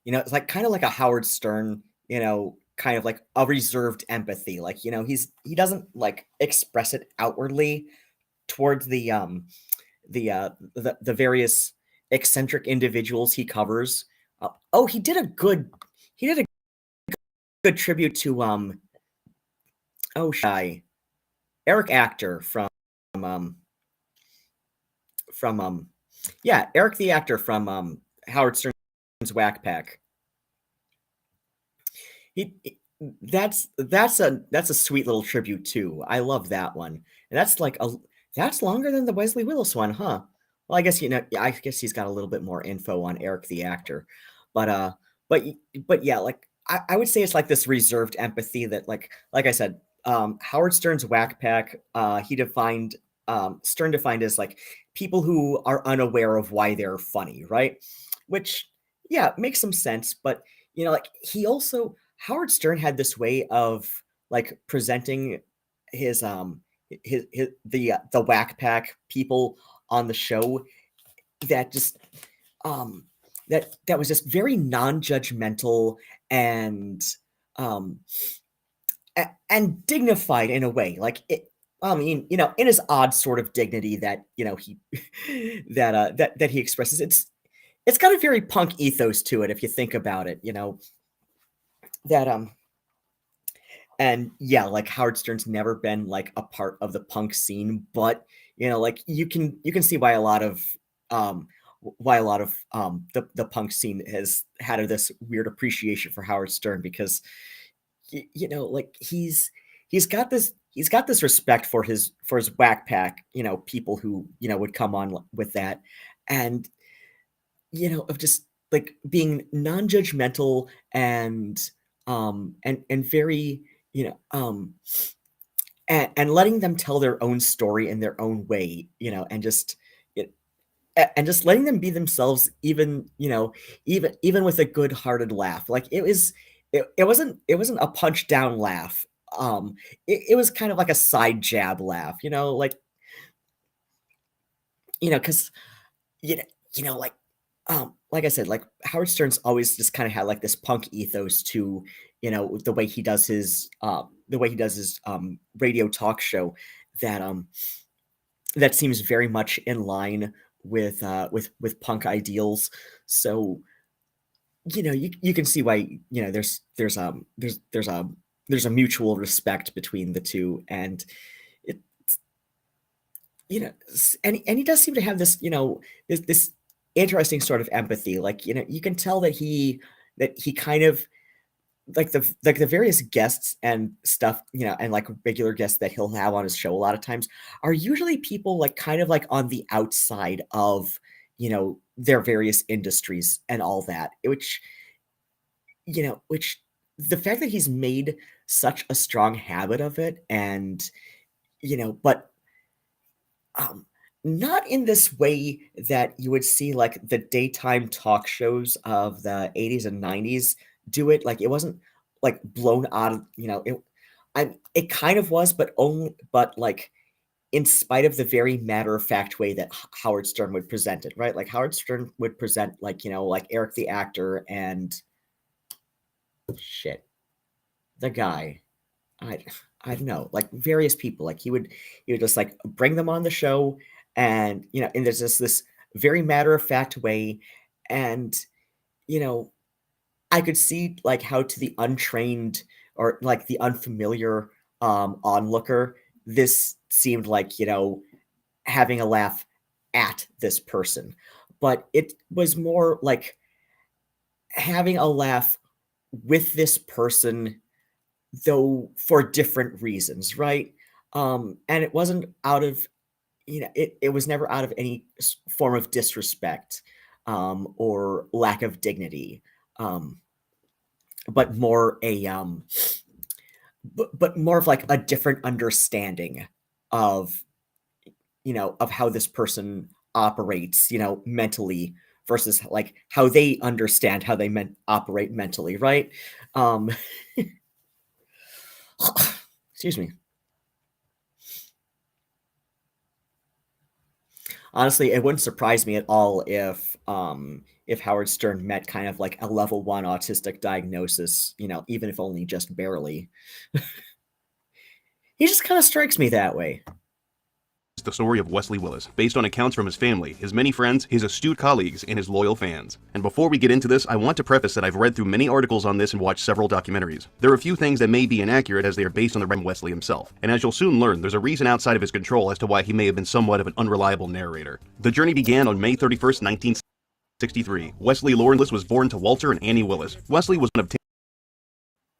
it's like kind of like a Howard Stern, kind of like a reserved empathy. Like he doesn't like express it outwardly towards the various eccentric individuals he covers. He did a good tribute to Eric Actor from Eric the Actor from Howard Stern's Whack Pack. That's a sweet little tribute too. I love that one. And that's longer than the Wesley Willis one, huh? Well, I guess I guess he's got a little bit more info on Eric the Actor, but yeah, like I would say it's like this reserved empathy that like I said, Howard Stern's Whack Pack, Stern defined as like people who are unaware of why they're funny, right? Which yeah, makes some sense, but like Howard Stern had this way of like presenting his the Whack Pack people on the show that just that was just very non-judgmental and dignified in a way. Like it, I mean, in his odd sort of dignity that he that he expresses. It's got a very punk ethos to it if you think about it. That and yeah, like Howard Stern's never been like a part of the punk scene, but like you can see why a lot of the punk scene has had this weird appreciation for Howard Stern, because like he's got this respect for his Whack Pack, people who would come on with that, and of just like being non-judgmental and very and letting them tell their own story in their own way, and just letting them be themselves, even with a good-hearted laugh. Like it wasn't a punch down laugh. It was kind of like a side jab laugh, because like I said, like Howard Stern's always just kind of had like this punk ethos to the way he does his radio talk show, that seems very much in line with punk ideals. So you can see why there's a mutual respect between the two, and it's and he does seem to have this this interesting sort of empathy. Like you can tell that he kind of like the various guests and stuff, and like regular guests that he'll have on his show a lot of times are usually people like kind of like on the outside of their various industries and all that, which the fact that he's made such a strong habit of it, and but not in this way that you would see like the daytime talk shows of the 80s and 90s do it. Like it wasn't like blown out of it kind of was, but like in spite of the very matter-of-fact way that Howard Stern would present it, right? Like Howard Stern would present like like Eric the Actor and the guy, I don't know, like various people. Like he would just like bring them on the show, and and there's this very matter-of-fact way, and I could see like how to the untrained or like the unfamiliar onlooker, this seemed like having a laugh at this person, but it was more like having a laugh with this person, though for different reasons, right? And it wasn't out of, it was never out of any form of disrespect or lack of dignity, but more but more of like a different understanding of of how this person operates, mentally versus like how they understand how they operate mentally, right? Um, excuse me. Honestly, it wouldn't surprise me at all if Howard Stern met kind of like a level 1 autistic diagnosis, even if only just barely. He just kind of strikes me that way. The story of Wesley Willis, based on accounts from his family, his many friends, his astute colleagues, and his loyal fans. And before we get into this, I want to preface that I've read through many articles on this and watched several documentaries. There are a few things that may be inaccurate as they are based on the Wesley himself. And as you'll soon learn, there's a reason outside of his control as to why he may have been somewhat of an unreliable narrator. The journey began on May 31st, 1963. Wesley Lawrence was born to Walter and Annie Willis. Wesley was one of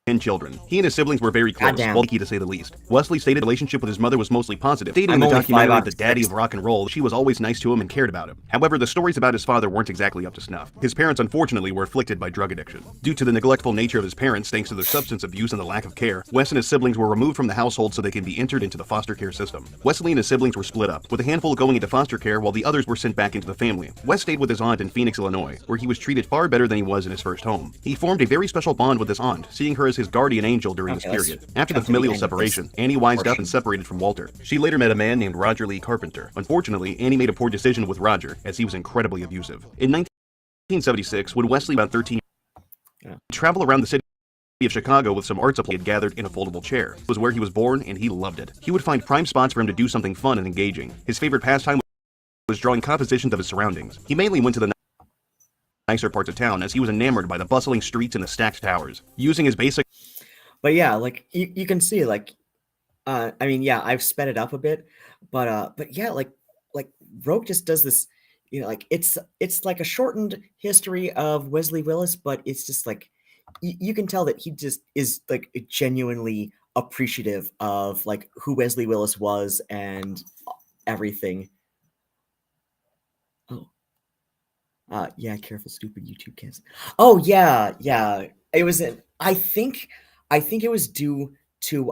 10 children. He and his siblings were very close, bulky to say the least. Wesley stated the relationship with his mother was mostly positive, stating in the documentary The Daddy of Rock and Roll she was always nice to him and cared about him. However, the stories about his father weren't exactly up to snuff. His parents unfortunately were afflicted by drug addiction. Due to the neglectful nature of his parents, thanks to their substance abuse and the lack of care, Wes and his siblings were removed from the household so they could be entered into the foster care system. Wesley and his siblings were split up, with a handful going into foster care while the others were sent back into the family. Wes stayed with his aunt in Phoenix, Illinois, where he was treated far better than he was in his first home. He formed a very special bond with his aunt, seeing her as his guardian angel during this period. After the familial separation, Annie wised up and separated from Walter. She later met a man named Roger Lee Carpenter. Unfortunately, Annie made a poor decision with Roger, as he was incredibly abusive. In 1976, when Wesley was about 13, he traveled around the city of Chicago with some art supplies he had gathered in a foldable chair. It was where he was born, and he loved it. He would find prime spots for him to do something fun and engaging. His favorite pastime was drawing compositions of his surroundings. He mainly went to the nicer parts of town, as he was enamored by the bustling streets and the stacked towers. Using his basic But yeah, like you can see, like, I mean, yeah, I've sped it up a bit, but yeah, like Rogue just does this, like it's like a shortened history of Wesley Willis, but it's just like you can tell that he just is like genuinely appreciative of like who Wesley Willis was and everything. Oh, yeah, careful, stupid YouTube kids. Oh yeah, yeah, it was. I think it was due to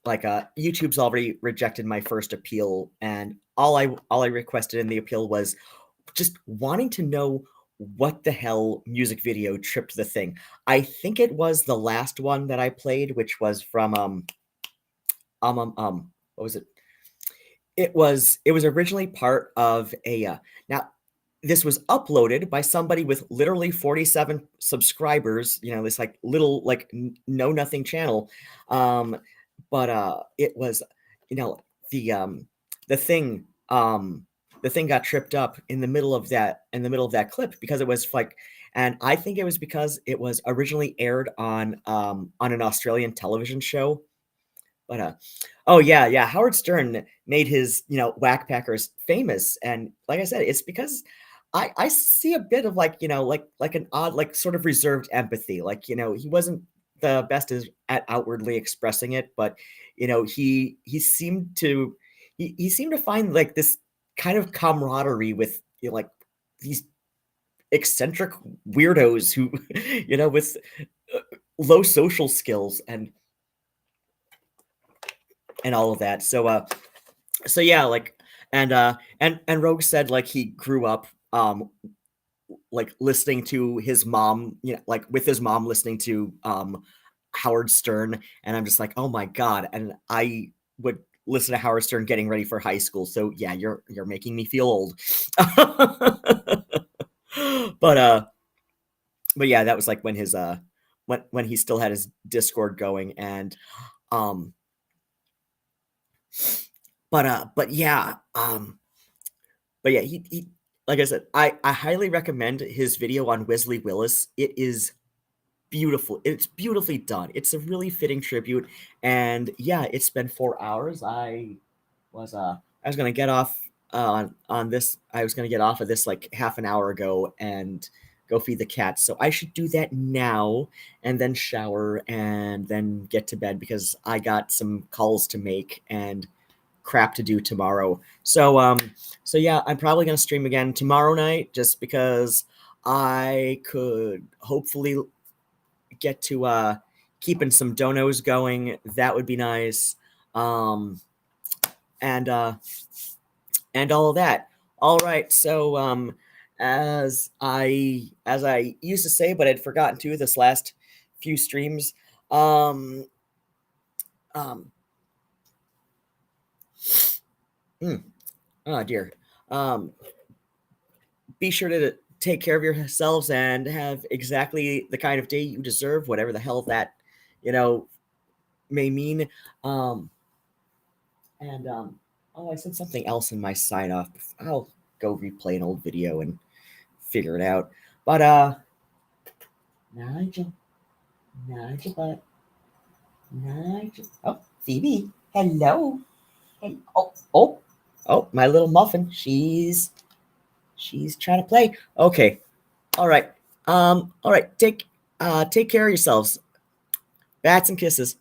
like YouTube's already rejected my first appeal, and all I requested in the appeal was just wanting to know what the hell music video tripped the thing. I think it was the last one that I played, which was from what was it? It was originally part of a now this was uploaded by somebody with literally 47 subscribers, this like little like know nothing channel. But it was, the the thing the thing got tripped up in the middle of that clip because it was like, and I think it was because it was originally aired on an Australian television show. But oh yeah, Howard Stern made his whack packers famous, and like I said, it's because I see a bit of like like an odd like sort of reserved empathy. Like he wasn't the best at outwardly expressing it, but he seemed to he seemed to find like this kind of camaraderie with like these eccentric weirdos who with low social skills and all of that. So yeah, like and Rogue said like he grew up like listening to his mom, like with his mom listening to Howard Stern, and I'm just like, oh my god, and I would listen to Howard Stern getting ready for high school. So yeah, you're making me feel old. but yeah, that was like when his when he still had his Discord going, and but yeah, he like I said, I highly recommend his video on Wesley Willis. It is beautiful. It's beautifully done. It's a really fitting tribute, and yeah, it's been 4 hours. I was gonna get off on this. I was gonna get off of this like half an hour ago, and go feed the cats. So I should do that now and then shower and then get to bed because I got some calls to make and crap to do tomorrow. So yeah, I'm probably gonna stream again tomorrow night just because I could hopefully get to keeping some donos going. That would be nice. And all of that. All right, so as I used to say, but I'd forgotten to this last few streams. Um, um, oh dear. Be sure to take care of yourselves and have exactly the kind of day you deserve, whatever the hell that may mean. Oh, I said something else in my sign off. I'll go replay an old video and figure it out. But Nigel, but Nigel. Oh, Phoebe, hello. Hey, oh, my little muffin. She's trying to play. Okay, all right. All right. Take care of yourselves. Bats and kisses.